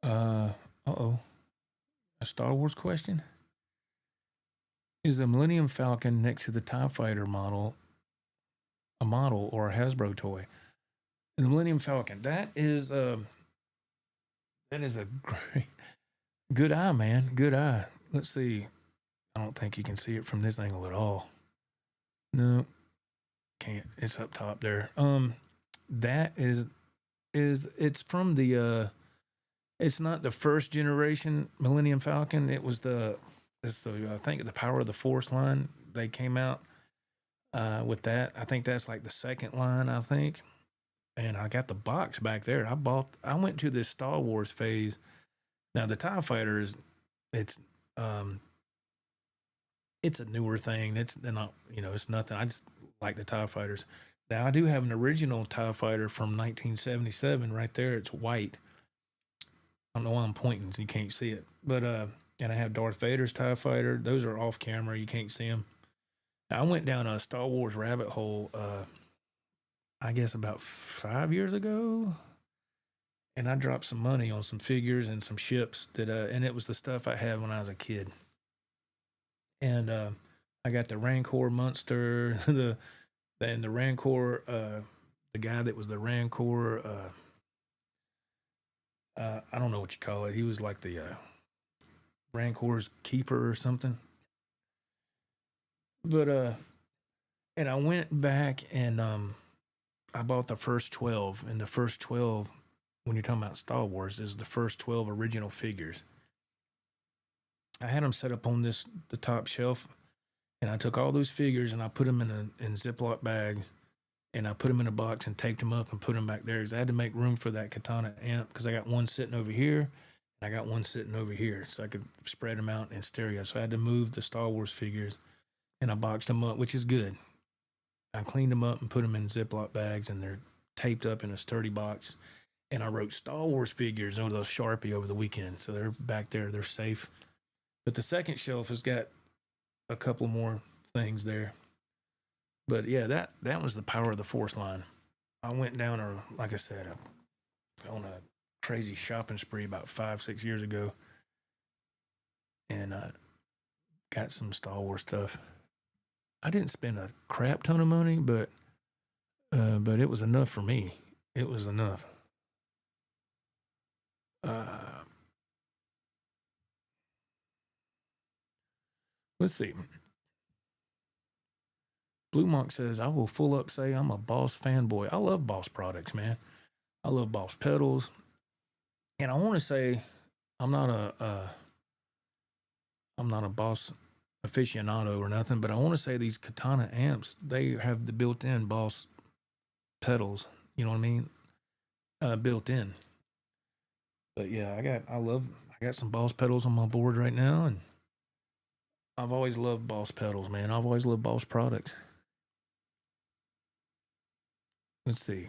A Star Wars question. Is the Millennium Falcon next to the TIE Fighter model a model or a Hasbro toy? The Millennium Falcon, that is a great, good eye, man. Good eye. Let's see. I don't think you can see it from this angle at all. No, can't. It's up top there. That is it's from the it's not the first generation Millennium Falcon. It's the I think the Power of the Force line. They came out with that. I think that's like the second line, I think. And I got the box back there. I went to this Star Wars phase. Now the TIE Fighter it's a newer thing. They're not, it's nothing. I just like the TIE Fighters. Now I do have an original TIE Fighter from 1977 right there. It's white. I don't know why I'm pointing so you can't see it. But and I have Darth Vader's TIE Fighter. Those are off camera. You can't see them. I went down a Star Wars rabbit hole, I guess about 5 years ago. And I dropped some money on some figures and some ships and it was the stuff I had when I was a kid. And I got the Rancor Monster, the Rancor, the guy that was the Rancor, I don't know what you call it. He was like the Rancor's keeper or something. But and I went back and I bought the first 12, and the first 12, when you're talking about Star Wars, is the first 12 original figures. I had them set up on the top shelf, and I took all those figures and I put them in Ziploc bags, and I put them in a box and taped them up and put them back there because I had to make room for that Katana amp because I got one sitting over here and I got one sitting over here so I could spread them out in stereo. So I had to move the Star Wars figures and I boxed them up, which is good. I cleaned them up and put them in Ziploc bags and they're taped up in a sturdy box. And I wrote Star Wars figures on those Sharpie over the weekend. So they're back there. They're safe. But the second shelf has got a couple more things there. But yeah, that was the Power of the Force line. I went down, like I said, on a crazy shopping spree about 5-6 years ago. And got some Star Wars stuff. I didn't spend a crap ton of money, but it was enough for me. It was enough. Let's see. Blue Monk says, I will full up say I'm a Boss fanboy. I love Boss products, man. I love Boss pedals. And I want to say I'm not a Boss aficionado or nothing, but I want to say these Katana amps, they have the built-in Boss pedals. You know what I mean? Built in. But yeah, I got some Boss pedals on my board right now, and I've always loved Boss pedals, man. I've always loved Boss products. Let's see.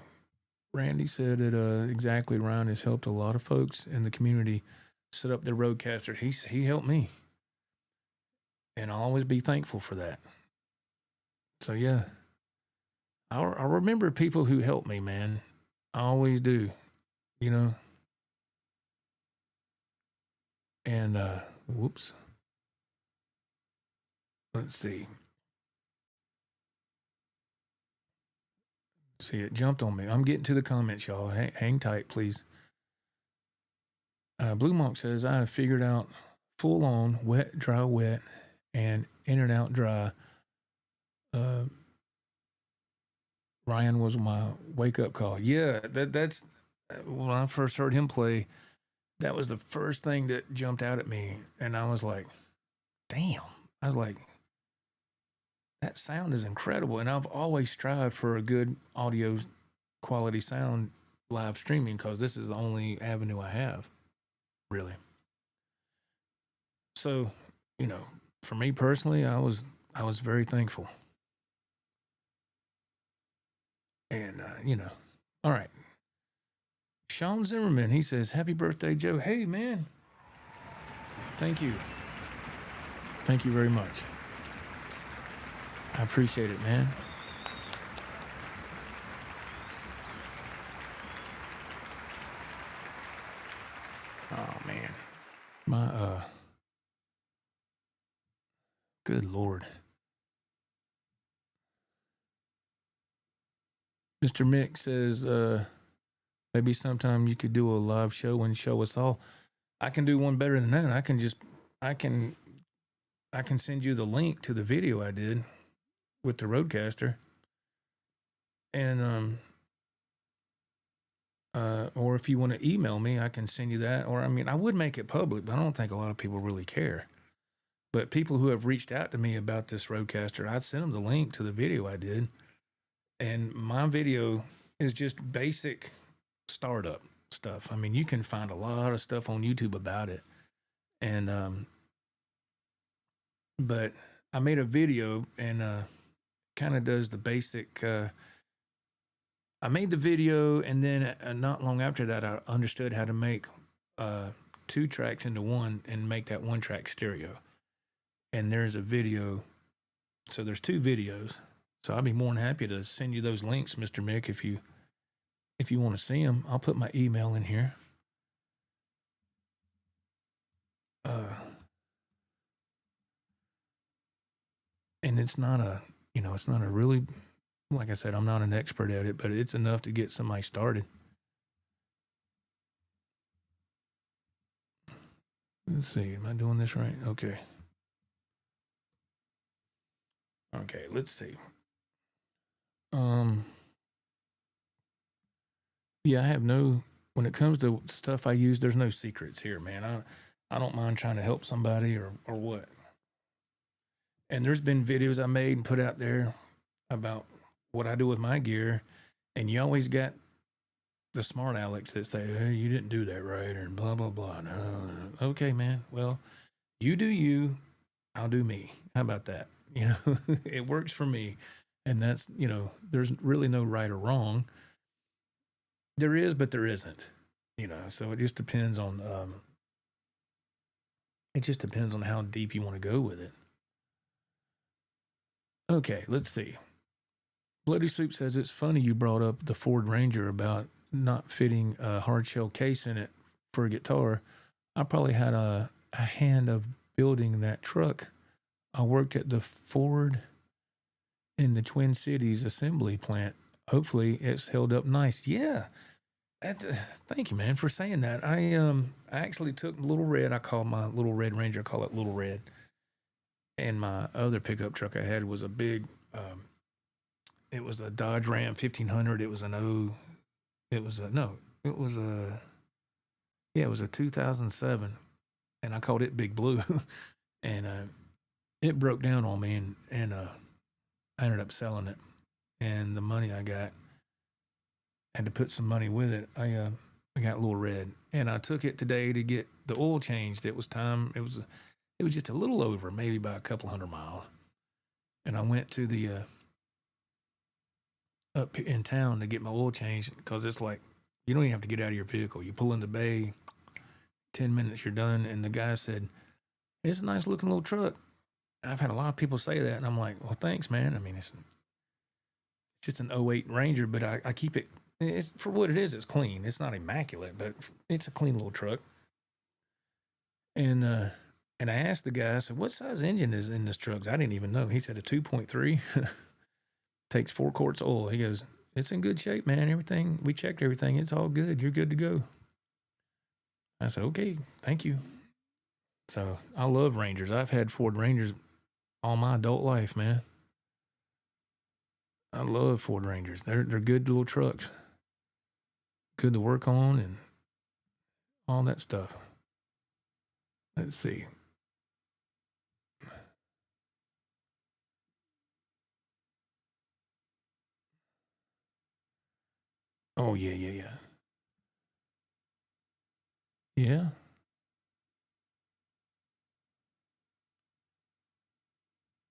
Randy said that exactly, Ryan has helped a lot of folks in the community set up the Rodecaster. He helped me, and I'll always be thankful for that. So yeah, I remember people who helped me, man. I always do, you know. And whoops. Let's see. See, it jumped on me. I'm getting to the comments, y'all. Hang tight, please. Blue Monk says, I have figured out full on wet, dry, wet, and in and out dry. Ryan was my wake up call. Yeah, that's when I first heard him play. That was the first thing that jumped out at me, and I was like, "Damn!" I was like, "That sound is incredible." And I've always strived for a good audio quality sound live streaming because this is the only avenue I have, really. So, you know, for me personally, I was very thankful. And, you know, all right. Sean Zimmerman, he says, happy birthday, Joe. Hey, man. Thank you. Thank you very much. I appreciate it, man. Oh, man. My, good Lord. Mr. Mick says, maybe sometime you could do a live show and show us all. I can do one better than that. I can send you the link to the video I did with the Rodecaster. And, or if you want to email me, I can send you that. Or, I mean, I would make it public, but I don't think a lot of people really care. But people who have reached out to me about this Rodecaster, I'd send them the link to the video I did. And my video is just basic startup stuff. I mean, you can find a lot of stuff on YouTube about it. And, but I made a video and, kind of does the basic, I made the video and then not long after that, I understood how to make, 2 tracks into one and make that 1 track stereo. And there's a video. So there's 2 videos. So I'll be more than happy to send you those links, Mr. Mick, if you want to see them. I'll put my email in here. And it's not a really, like I said, I'm not an expert at it, but it's enough to get somebody started. Let's see, am I doing this right? Okay. Okay, let's see. Yeah, I have when it comes to stuff I use, there's no secrets here, man. I don't mind trying to help somebody or what. And there's been videos I made and put out there about what I do with my gear. And you always got the smart Alex that say, hey, you didn't do that right, or blah, blah, blah. No. Okay, man. Well, you do you, I'll do me. How about that? You know, it works for me. And that's, you know, there's really no right or wrong. There is, but there isn't, you know, so it just depends on, how deep you want to go with it. Okay, let's see. Bloody Soup says, it's funny you brought up the Ford Ranger about not fitting a hard shell case in it for a guitar. I probably had a hand of building that truck. I worked at the Ford in the Twin Cities assembly plant. Hopefully it's held up nice. Yeah. Thank you, man, for saying that. I actually took Little Red. I call my Little Red Ranger, I call it Little Red. And my other pickup truck I had was a big, it was a Dodge Ram 1500. It was it was a 2007. And I called it Big Blue. And it broke down on me and I ended up selling it. And the money I got, had to put some money with it. I got Little Red, and I took it today to get the oil changed. It was time. It was just a little over, maybe by a couple 100 miles. And I went to the up in town to get my oil changed because it's like you don't even have to get out of your vehicle. You pull in the bay, 10 minutes, you're done. And the guy said, it's a nice looking little truck. I've had a lot of people say that. And I'm like, well, thanks, man. I mean, it's just an '08 Ranger, but I keep it, it's for what it is. It's clean. It's not immaculate, but it's a clean little truck. And I asked the guy, I said, what size engine is in this truck? I didn't even know. He said a 2.3 takes 4 quarts of oil. He goes, it's in good shape, man. Everything, we checked everything. It's all good. You're good to go. I said, okay, thank you. So I love Rangers. I've had Ford Rangers all my adult life, man. I love Ford Rangers. They're good little trucks. Good to work on and all that stuff. Let's see. Oh, yeah. Yeah.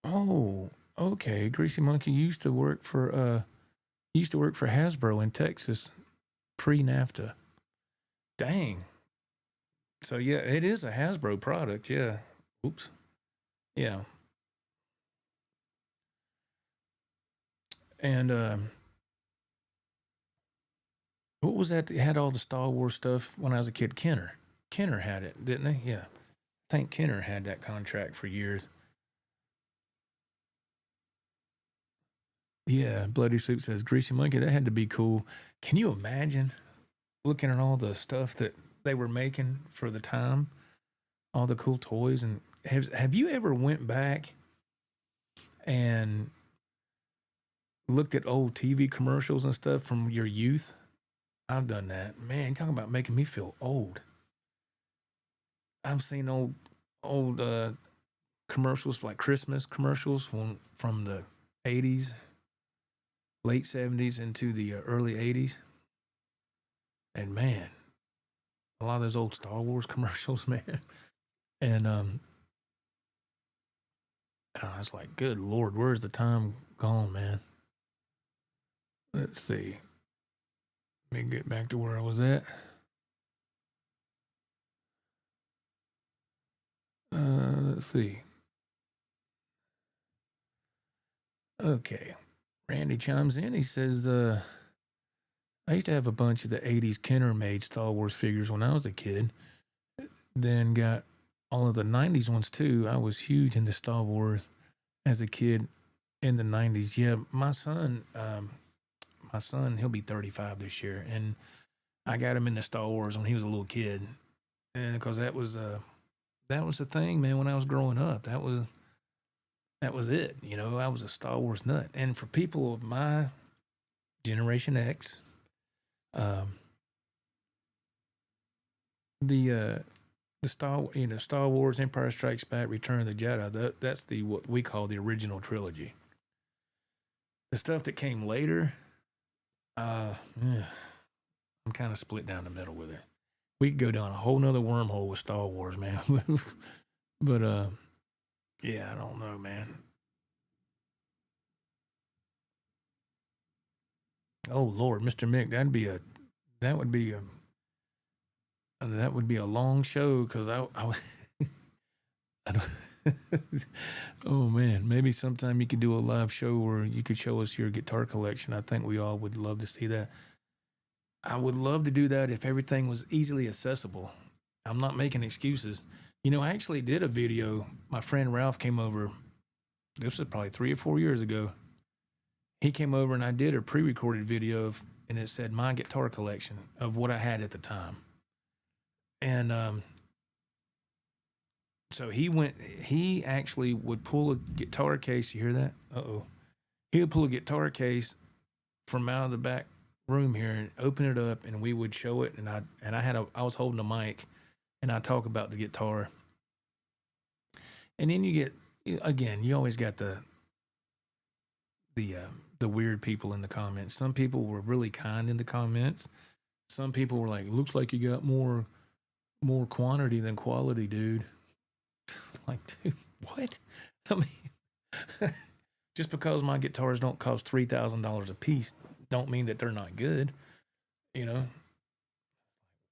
Oh, okay. Greasy Monkey used to work for Hasbro in Texas pre-NAFTA. Dang. So yeah, it is a Hasbro product. Yeah. Oops. Yeah. And what was that had all the Star Wars stuff when I was a kid? Kenner had it, didn't they? Yeah. I think Kenner had that contract for years. Yeah, Bloody Soup says, Greasy Monkey, that had to be cool. Can you imagine looking at all the stuff that they were making for the time? All the cool toys. And have you ever went back and looked at old TV commercials and stuff from your youth? I've done that. Man, you're talking about making me feel old. I've seen old commercials, like Christmas commercials from the 80s, late 70s into the early 80s. And man, a lot of those old Star Wars commercials, man. And I was like, good Lord, where's the time gone, man? Let's see. Let me get back to where I was at. Let's see. Okay. Randy chimes in. He says, I used to have a bunch of the 80s Kenner-made Star Wars figures when I was a kid. Then got all of the 90s ones, too. I was huge into Star Wars as a kid in the 90s. Yeah, my son, he'll be 35 this year. And I got him into Star Wars when he was a little kid. And because that was the thing, man, when I was growing up. That was it. You know, I was a Star Wars nut. And for people of my Generation X, the Star Wars, Empire Strikes Back, Return of the Jedi, that's what we call the original trilogy. The stuff that came later, I'm kind of split down the middle with it. We could go down a whole nother wormhole with Star Wars, man. But yeah, I don't know, man. Oh Lord, Mr. Mick, that would be a long show, because I don't. Oh man, maybe sometime you could do a live show where you could show us your guitar collection. I think we all would love to see that. I would love to do that if everything was easily accessible. I'm not making excuses. You know, I actually did a video. My friend Ralph came over. This was probably 3 or 4 years ago. He came over and I did a pre-recorded video and it said my guitar collection of what I had at the time. And so he actually would pull a guitar case. You hear that? Uh-oh. He would pull a guitar case from out of the back room here and open it up, and we would show it. And I was holding a mic, and I talk about the guitar. And then you always got the weird people in the comments. Some people were really kind in the comments. Some people were like, "Looks like you got more quantity than quality, dude." Like, dude, what? I mean, just because my guitars don't cost $3,000 a piece, don't mean that they're not good, you know?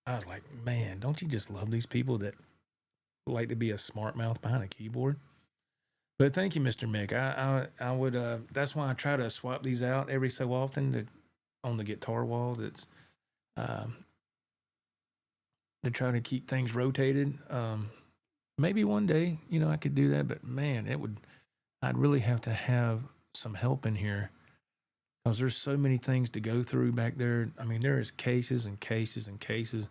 I was like, man, don't you just love these people that like to be a smart mouth behind a keyboard? But thank you, Mr. Mick. I would, that's why I try to swap these out every so often on the guitar walls. It's, to try to keep things rotated. Maybe one day, I could do that, but man, I'd really have to have some help in here because there's so many things to go through back there. I mean, there is cases and cases and cases,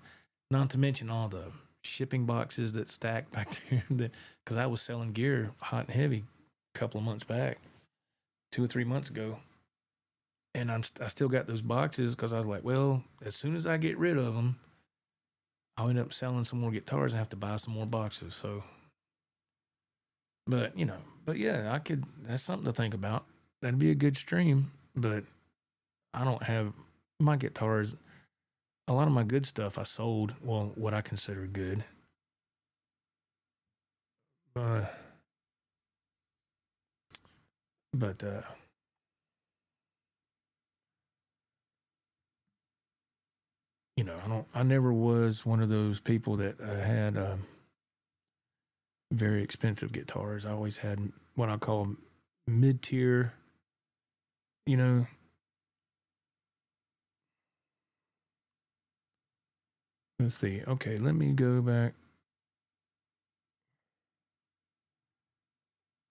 not to mention all the shipping boxes that stack back there. Because I was selling gear hot and heavy a couple of months back, 2 or 3 months ago. And I still got those boxes because I was like, well, as soon as I get rid of them, I'll end up selling some more guitars and have to buy some more boxes. So, but yeah, that's something to think about. That'd be a good stream, but I don't have my guitars. A lot of my good stuff I sold, well, what I consider good. But I never was one of those people that had very expensive guitars. I always had what I call mid-tier, Let's see. Okay, let me go back.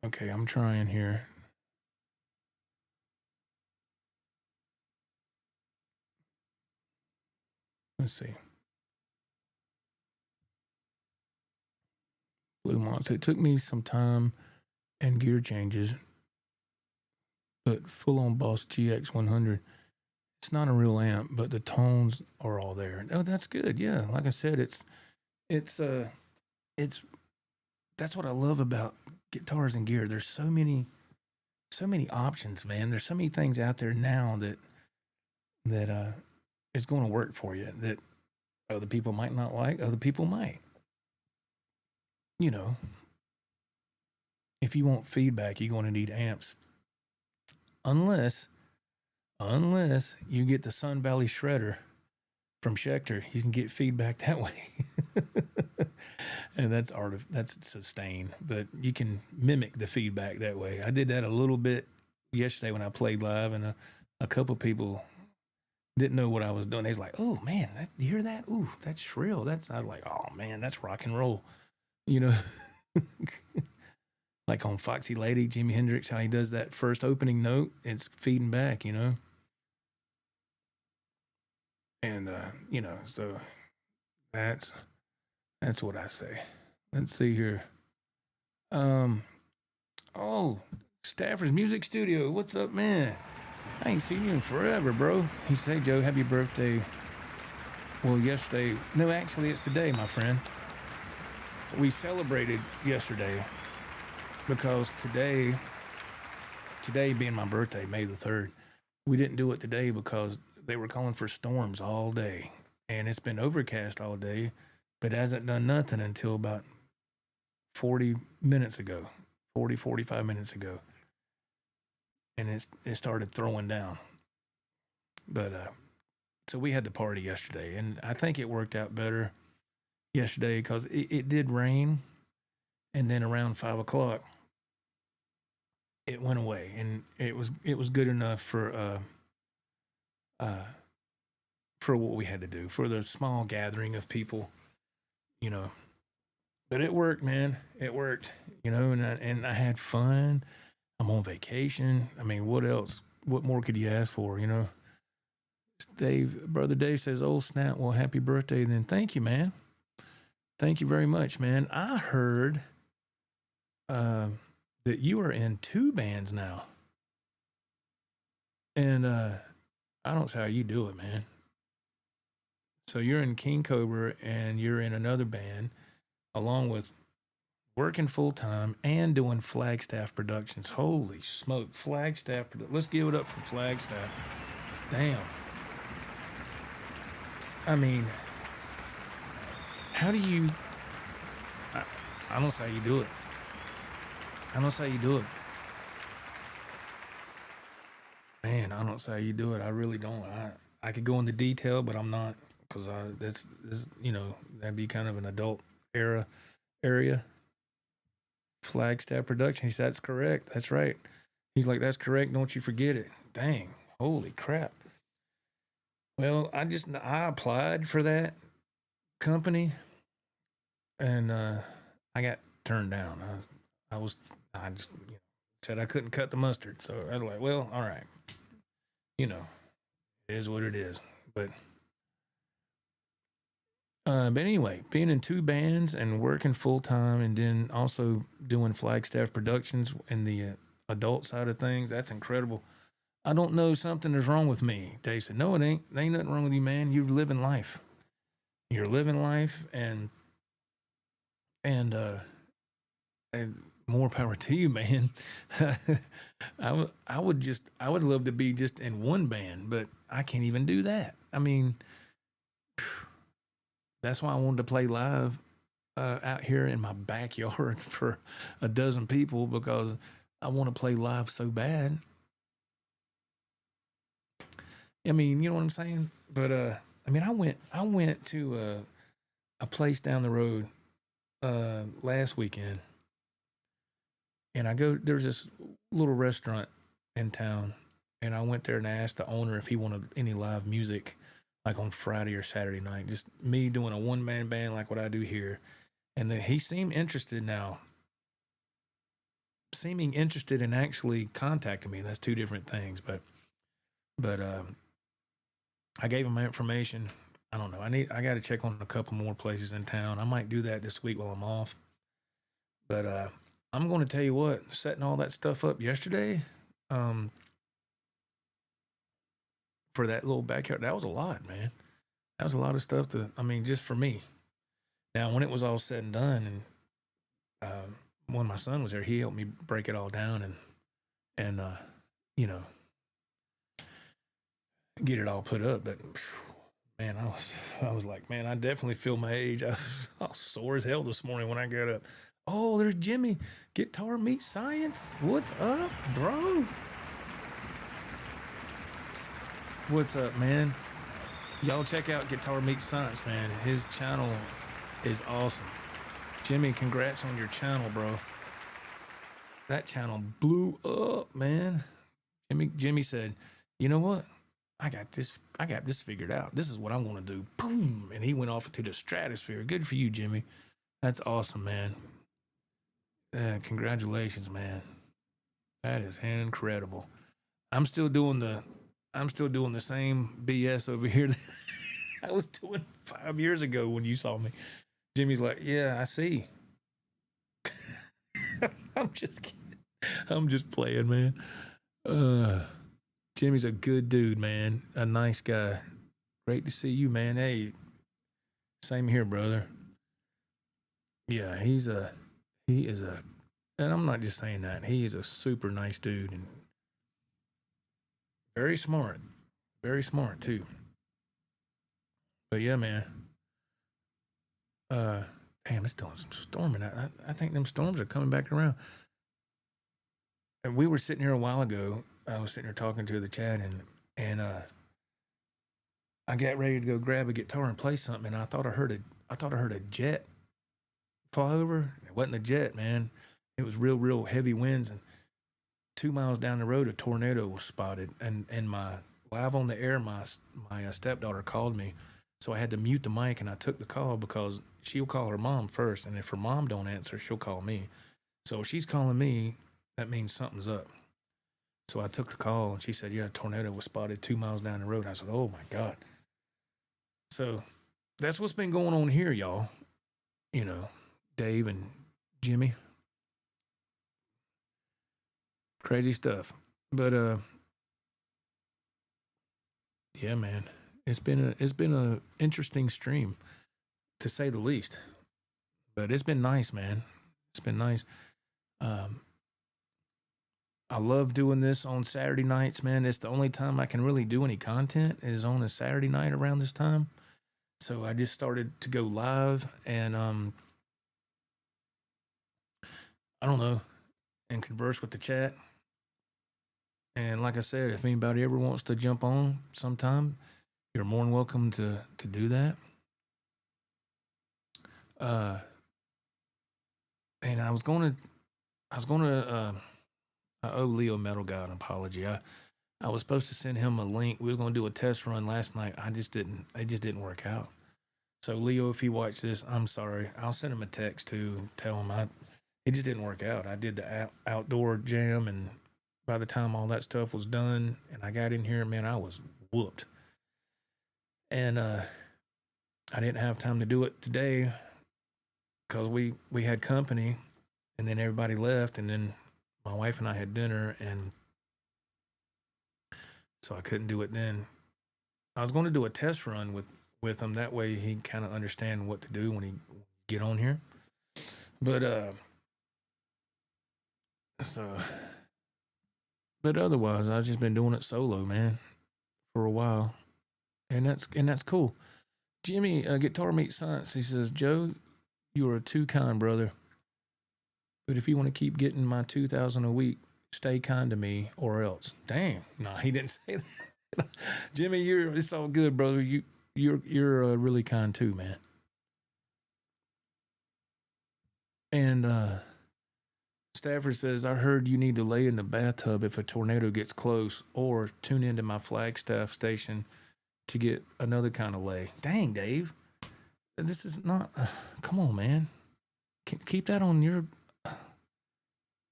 Okay, I'm trying here. Let's see. Blue Monster. It took me some time and gear changes, but full-on Boss GX100. It's not a real amp, but the tones are all there. Oh, that's good. Yeah, like I said, it's that's what I love about guitars and gear. There's so many options, man. There's so many things out there now that is going to work for you that other people might not like, other people might. If you want feedback, you're going to need amps. Unless you get the Sun Valley Shredder from Schecter, you can get feedback that way. And that's sustained, but you can mimic the feedback that way. I did that a little bit yesterday when I played live, and a couple people didn't know what I was doing. They was like, "Oh man, you hear that? Ooh, that's shrill." I was like, "Oh man, that's rock and roll," Like on Foxy Lady, Jimi Hendrix, how he does that first opening note, it's feeding back, And so that's what I say. Let's see here. Stafford's Music Studio. What's up, man? I ain't seen you in forever, bro. He said, Joe, happy birthday. Well, yesterday. No, actually, it's today, my friend. We celebrated yesterday because today being my birthday, May the 3rd, we didn't do it today because they were calling for storms all day. And it's been overcast all day, but hasn't done nothing until about 45 minutes ago. And it started throwing down. But so we had the party yesterday, and I think it worked out better yesterday because it did rain, and then around 5 o'clock it went away, and it was good enough for what we had to do for the small gathering of people, But it worked, man. It worked, and I had fun. I'm on vacation. I mean, what else? What more could you ask for, Brother Dave says, "Oh, snap. Well, happy birthday then." Thank you, man. Thank you very much, man. I heard that you are in 2 bands now. And I don't see how you do it, man. So you're in King Cobra and you're in another band along with working full time and doing Flagstaff Productions. Holy smoke, Flagstaff. Let's give it up for Flagstaff. Damn. I mean, how do you... I don't say how you do it. Man, I don't say how you do it. I really don't. I could go into detail, but I'm not because that's you know, that'd be kind of an adult area. Flagstaff production. He said, that's correct. That's right. He's like, that's correct. Don't you forget it. Dang. Holy crap. Well, I applied for that company and I got turned down. I just said I couldn't cut the mustard. So I was like, well, all right. You know, it is what it is. But anyway, being in 2 bands and working full time, and then also doing Flagstaff Productions in the adult side of things, that's incredible. I don't know, something is wrong with me. Dave said, no, it ain't. There ain't nothing wrong with you, man. You're living life. You're living life, and more power to you, man. I would love to be just in one band, but I can't even do that. I mean, that's why I wanted to play live out here in my backyard for a dozen people, because I want to play live so bad. I mean, you know what I'm saying? But I mean, I went to a place down the road last weekend, and there's this little restaurant in town, and I went there and I asked the owner if he wanted any live music, like on Friday or Saturday night, just me doing a one-man band like what I do here. And then he seemed interested now. Seeming interested in actually contacting me. That's 2 different things. But I gave him my information. I don't know. I got to check on a couple more places in town. I might do that this week while I'm off. But I'm going to tell you what, setting all that stuff up yesterday, for that little backyard, that was a lot, man. That was a lot of stuff just for me. Now, when it was all said and done, and when my son was there, he helped me break it all down and get it all put up. But man, I was like, man, I definitely feel my age. I was sore as hell this morning when I got up. Oh, there's Jimmy. Guitar Meets Science. What's up, bro? What's up, man? Y'all check out Guitar Meets Science, man. His channel is awesome. Jimmy, congrats on your channel, bro. That channel blew up, man. Jimmy said, you know what? I got this figured out. This is what I'm going to do. Boom. And he went off to the stratosphere. Good for you, Jimmy. That's awesome, man. Congratulations, man. That is incredible. I'm still doing the same BS over here that I was doing 5 years ago when you saw me. Jimmy's like, yeah, I see. I'm just kidding. I'm just playing, man. Jimmy's a good dude, man. A nice guy. Great to see you, man. Hey, same here, brother. Yeah, he is a, and I'm not just saying that. He is a super nice dude and very smart too. But yeah, man. Damn, it's doing some storming. I think them storms are coming back around. And we were sitting here a while ago. I was sitting here talking to the chat, and I got ready to go grab a guitar and play something, and I thought I heard a jet fly over. It wasn't a jet, man. It was real heavy winds, and 2 miles down the road, a tornado was spotted. And my live on the air, my stepdaughter called me, so I had to mute the mic, and I took the call because she'll call her mom first, and if her mom don't answer, she'll call me. So if she's calling me, that means something's up. So I took the call, and she said, yeah, a tornado was spotted 2 miles down the road. I said, oh, my God. So that's what's been going on here, y'all. You know, Dave and Jimmy. Crazy stuff. But, yeah, man, it's been a interesting stream, to say the least. But it's been nice, man. It's been nice. I love doing this on Saturday nights, man. It's the only time I can really do any content is on a Saturday night around this time. So I just started to go live and, I don't know, and converse with the chat. And like I said, if anybody ever wants to jump on sometime, you're more than welcome to do that. And I owe Leo Metal Guy an apology. I was supposed to send him a link. We was going to do a test run last night. It just didn't work out. So Leo, if you watch this, I'm sorry. I'll send him a text to tell him it just didn't work out. I did the outdoor jam, and by the time all that stuff was done and I got in here, man, I was whooped. And I didn't have time to do it today because we had company, and then everybody left, and then my wife and I had dinner, and so I couldn't do it then. I was going to do a test run with him. That way he kind of understand what to do when he get on here. But but otherwise, I've just been doing it solo, man, for a while, and that's cool. Jimmy, Guitar Meets Science, he says, Joe, you are too kind, brother. But if you want to keep getting my 2,000 a week, stay kind to me or else. Damn, no, he didn't say that. Jimmy, it's all good, brother. You're really kind too, man. And Stafford says, I heard you need to lay in the bathtub if a tornado gets close, or tune into my Flagstaff station to get another kind of lay. Dang, Dave. This is not... come on, man. Keep that on your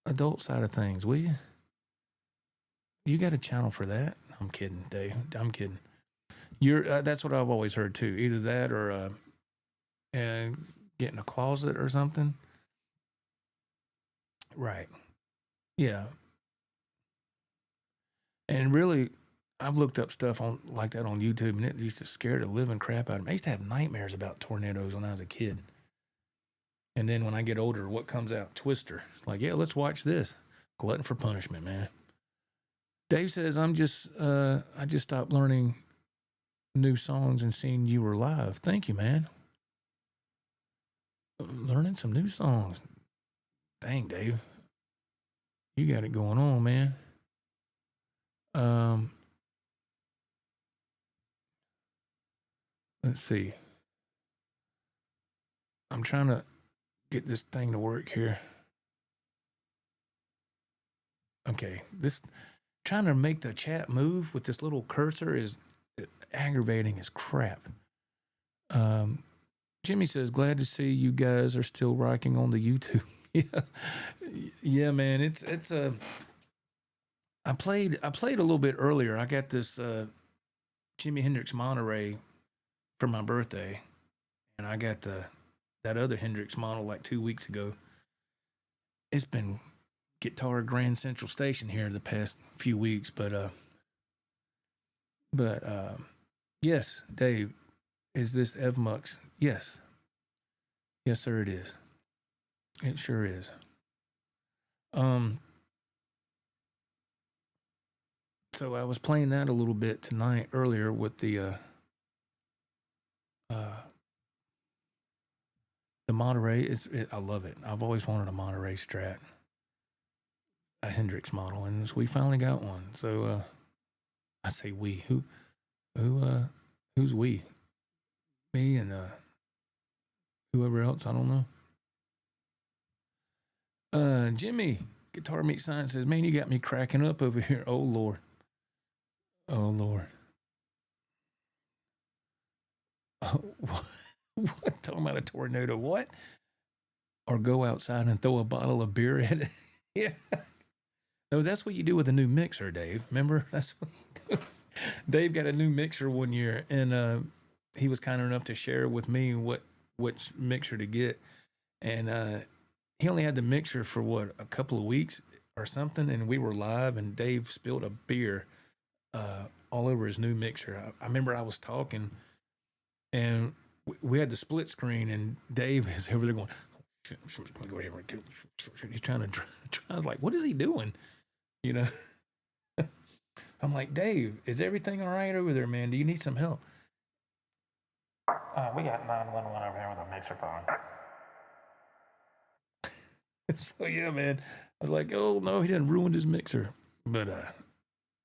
adult side of things, will you? You got a channel for that? I'm kidding, Dave. I'm kidding. That's what I've always heard, too. Either that or get in a closet or something. Right. Yeah. And really, I've looked up stuff like that on YouTube, and it used to scare the living crap out of me. I used to have nightmares about tornadoes when I was a kid. And then when I get older, what comes out? Twister. Like, yeah, let's watch this. Glutton for punishment, man. Dave says, I just stopped learning new songs and seeing you were live. Thank you, man. Learning some new songs. Dang, Dave. You got it going on, man. Let's see. I'm trying to get this thing to work here. Okay, trying to make the chat move with this little cursor is aggravating as crap. Jimmy says, glad to see you guys are still rocking on the YouTube. Yeah, man. It's I played a little bit earlier. I got this Jimi Hendrix Monterey for my birthday, and I got that other Hendrix model like 2 weeks ago. It's been Guitar Grand Central Station here the past few weeks, but yes, Dave, is this EVMux? Yes, sir, it is. It sure is. So I was playing that a little bit tonight earlier with the Monterey. I love it. I've always wanted a Monterey Strat, a Hendrix model, and we finally got one. So I say we. Who's we? Me and whoever else. I don't know. Jimmy, Guitar Meets Science says, man, you got me cracking up over here. Oh, Lord. Oh, Lord. Oh, what? Talking about a tornado? What? Or go outside and throw a bottle of beer at it? Yeah. No, that's what you do with a new mixer, Dave. Remember? That's what you do. Dave got a new mixer one year, and he was kind enough to share with me which mixer to get. And he only had the mixer for, a couple of weeks or something, and we were live, and Dave spilled a beer all over his new mixer. I remember I was talking, and we had the split screen, and Dave is over there going, he's trying to I was like, what is he doing? You know? I'm like, Dave, is everything all right over there, man? Do you need some help? We got 911 over here with a mixer problem. So yeah, man. I was like, oh no, he didn't ruin his mixer. But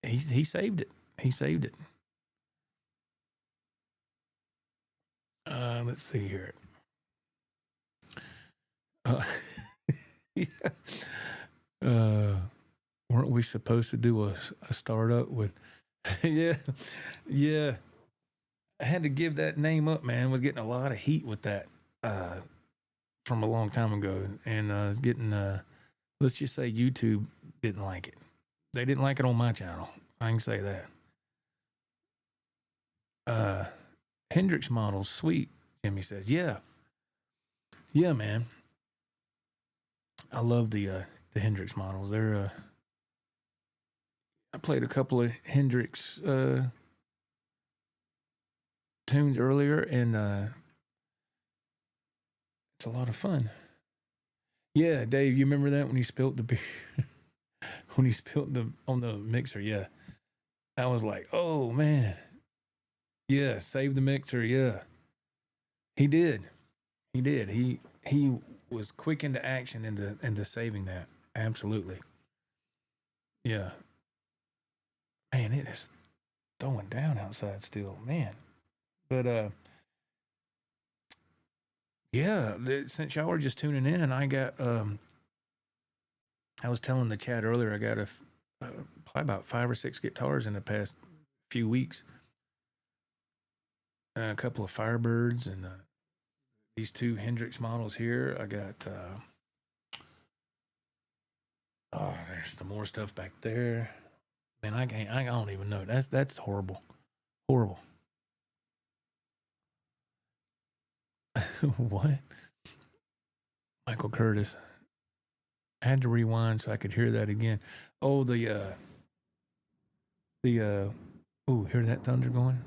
he saved it. He saved it. Let's see here. Uh, yeah. Weren't we supposed to do a startup with? Yeah, yeah. I had to give that name up, man. I was getting a lot of heat with that from a long time ago, and I was getting. Let's just say YouTube didn't like it. They didn't like it on my channel. I can say that. Hendrix models, sweet. Jimmy says, yeah, man. I love the Hendrix models. They're I played a couple of Hendrix tunes earlier, and it's a lot of fun. Yeah, Dave, you remember that when he spilt the beer? When he spilt on the mixer? Yeah, I was like, oh man, yeah, save the mixer. Yeah, he did. He was quick into action into saving that. Absolutely. Yeah. Man, it is throwing down outside still, man. But yeah, since y'all were just tuning in, I got I was telling the chat earlier, I got probably about 5 or 6 guitars in the past few weeks. A couple of Firebirds and these 2 Hendrix models here. I got oh, there's some more stuff back there. Man, I don't even know. That's horrible. Horrible. What? Michael Curtis. I had to rewind so I could hear that again. Oh, hear that thunder going?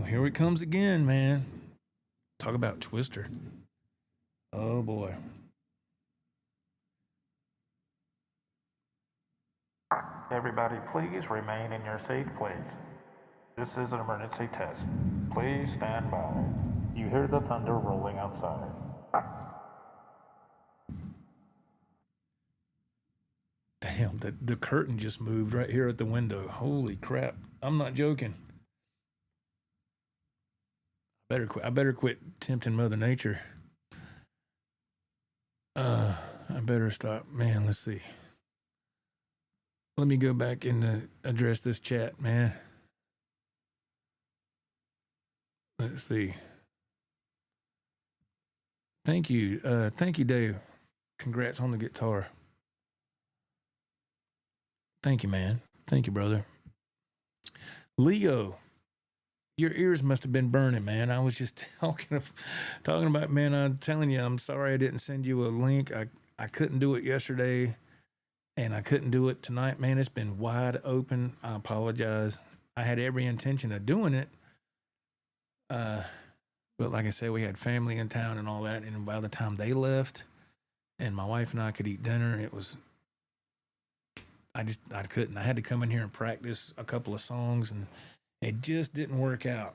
Here it comes again, man. Talk about Twister. Oh boy. Everybody, please remain in your seat, please. This is an emergency test. Please stand by. You hear the thunder rolling outside. Damn, the curtain just moved right here at the window. Holy crap. I'm not joking. I better quit tempting Mother Nature. I better stop. Man, let's see. Let me go back and address this chat, man. Let's see. Thank you, Dave. Congrats on the guitar. Thank you, man. Thank you, brother. Leo, your ears must have been burning, man. I was just talking about, man. I'm telling you, I'm sorry I didn't send you a link. I couldn't do it yesterday, and I couldn't do it tonight, man. It's been wide open. I apologize. I had every intention of doing it, but like I said, we had family in town and all that, and by the time they left, and my wife and I could eat dinner, it was. I couldn't. I had to come in here and practice a couple of songs, and it just didn't work out.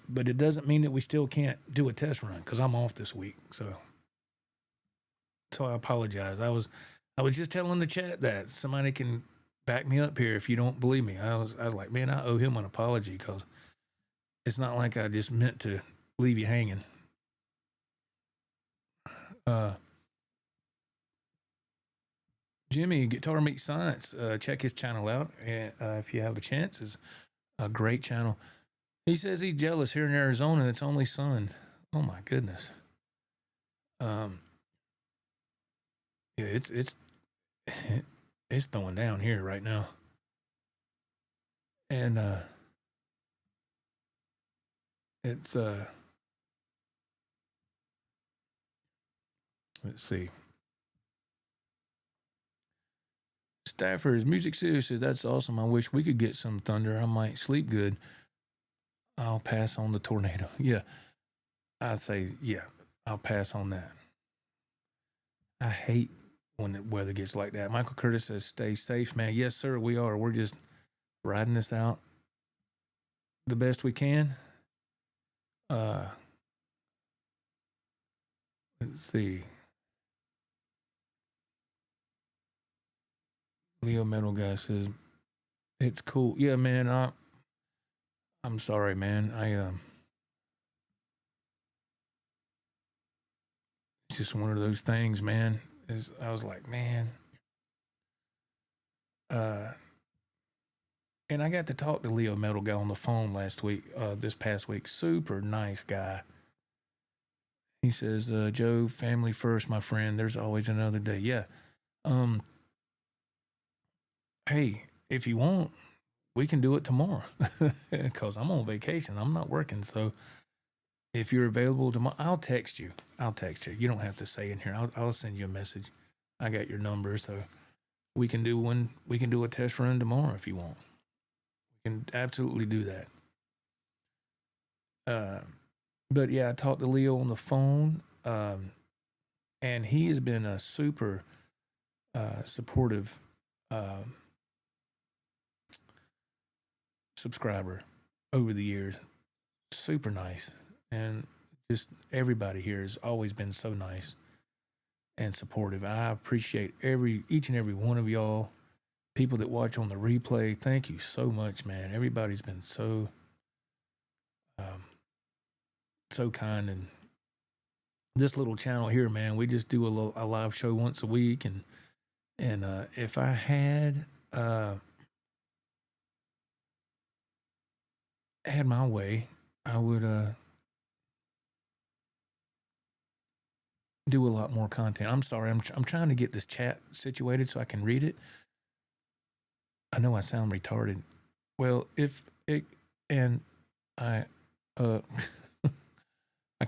But it doesn't mean that we still can't do a test run because I'm off this week. So I apologize. I was just telling the chat that somebody can back me up here if you don't believe me. I was like, man, I owe him an apology because it's not like I just meant to leave you hanging. Jimmy, Guitar Meets Science, check his channel out if you have a chance. It's a great channel. He says he's jealous here in Arizona. It's only sun. Oh my goodness. Yeah, it's throwing down here right now. And it's let's see. Stafford's Music Series says, that's awesome. I wish we could get some thunder. I might sleep good. I'll pass on the tornado. Yeah. I say, yeah, I'll pass on that. I hate when the weather gets like that. Michael Curtis says, stay safe, man. Yes, sir, we are. We're just riding this out the best we can. Let's see. Leo Metal Guy says, it's cool. Yeah, man. I'm sorry, man. It's just one of those things, man. I was like, man, and I got to talk to Leo Metal Guy on the phone this past week. Super nice guy. He says, Joe, family first, my friend. There's always another day. Yeah. Hey, if you want, we can do it tomorrow because I'm on vacation. I'm not working. So if you're available tomorrow, I'll text you. You don't have to say in here. I'll send you a message. I got your number. So we can do a test run tomorrow if you want. We can absolutely do that. But yeah, I talked to Leo on the phone, and he has been a super supportive subscriber over the years. Super nice. And just everybody here has always been so nice and supportive. I appreciate each and every one of y'all. People that watch on the replay, thank you so much, man. Everybody's been so kind. And this little channel here, man, we just do a live show once a week, and if I had my way, I would do a lot more content. I'm sorry, I'm trying to get this chat situated so I can read it. I know I sound retarded. Well, I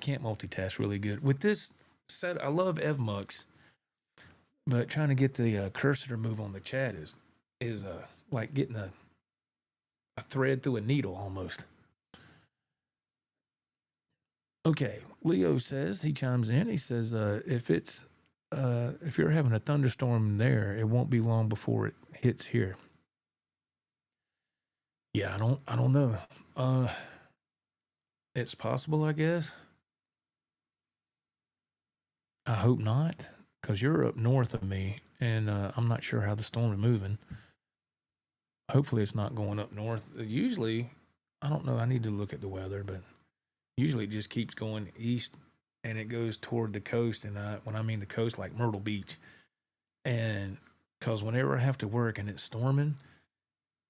can't multitask really good. With this set, I love EVMux, but trying to get the cursor to move on the chat is like getting a thread through a needle almost. Okay, Leo says, he chimes in. He says, if you're having a thunderstorm there, it won't be long before it hits here. Yeah, I don't know. It's possible, I guess. I hope not, because you're up north of me, and I'm not sure how the storm is moving. Hopefully it's not going up north. Usually, I don't know, I need to look at the weather, but usually it just keeps going east, and it goes toward the coast, and when I mean the coast, like Myrtle Beach. And because whenever I have to work and it's storming,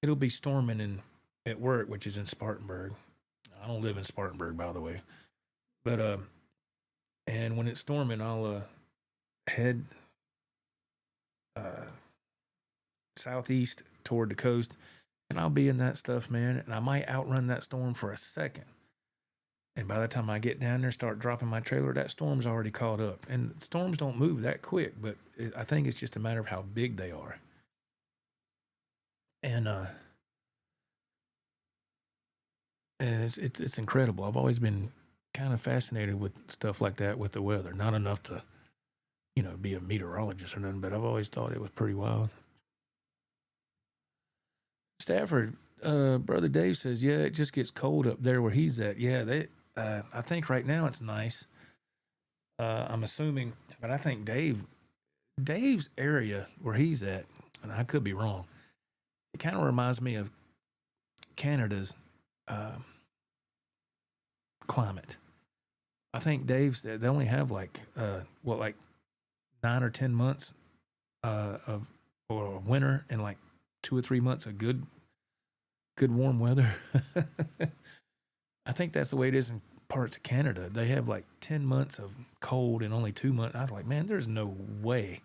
it'll be storming at work, which is in Spartanburg. I don't live in Spartanburg, by the way. But and when it's storming, I'll head southeast toward the coast, and I'll be in that stuff, man. And I might outrun that storm for a second. And by the time I get down there, start dropping my trailer, that storm's already caught up. And storms don't move that quick, but I think it's just a matter of how big they are. And it's incredible. I've always been kind of fascinated with stuff like that with the weather. Not enough to, be a meteorologist or nothing, but I've always thought it was pretty wild. Stafford, Brother Dave says, yeah, it just gets cold up there where he's at. Yeah, I think right now it's nice. I'm assuming, but I think Dave's area where he's at, and I could be wrong, it kind of reminds me of Canada's climate. I think Dave's, they only have like 9 or 10 months of winter, and like 2 or 3 months of good warm weather. I think that's the way it is in parts of Canada. They have like 10 months of cold and only 2 months. I was like, man, there's no way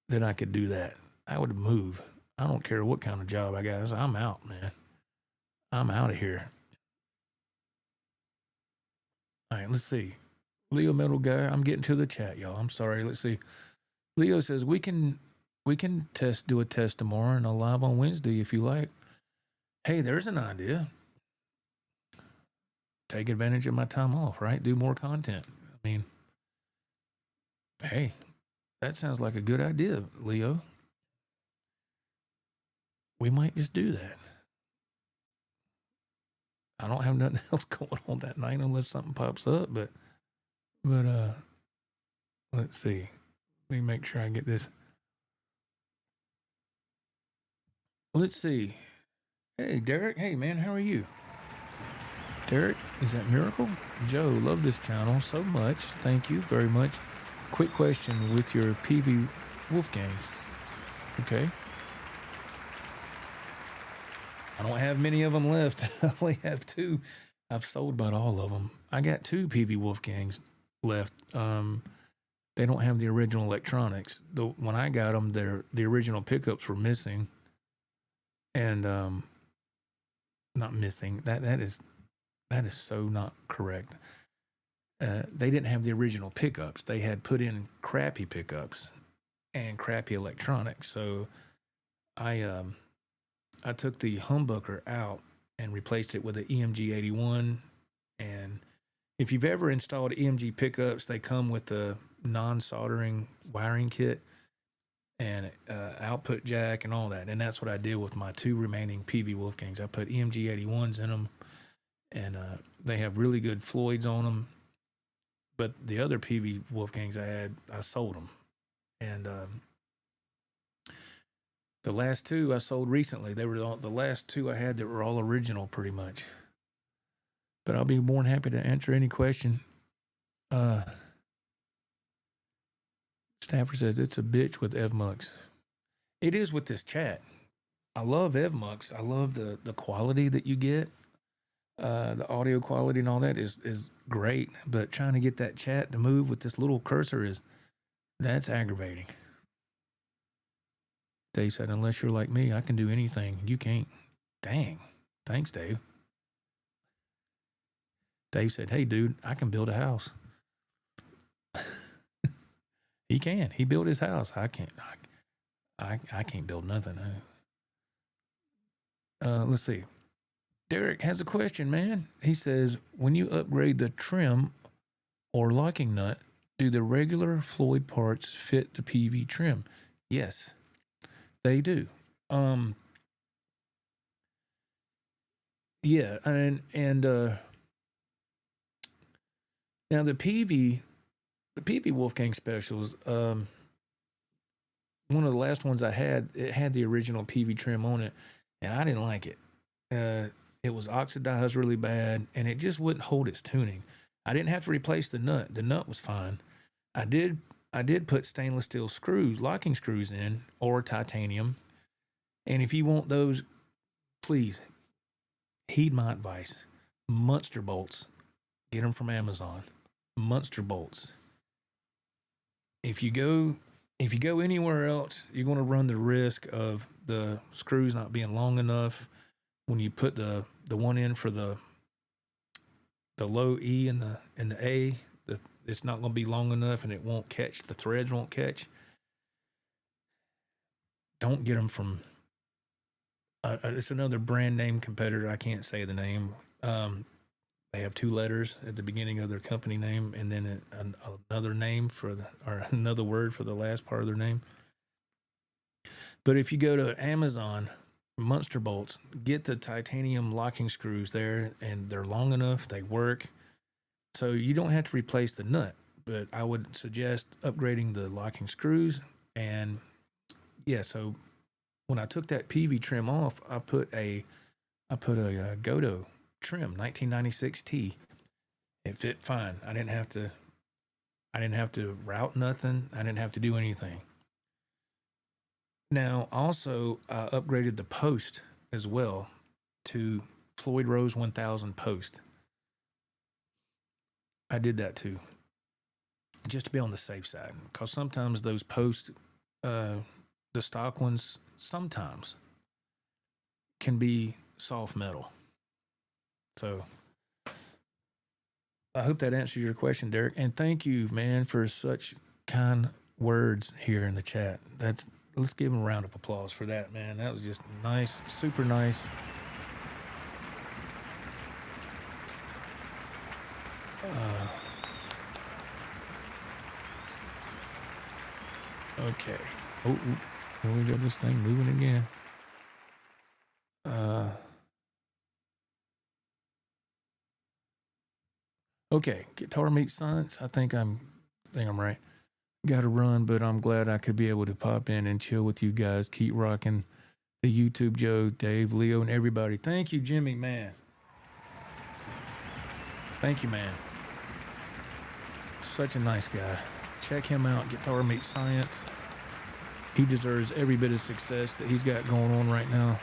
that I could do that. I would move. I don't care what kind of job I got. I'm out, man. I'm out of here. All right, let's see. Leo Metal Guy, I'm getting to the chat, y'all. I'm sorry. Let's see. Leo says we can do a test tomorrow and a live on Wednesday if you like. Hey, there's an idea. Take advantage of my time off, right? Do more content. I mean, hey, that sounds like a good idea, Leo. We might just do that. I don't have nothing else going on that night unless something pops up, but let's see. Let me make sure I get this. Let's see. Hey, Derek. Hey, man, how are you? Derek, is that Miracle? Joe, love this channel so much. Thank you very much. Quick question with your PV Wolfgangs. Okay. I don't have many of them left. I only have 2. I've sold about all of them. I got 2 PV Wolfgangs left. They don't have the original electronics. When I got them, the original pickups were missing. And not missing. That is so not correct. They didn't have the original pickups. They had put in crappy pickups and crappy electronics. So I took the humbucker out and replaced it with an EMG 81. And if you've ever installed EMG pickups, they come with a non-soldering wiring kit and output jack and all that. And that's what I did with my 2 remaining PV Wolfgangs. I put EMG 81s in them, and they have really good Floyds on them. But the other PV Wolfgangs I had, I sold them. And the last 2 I sold recently. They were the last 2 I had that were all original pretty much. But I'll be more than happy to answer any question. Stafford says it's a bitch with EVMux. It is with this chat. I love EVMux. I love the quality that you get. The audio quality and all that is great. But trying to get that chat to move with this little cursor that's aggravating. Dave said, unless you're like me, I can do anything. You can't. Dang. Thanks, Dave. Dave said, hey, dude, I can build a house. He can. He built his house. I can't. I can't build nothing. Let's see. Derek has a question, man. He says, when you upgrade the trim or locking nut, do the regular Floyd parts fit the PV trim? Yes, they do. Yeah, and now the PV Wolfgang specials, one of the last ones I had, it had the original PV trim on it, and I didn't like it. It was oxidized really bad, and it just wouldn't hold its tuning. I didn't have to replace the nut. The nut was fine. I did put stainless steel screws, locking screws in, or titanium. And if you want those, please heed my advice. Munster bolts. Get them from Amazon. Munster bolts. If you go anywhere else, you're going to run the risk of the screws not being long enough. When you put the one in for the low E and the A, it's not going to be long enough, and it won't catch. The threads won't catch. Don't get them from. It's another brand name competitor. I can't say the name. They have 2 letters at the beginning of their company name, and then another name or another word for the last part of their name. But if you go to Amazon, Munster bolts, get the titanium locking screws there, and they're long enough. They work, so you don't have to replace the nut. But I would suggest upgrading the locking screws. And yeah, so when I took that PV trim off, I put a Godo trim 1996T. It fit fine. I didn't have to route nothing. I didn't have to do anything. Now, also, I upgraded the post as well to Floyd Rose 1000 post. I did that too, just to be on the safe side, because sometimes those posts, the stock ones, sometimes can be soft metal. So I hope that answers your question, Derek. And thank you, man, for such kind words here in the chat. Let's give him a round of applause for that, man. That was just nice, super nice. Okay. Oh, we got this thing moving again. Okay, Guitar Meets Science. I think I'm right. Got to run, but I'm glad I could be able to pop in and chill with you guys. Keep rocking the YouTube, Joe, Dave, Leo, and everybody. Thank you, Jimmy, man. Thank you, man. Such a nice guy. Check him out. Guitar Meets Science. He deserves every bit of success that he's got going on right now.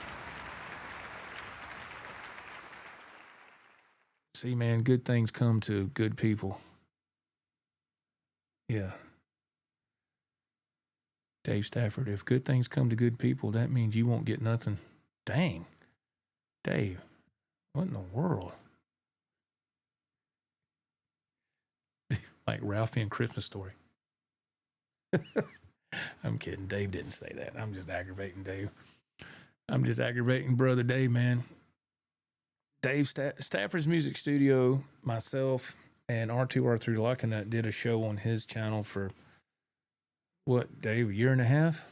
See, man, good things come to good people. Yeah. Dave Stafford, if good things come to good people, that means you won't get nothing. Dang. Dave, what in the world? Like Ralphie and Christmas Story. I'm kidding. Dave didn't say that. I'm just aggravating Dave. I'm just aggravating brother Dave, man. Dave Stafford's Music Studio, myself, and R2R3 Lockinut did a show on his channel for, what, Dave, a year and a half?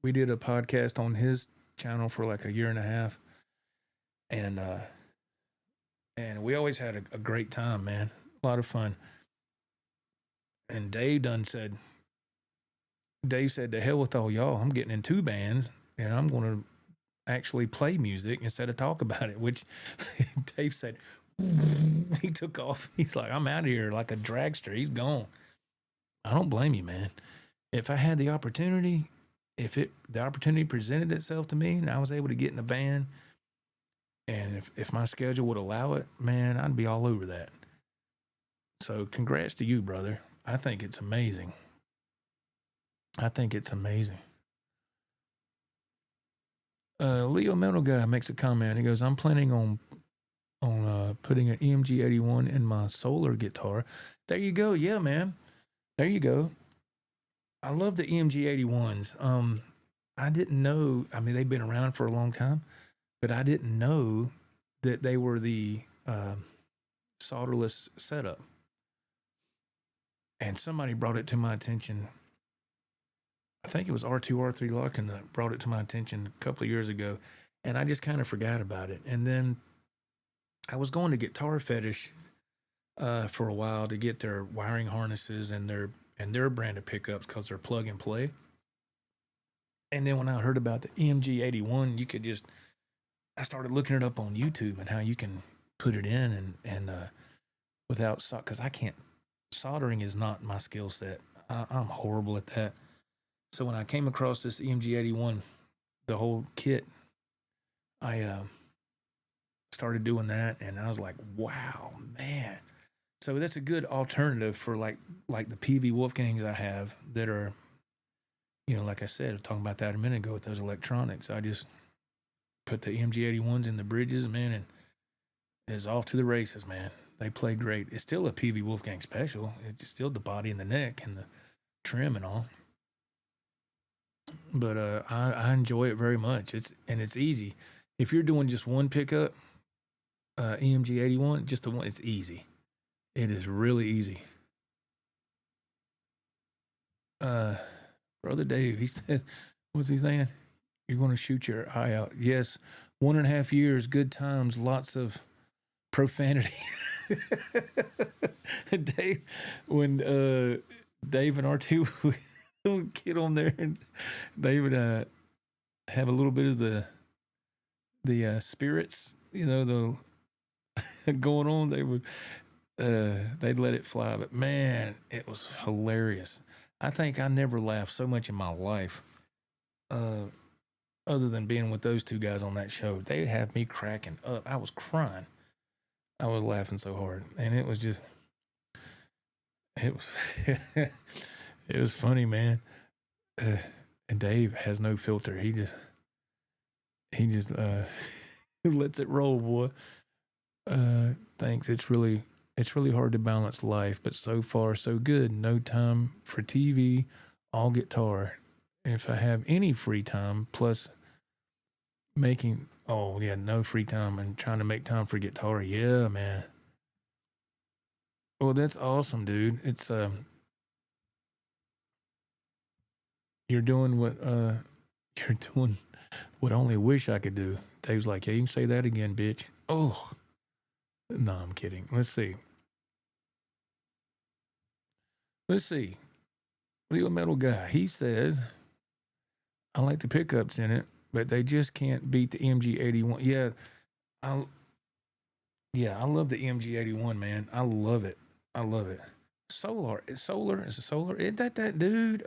We did a podcast on his channel for like a year and a half. And we always had a great time, man. A lot of fun. And Dave said, to hell with all y'all. I'm getting in 2 bands, and I'm going to actually play music instead of talk about it, which Dave said, he took off. He's like, I'm out of here like a dragster. He's gone. I don't blame you, man. If I had the opportunity, the opportunity presented itself to me and I was able to get in a band, and if my schedule would allow it, man, I'd be all over that. So congrats to you, brother. I think it's amazing. Leo Metal Guy makes a comment. He goes, I'm planning on putting an EMG 81 in my solar guitar. There you go. Yeah, man. There you go. I love the EMG 81s. I didn't know, I mean, they've been around for a long time, but I didn't know that they were the solderless setup. And somebody brought it to my attention. I think it was R2R3 Larkin that brought it to my attention a couple of years ago, and I just kind of forgot about it. And then I was going to Guitar Fetish for a while to get their wiring harnesses and their brand of pickups because they're plug and play. And then when I heard about the EMG 81, I started looking it up on YouTube and how you can put it in and without because I can't. Soldering is not my skill set. I'm horrible at that. So when I came across this EMG 81, the whole kit, I started doing that, and I was like, wow, man. So that's a good alternative for like the PV Wolfgangs I have that are, like I said, I was talking about that a minute ago with those electronics. I just put the EMG 81s in the bridges, man, and it's off to the races, man. They play great. It's still a PV Wolfgang special. It's still the body and the neck and the trim and all. But I enjoy it very much. It's easy. If you're doing just one pickup, EMG 81, just the one, it's easy. It is really easy. Brother Dave, he says, what's he saying? You're going to shoot your eye out. Yes, 1.5 years, good times, lots of profanity. Dave, when Dave and R2 would get on there, and they would have a little bit of the spirits, the going on. They would they'd let it fly, but man, it was hilarious. I think I never laughed so much in my life, other than being with those 2 guys on that show. They had me cracking up. I was crying. I was laughing so hard, and it was it was funny, man. And Dave has no filter. He just lets it roll, boy. Thanks. It's really hard to balance life, but so far so good. No time for TV, all guitar. If I have any free time, plus no free time and trying to make time for guitar. Yeah, man. Well, that's awesome, dude. It's you're doing what I only wish I could do. Dave's like, yeah, you can say that again, bitch. Oh, no, I'm kidding. Let's see. Leo Metal Guy, he says, I like the pickups in it, but they just can't beat the MG 81. Yeah, Yeah, I love the MG81, man. I love it. I love it. Solar. Is it solar? Isn't that dude?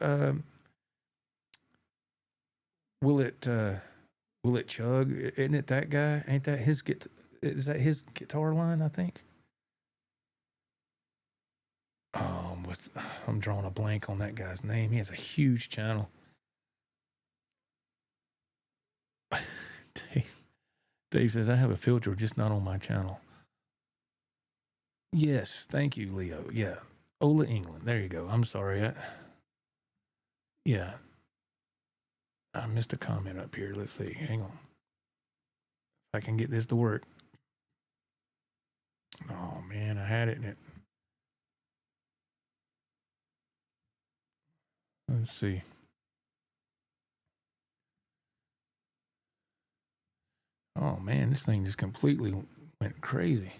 Will it chug? Isn't it that guy? Ain't that his is that his guitar line, I think? I'm drawing a blank on that guy's name. He has a huge channel. Dave says, I have a filter, just not on my channel. Yes, thank you, Leo. Yeah. Ola England. There you go. I'm sorry. Yeah. I missed a comment up here. Let's see. Hang on. If I can get this to work. Oh, man, I had it in it. Let's see. Oh, man, this thing just completely went crazy.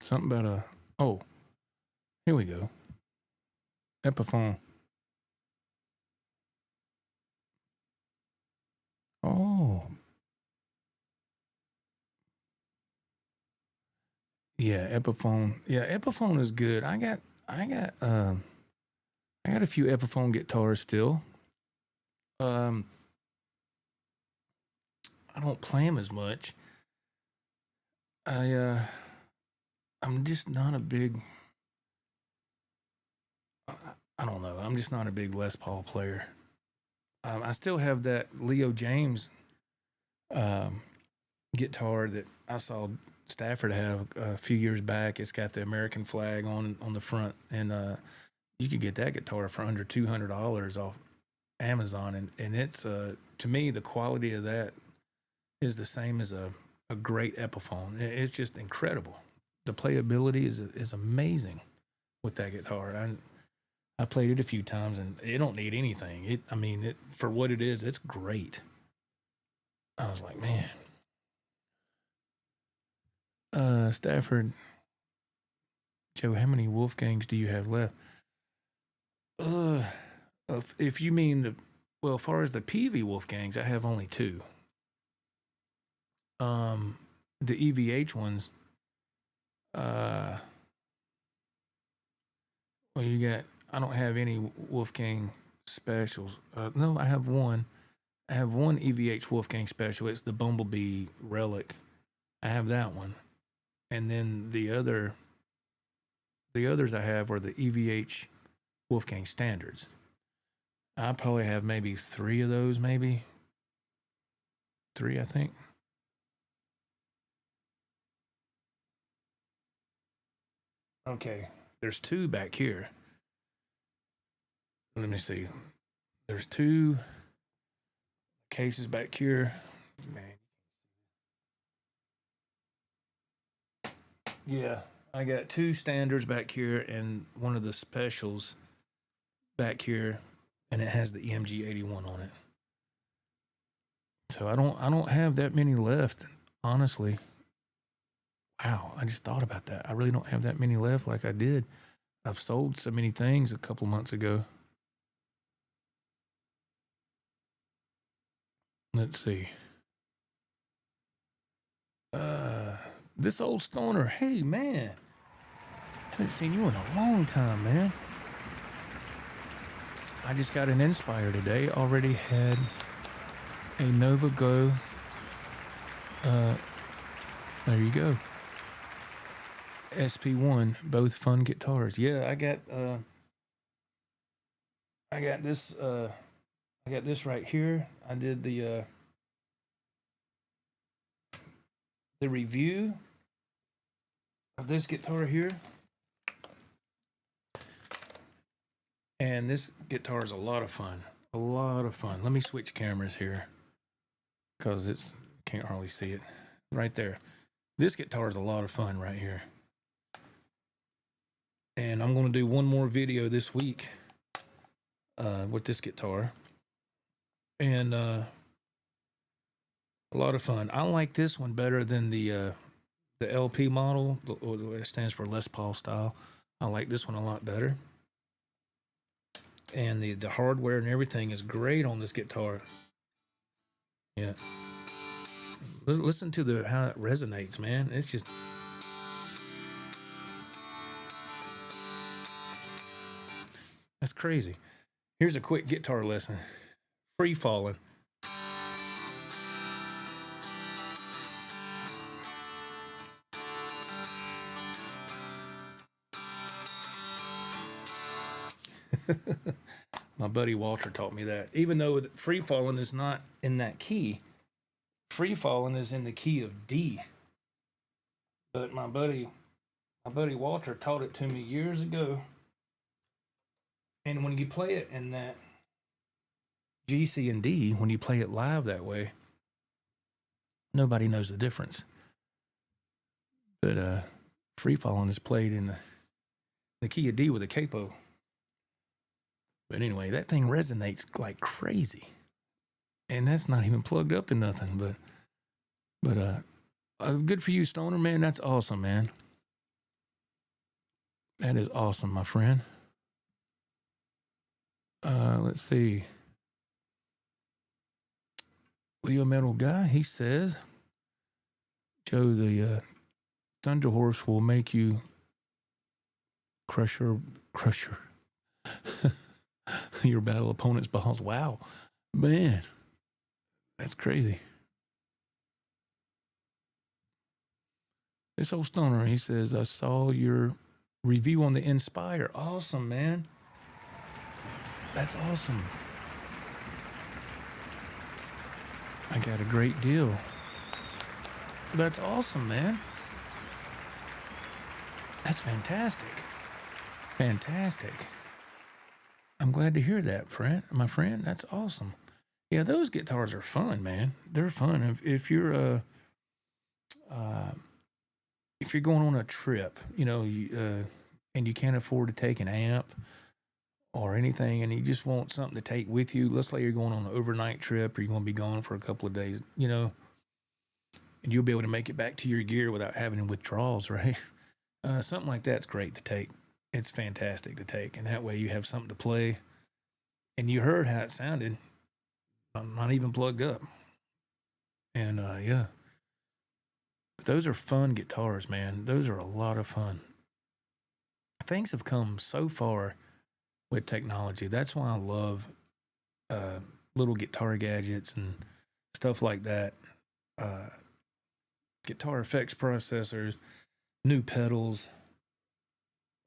Something about here we go. Epiphone. Oh. Yeah, Epiphone. Yeah, Epiphone is good. I got a few Epiphone guitars still. I don't play them as much. I'm just not a big. I don't know. I'm just not a big Les Paul player. I still have that Leo James guitar that I saw Stafford have a few years back. It's got the American flag on the front, and you could get that guitar for under $200 off Amazon, and it's to me the quality of that is the same as a great Epiphone. It's just incredible. The playability is amazing with that guitar. I played it a few times, and it don't need anything. For what it is, it's great. I was like, man. Stafford, Joe, how many Wolfgangs do you have left? If you mean as far as the PV Wolfgangs, I have only 2. The EVH ones, I don't have any Wolfgang specials. No, I have one. I have one EVH Wolfgang special. It's the Bumblebee Relic. I have that one. And then the others I have are the EVH Wolfgang Standards. I probably have maybe 3 of those, maybe. 3, I think. Okay, there's 2 back here. Let me see. There's 2 cases back here. Man. Yeah, I got 2 standards back here and one of the specials back here, and it has the EMG81 on it. So I don't have that many left, honestly. Wow, I just thought about that. I really don't have that many left like I did. I've sold so many things a couple months ago. Let's see. This old stoner. Hey, man. I haven't seen you in a long time, man. I just got an Inspire today. Already had a Nova Go. There you go. SP1, both fun guitars. Yeah, I got this right here. I did the review of this guitar here. And this guitar is a lot of fun. A lot of fun. Let me switch cameras here because can't hardly see it. Right there. This guitar is a lot of fun right here. And I'm going to do one more video this week with this guitar. And a lot of fun. I like this one better than the LP model. It stands for Les Paul style. I like this one a lot better. And the hardware and everything is great on this guitar. Yeah. Listen to how it resonates, man. It's just... That's crazy. Here's a quick guitar lesson. Free falling. My buddy Walter taught me that. Even though free falling is not in that key, free falling is in the key of D. But my buddy Walter taught it to me years ago. And when you play it in that G, C, and D, when you play it live that way, nobody knows the difference. But free falling is played in the key of D with a capo. But anyway, that thing resonates like crazy. And that's not even plugged up to nothing. But good for you, Stoner, man. That's awesome, man. That is awesome, my friend. Let's see. Leo Metal Guy, he says, Joe, the Thunder Horse will make you crush your battle opponent's balls. Wow, man, that's crazy. This old Stoner, he says, I saw your review on the Inspire. Awesome, man. That's awesome. I got a great deal. That's awesome, man. That's fantastic. Fantastic. I'm glad to hear that, my friend. That's awesome. Yeah, those guitars are fun, man. They're fun. If you're going on a trip, and you can't afford to take an amp or anything, and you just want something to take with you. Let's say you're going on an overnight trip, or you're going to be gone for a couple of days, and you'll be able to make it back to your gear without having withdrawals, right? Something like that's great to take. It's fantastic to take, and that way you have something to play. And you heard how it sounded. I'm not even plugged up. And yeah, those are fun guitars, man. Those are a lot of fun. Things have come so far with technology. That's why I love little guitar gadgets and stuff like that. Guitar effects processors, new pedals.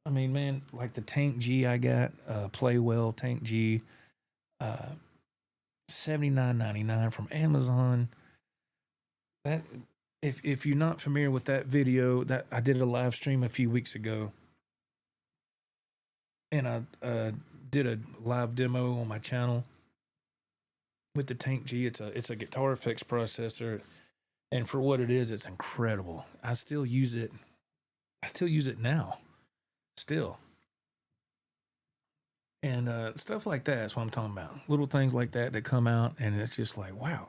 I mean, man, like the Tank G I got, Playwell Tank G, $79.99 from Amazon. That if you're not familiar with that video, that I did a live stream a few weeks ago, and I did a live demo on my channel with the Tank G. It's a guitar effects processor, and for what it is, it's incredible. I still use it. I still use it now. Still. And stuff like that is what I'm talking about. Little things like that come out, and it's just like, wow.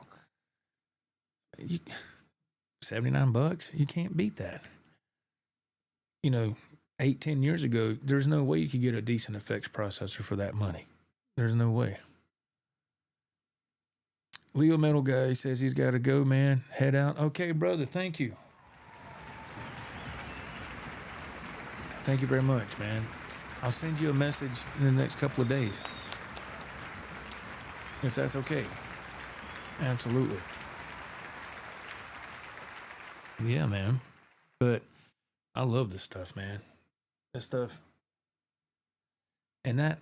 $79, you can't beat that. 8-10 years ago, there's no way you could get a decent effects processor for that money. There's no way. Leo Metal Guy says he's got to go, man. Head out. Okay, brother, thank you. Thank you very much, man. I'll send you a message in the next couple of days, if that's okay. Absolutely. Yeah, man. But I love this stuff, man. This stuff. And that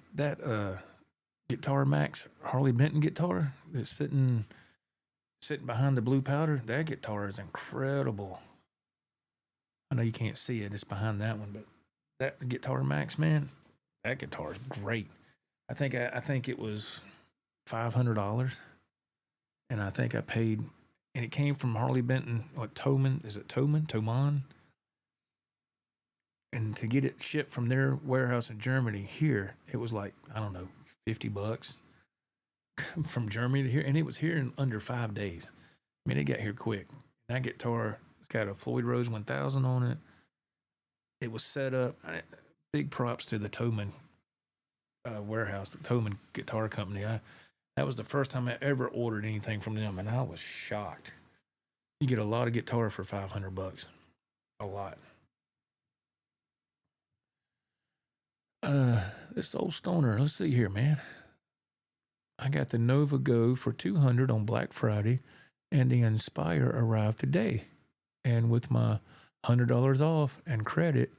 Guitar Max Harley Benton guitar that's sitting behind the blue powder, that guitar is incredible. I know you can't see it, it's behind that one, but that Guitar Max, man, that guitar is great. I think it was $500, and I think I paid, and it came from Harley Benton. What, Thomann? Is it Thomann? Thomann? And to get it shipped from their warehouse in Germany here, it was like, I don't know, $50 from Germany to here, and it was here in under 5 days. I mean, it got here quick. That guitar, it's got a Floyd Rose 1000 on it. It was set up big props to the Toman warehouse, the Toman Guitar Company. That was the first time I ever ordered anything from them, and I was shocked. You get a lot of guitar for $500. A lot. This old stoner. Let's see here, man. I got the Nova Go for $200 on Black Friday, and the Inspire arrived today. And with my $100 off and credit,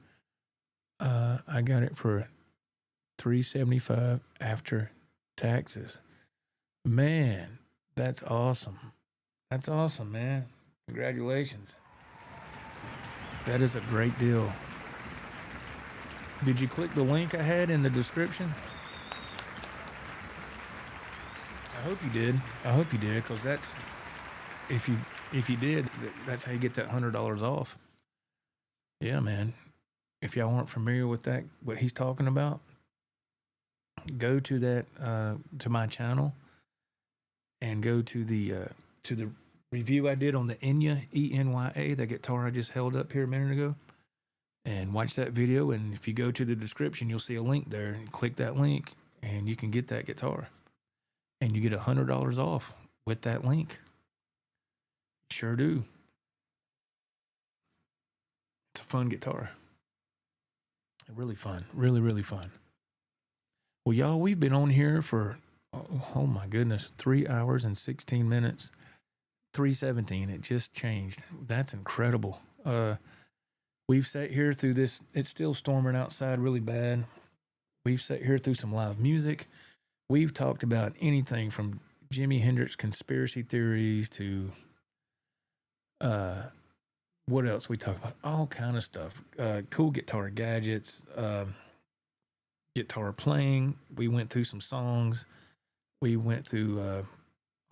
I got it for $375 after taxes. Man, that's awesome. That's awesome, man. Congratulations. That is a great deal. Did you click the link I had in the description? I hope you did. I hope you did, because that's, if you did, that's how you get that $100 off. Yeah, man. If y'all aren't familiar with that, what he's talking about, go to that to my channel and go to the review I did on the Enya, E-N-Y-A, that guitar I just held up here a minute ago, and watch that video. And if you go to the description, you'll see a link there, and click that link and you can get that guitar, and you get $100 off with that link. Sure do. It's a fun guitar. Really fun. Really, really fun. Well, y'all, we've been on here for, oh my goodness, 3 hours and 16 minutes. 3:17. It just changed. That's incredible. We've sat here through this. It's still storming outside really bad. We've sat here through some live music. We've talked about anything from Jimi Hendrix conspiracy theories to what else we talk about? All kind of stuff. Cool guitar gadgets, guitar playing. We went through some songs. We went through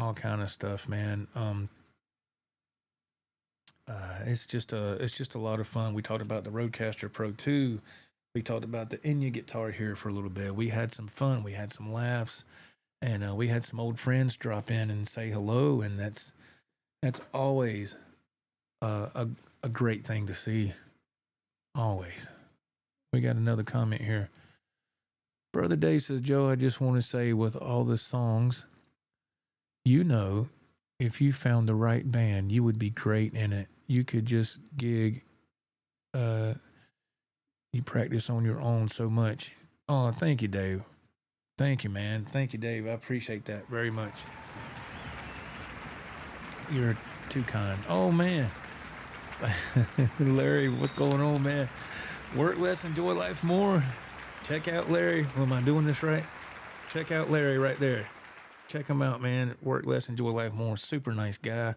all kind of stuff, man. It's just a lot of fun. We talked about the Rodecaster Pro 2. We talked about the Enya guitar here for a little bit. We had some fun. We had some laughs, and we had some old friends drop in and say hello, and that's always a great thing to see. Always. We got another comment here. Brother Dave says, Joe, I just want to say, with all the songs, if you found the right band, you would be great in it. You could just gig. You practice on your own so much. Oh, thank you, Dave. Thank you, man. Thank you, Dave. I appreciate that very much. You're too kind. Oh, man. Larry, what's going on, man? Work less, enjoy life more. Check out Larry. Am I doing this right? Check out Larry right there. Check him out, man. Work less, enjoy life more. Super nice guy.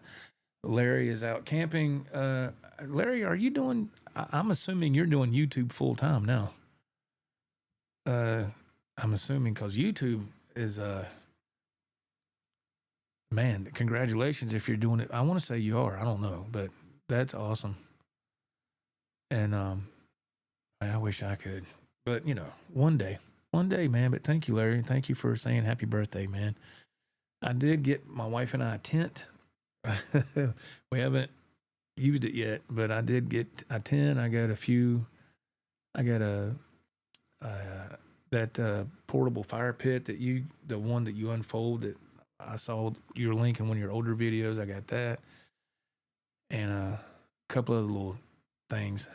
Larry is out camping. Larry, are you doing, I'm assuming you're doing YouTube full time now. I'm assuming, because YouTube is, man, congratulations if you're doing it. I want to say you are. I don't know, but that's awesome. And I wish I could. But, one day, man. But thank you, Larry. Thank you for saying happy birthday, man. I did get my wife and I a tent. We haven't used it yet, but I did get a tent. I got a few. I got that portable fire pit the one that you unfold that I saw your link in one of your older videos. I got that, and a couple other little things.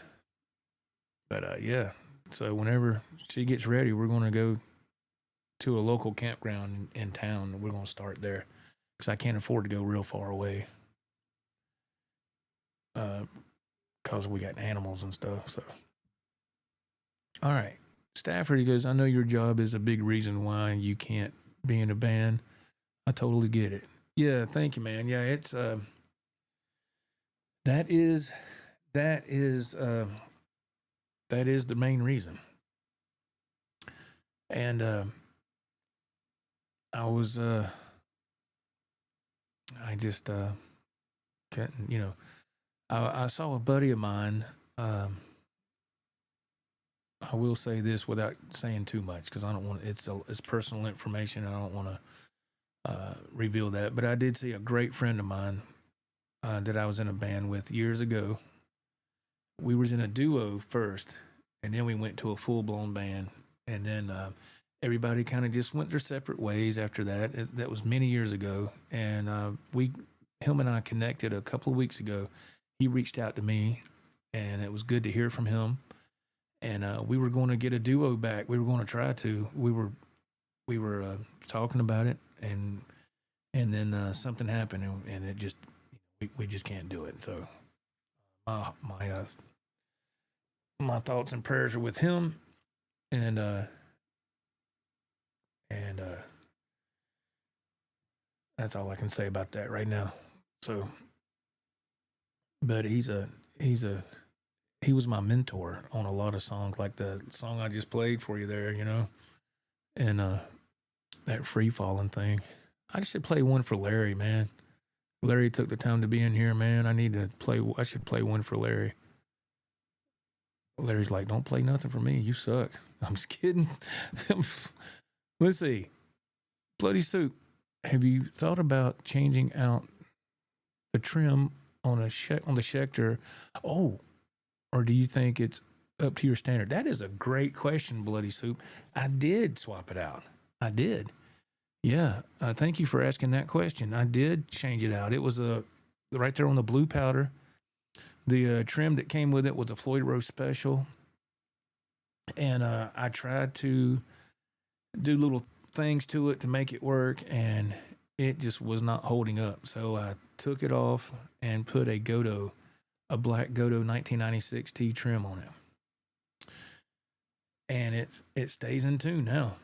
But yeah, so whenever she gets ready, we're going to go to a local campground in town. We're going to start there because I can't afford to go real far away. Because we got animals and stuff. So, all right, Stafford, he goes, I know your job is a big reason why you can't be in a band. I totally get it. Yeah, thank you, man. Yeah, it's that is the main reason. And I just couldn't, I saw a buddy of mine. I will say this without saying too much, because I don't want it's personal information. I don't want to reveal that. But I did see a great friend of mine that I was in a band with years ago. We was in a duo first, and then we went to a full-blown band, and then everybody kind of just went their separate ways after that. That was many years ago, and him and I connected a couple of weeks ago. He reached out to me, and it was good to hear from him. And we were going to get a duo back. We were going to try to. We were talking about it, and then something happened, and it just we just can't do it. So my thoughts and prayers are with him, and that's all I can say about that right now. So, but he was my mentor on a lot of songs, like the song I just played for you there, you know, and that free falling thing. I should play one for Larry, man. Larry took the time to be in here, man. I should play one for Larry. Larry's like, don't play nothing for me. You suck. I'm just kidding. Let's see. Bloody Soup. Have you thought about changing out the trim on the Schecter? Oh, or do you think it's up to your standard? That is a great question, Bloody Soup. I did swap it out. I did. Yeah. Thank you for asking that question. I did change it out. It was right there on the blue powder. The trim that came with it was a Floyd Rose Special. And I tried to do little things to it to make it work, and it just was not holding up. So I took it off and put a black Godo 1996 T trim on it. And it stays in tune now.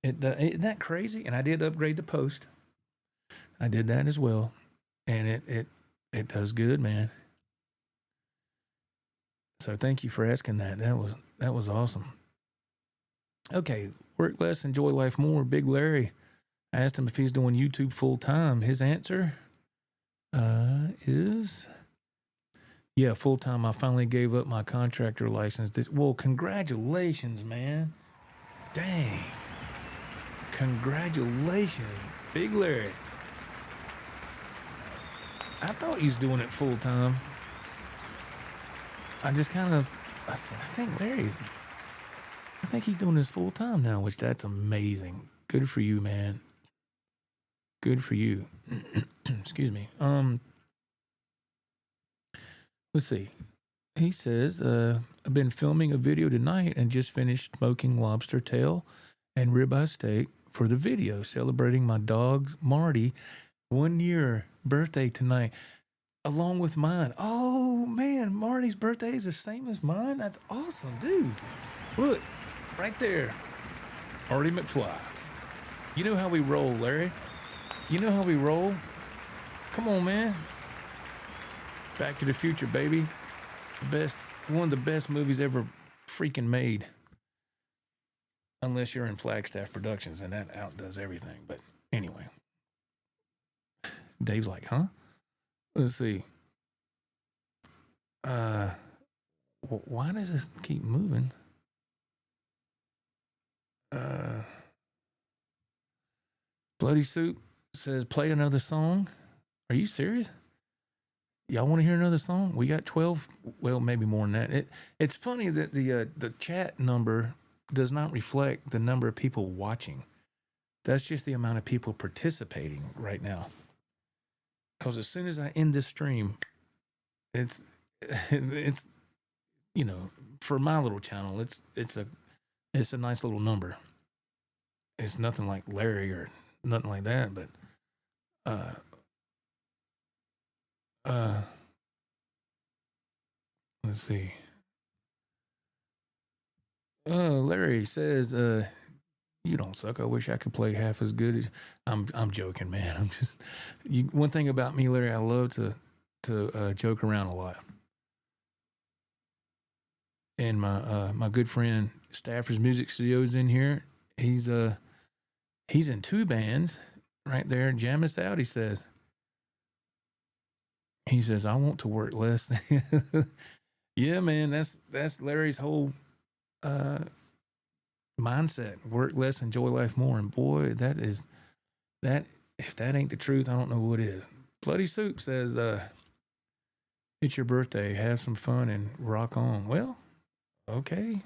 Isn't that crazy? And I did upgrade the post. I did that as well. And it does good, man. So thank you for asking that. That was awesome. Okay, work less, enjoy life more. Big Larry. I asked him if he's doing YouTube full time. His answer is, yeah, full time. I finally gave up my contractor license. Well, congratulations, man. Dang. Congratulations, Big Larry. I thought he was doing it full time. I said, I think he's doing this full time now, which that's amazing. Good for you, man. Good for you. Excuse me. Let's see. He says, I've been filming a video tonight and just finished smoking lobster tail and ribeye steak for the video, celebrating my dog Marty 1 year birthday tonight, along with mine. Oh man, Marty's birthday is the same as mine. That's awesome, dude. Look, right there, Artie McFly. You know how we roll, Larry. You know how we roll. Come on, man. Back to the Future, baby. One of the best movies ever freaking made. Unless you're in Flagstaff Productions, and that outdoes everything. But anyway. Dave's like, huh? Let's see. Why does this keep moving? Bloody Soup says, play another song. Are you serious? Y'all want to hear another song? We got 12. Well, maybe more than that. It's funny that the chat number does not reflect the number of people watching. That's just the amount of people participating right now. Because as soon as I end this stream, it's you know, for my little channel, it's a nice little number. It's nothing like Larry or nothing like that, but let's see. Larry says, you don't suck. I wish I could play half as good. I'm joking, man. I'm just one thing about me, Larry. I love to joke around a lot. And my good friend Stafford's Music Studios in here. He's in 2 bands right there. Jam us out. He says, I want to work less. Yeah, man. That's Larry's whole mindset. Work less, enjoy life more. And boy, if that ain't the truth, I don't know what is. Bloody Soup says, it's your birthday, have some fun and rock on. Well, okay.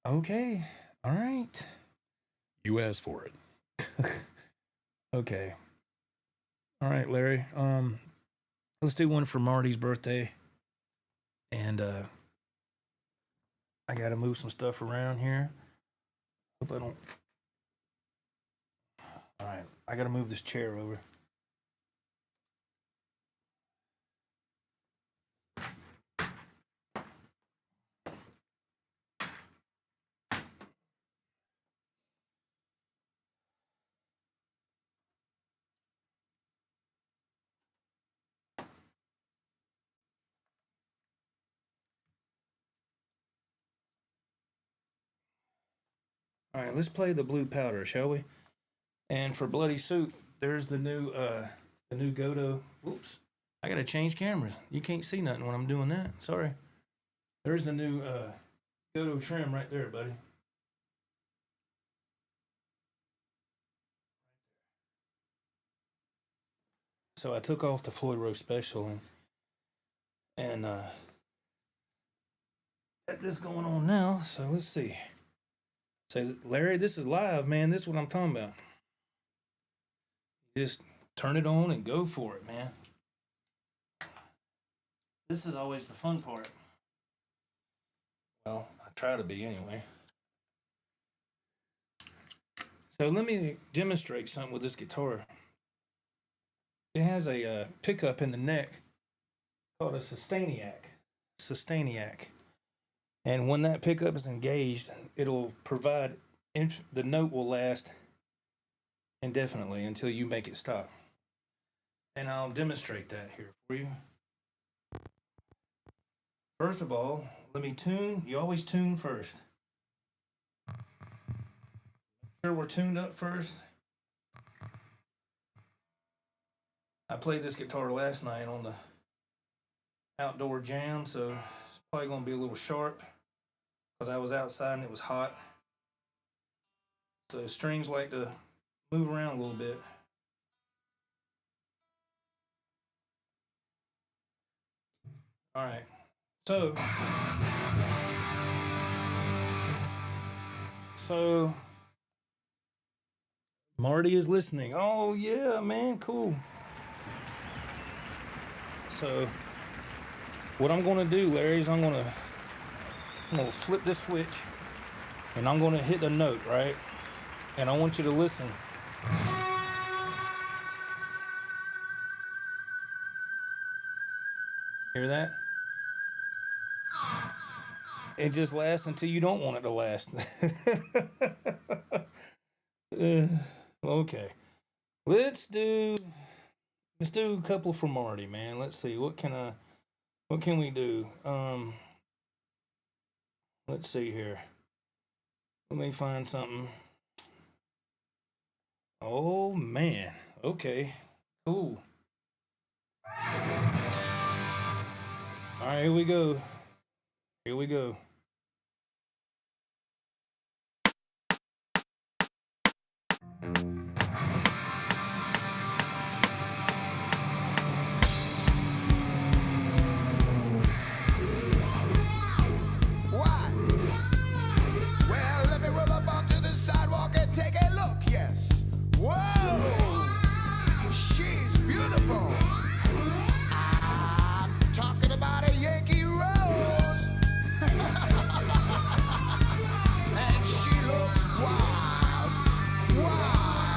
Okay. All right. You asked for it. Okay. All right, Larry. Let's do one for Marty's birthday. And I gotta move some stuff around here. Hope I don't. All right, I gotta move this chair over. All right, let's play the Blue Powder, shall we? And for Bloody Soup, there's the new Godo. Whoops, I gotta change cameras. You can't see nothing when I'm doing that. Sorry. There's the new Godo trim right there, buddy. So I took off the Floyd Rose Special and got this going on now. So let's see. Say, Larry, this is live, man. This is what I'm talking about. Just turn it on and go for it, man. This is always the fun part. Well, I try to be anyway. So let me demonstrate something with this guitar. It has a pickup in the neck called a Sustainiac. And when that pickup is engaged, it'll provide, the note will last indefinitely until you make it stop. And I'll demonstrate that here for you. First of all, let me tune. You always tune first. Make sure we're tuned up first. I played this guitar last night on the outdoor jam, so it's probably going to be a little sharp because I was outside and it was hot. So strings like to move around a little bit. All right. So Marty is listening. Oh yeah, man, cool. So what I'm going to do, Larry, is I'm going to flip this switch and I'm going to hit a note, right? And I want you to listen. Hear that? It just lasts until you don't want it to last. Okay. Let's do a couple for Marty, man. Let's see. What can we do? Let's see here. Let me find something. Oh man. Okay. Cool. All right, here we go. Here we go. Why? Well, let me roll up onto the sidewalk and take a look, yes. Whoa! She's beautiful. I'm talking about a Yankee Rose. And she looks wild, wild.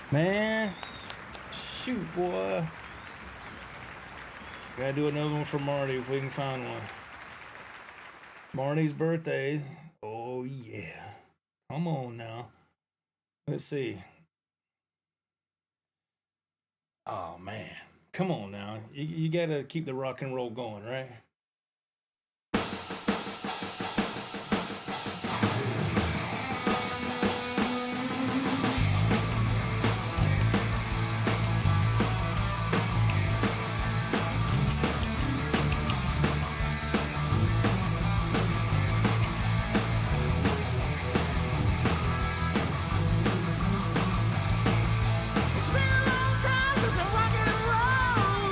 Man, shoot, boy. Gotta do another one for Marty if we can find one. Marty's birthday. Oh, yeah. Come on now. Let's see. Oh, man. Come on now. You gotta keep the rock and roll going, right? It's been a long time since I rock and roll.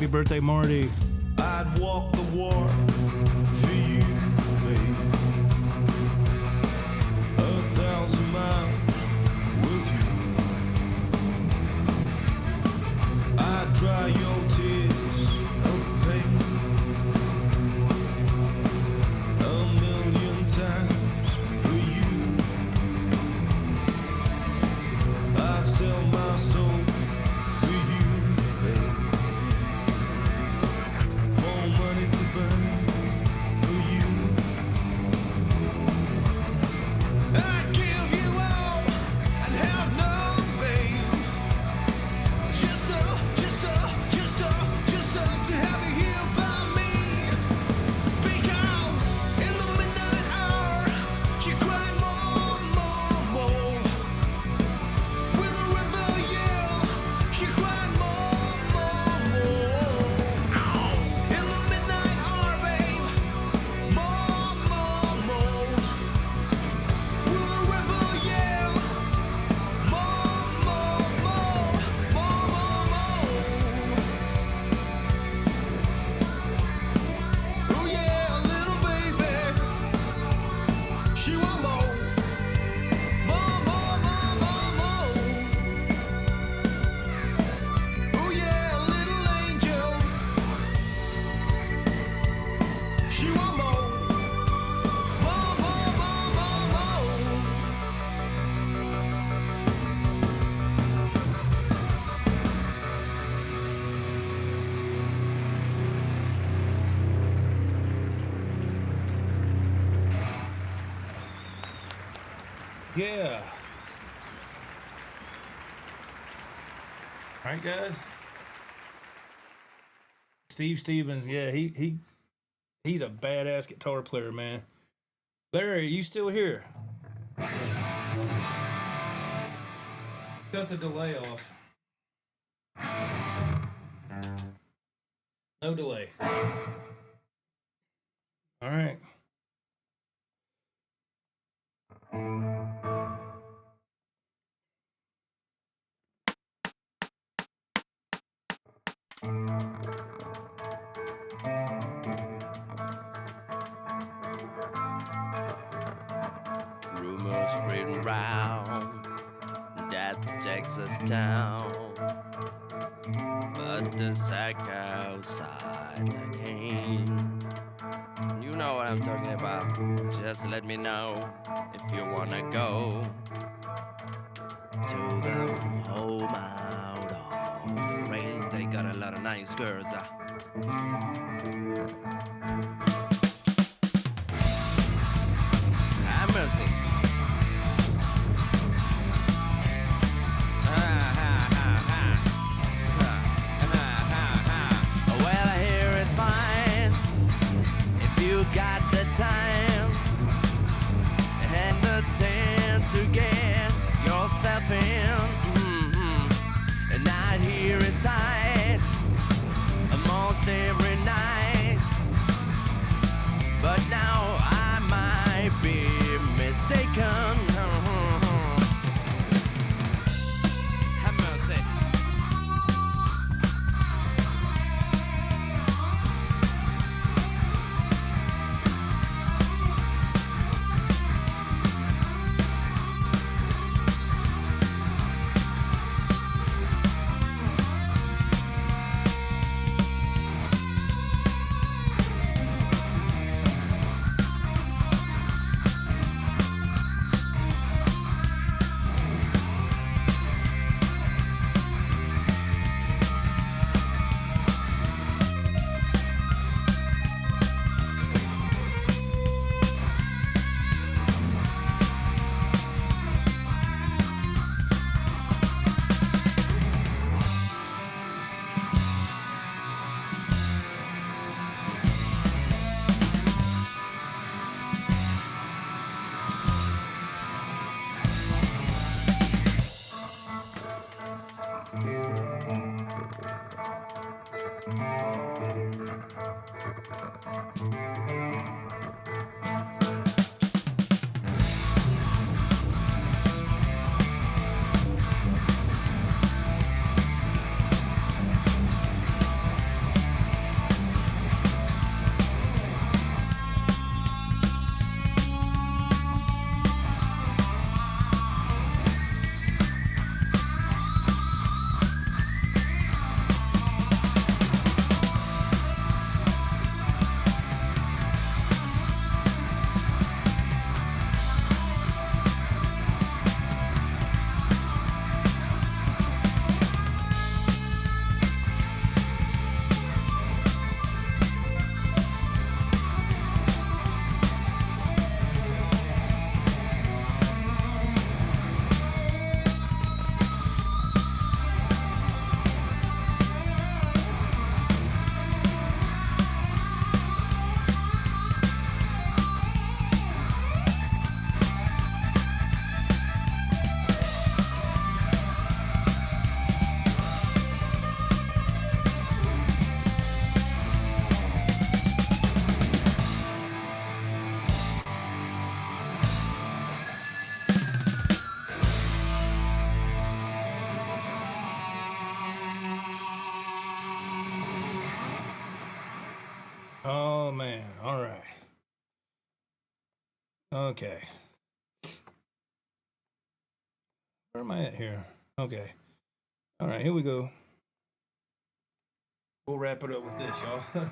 Happy birthday, Marty. I'd walk the war for you, babe. 1,000 miles with you. I'd dry your tears of pain 1,000,000 times for you. I'd sell my soul for you, babe. For money to burn for you. I'd give you all and have none, babe. Just to have you here by me. Because in the midnight hour, she cried more. With a rebel yell, she cried more. Ow. In the midnight hour, babe, more. With a rebel yell, more. Oh yeah, little baby, she want more. Oh yeah, little angel, she want more. Yeah. All right, guys. Steve Stevens, yeah, he's a badass guitar player, man. Larry, you still here? Cut the delay off. No delay. All right. Rumors spreading round that Texas town, but the sack outside again. You know what I'm talking about. Just let me know if you wanna go to the home out on the range. They got a lot of nice girls. Have mercy. Well, I hear it's fine if you got the time and the tent to get yourself in. And I hear it's tight almost every night. Oh man. All right. Okay. Where am I at here? Okay. All right, here we go. We'll wrap it up with this, y'all.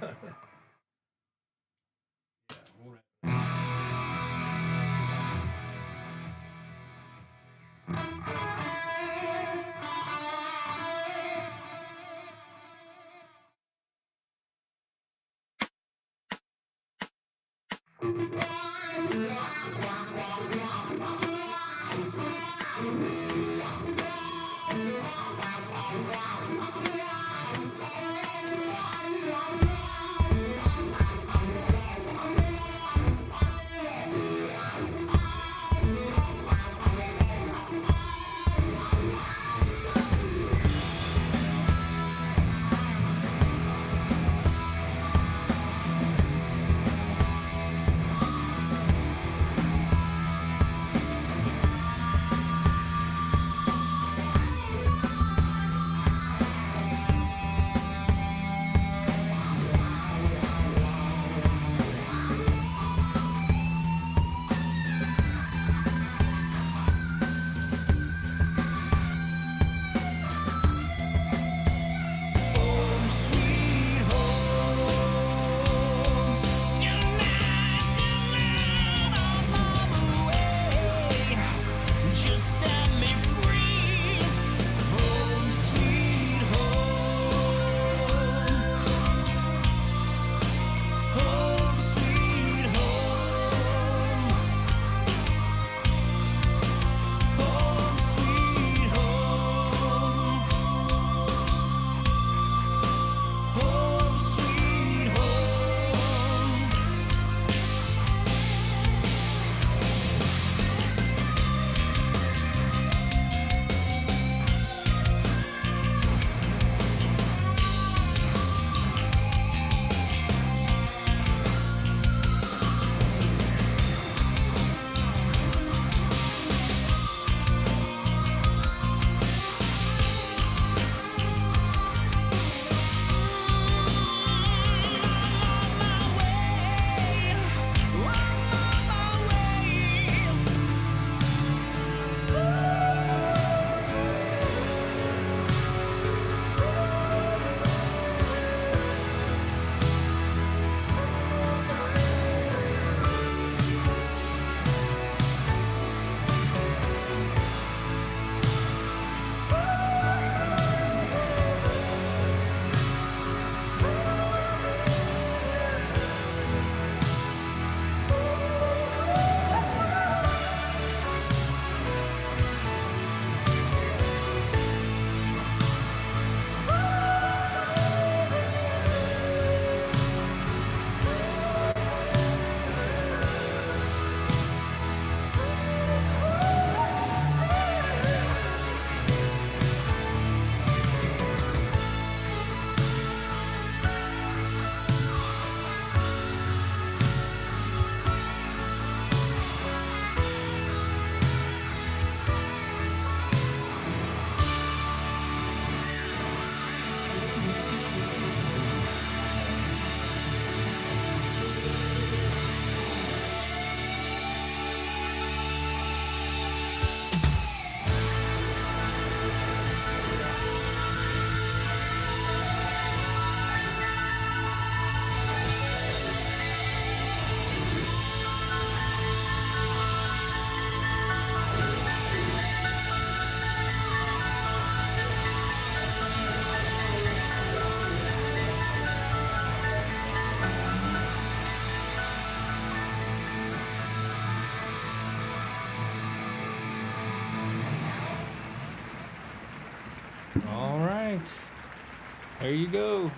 All right. There you go.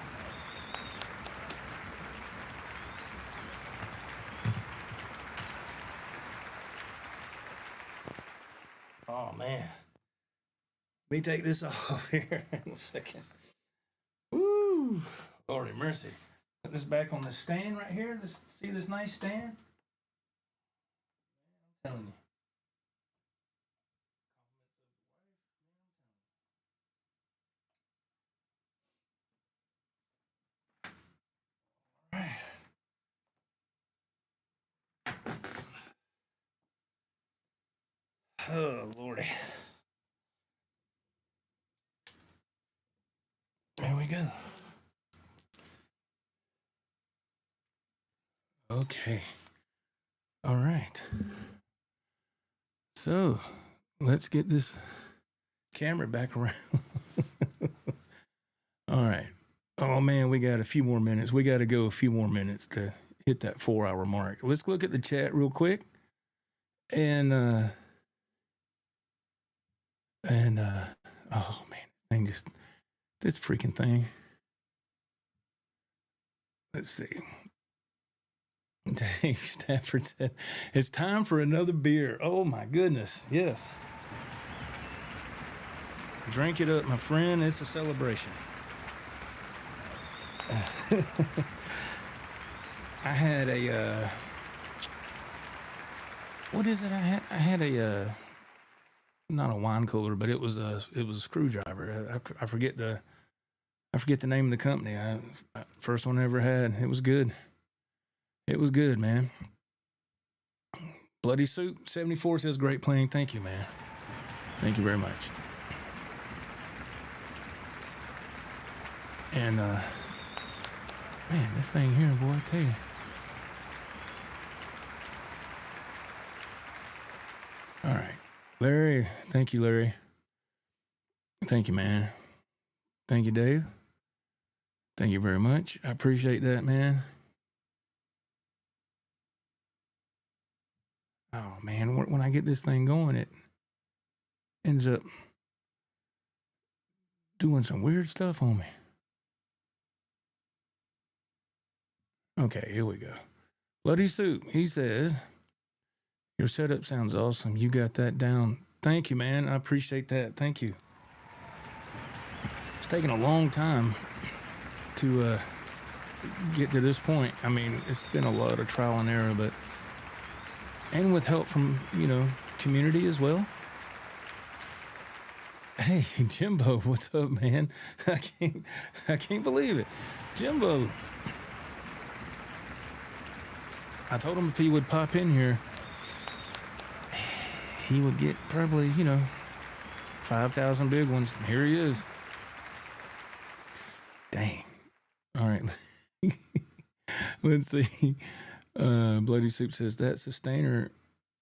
Oh, man. Let me take this off here in a second. Woo! Lordy mercy. Put this back on the stand right here. See this nice stand? I'm telling you. Oh, Lordy. There we go. Okay. All right. So let's get this camera back around. All right. Oh, man, we got a few more minutes. We got to go a few more minutes to hit that 4-hour mark. Let's look at the chat real quick. And oh, man, this freaking thing. Let's see. Dave Stafford said, it's time for another beer. Oh, my goodness. Yes. Drink it up, my friend. It's a celebration. I had a, what is it? I had a, not a wine cooler, but it was a screwdriver. I forget the name of the company. First one I ever had. It was good. It was good, man. Bloody Soup 74 says great playing. Thank you, man. Thank you very much. And man, this thing here, boy, I tell you. All right. Larry, thank you, Larry. Thank you, man. Thank you, Dave. Thank you very much. I appreciate that, man. Oh, man, when I get this thing going, it ends up doing some weird stuff on me. Okay, here we go. Bloody Soup, he says, your setup sounds awesome. You got that down. Thank you, man. I appreciate that. Thank you. It's taken a long time to get to this point. I mean, it's been a lot of trial and error, but and with help from, community as well. Hey, Jimbo, what's up, man? I can't believe it. Jimbo. I told him if he would pop in here, he would get probably, 5,000 big ones. Here he is. Dang. All right. Let's see. Bloody Soup says that sustainer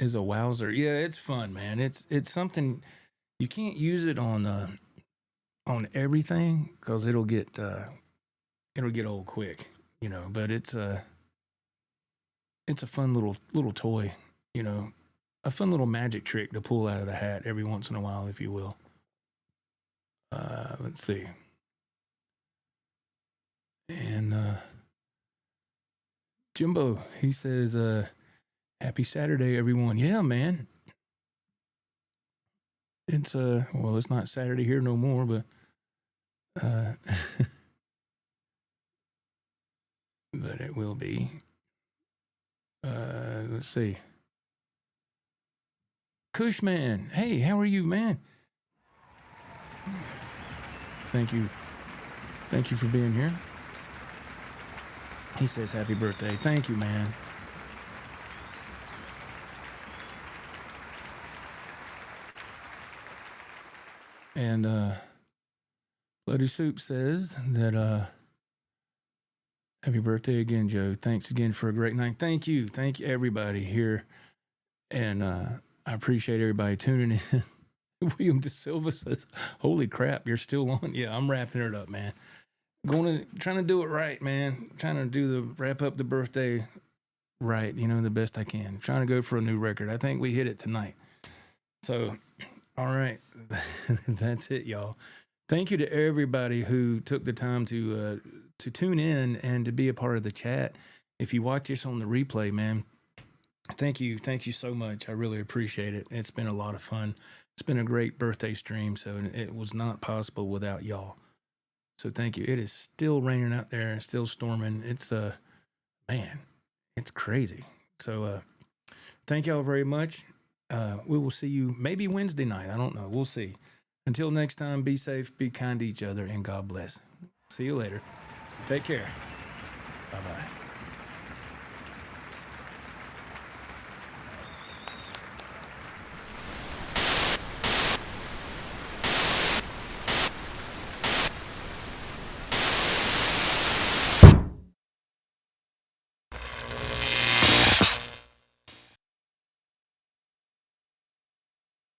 is a wowzer. Yeah, it's fun, man. It's something you can't use it on everything because it'll get old quick, But it's a fun little toy, a fun little magic trick to pull out of the hat every once in a while, if you will. Let's see. And Jimbo, he says, happy Saturday, everyone. Yeah, man. It's well, it's not Saturday here no more, but but it will be. Let's see. Cushman, hey, how are you, man? Thank you for being here. He says happy birthday. Thank you, man. And Bloody Soup says that happy birthday again, Joe. Thanks again for a great night. Thank you everybody here. And I appreciate everybody tuning in. William De Silva says, holy crap, you're still on. Yeah, I'm wrapping it up, man. Trying to do it right, man. Trying to wrap up the birthday right, the best I can. Trying to go for a new record. I think we hit it tonight. So, all right. That's it, y'all. Thank you to everybody who took the time to tune in and to be a part of the chat. If you watch this on the replay, man, thank you so much. I really appreciate it. It's been a lot of fun. It's been a great birthday stream, so it was not possible without y'all. So thank you. It is still raining out there. It's still storming. It's man, it's crazy. So thank y'all very much. We will see you maybe Wednesday night. I don't know. We'll see. Until next time, be safe, be kind to each other, and God bless. See you later. Take care. Bye-bye.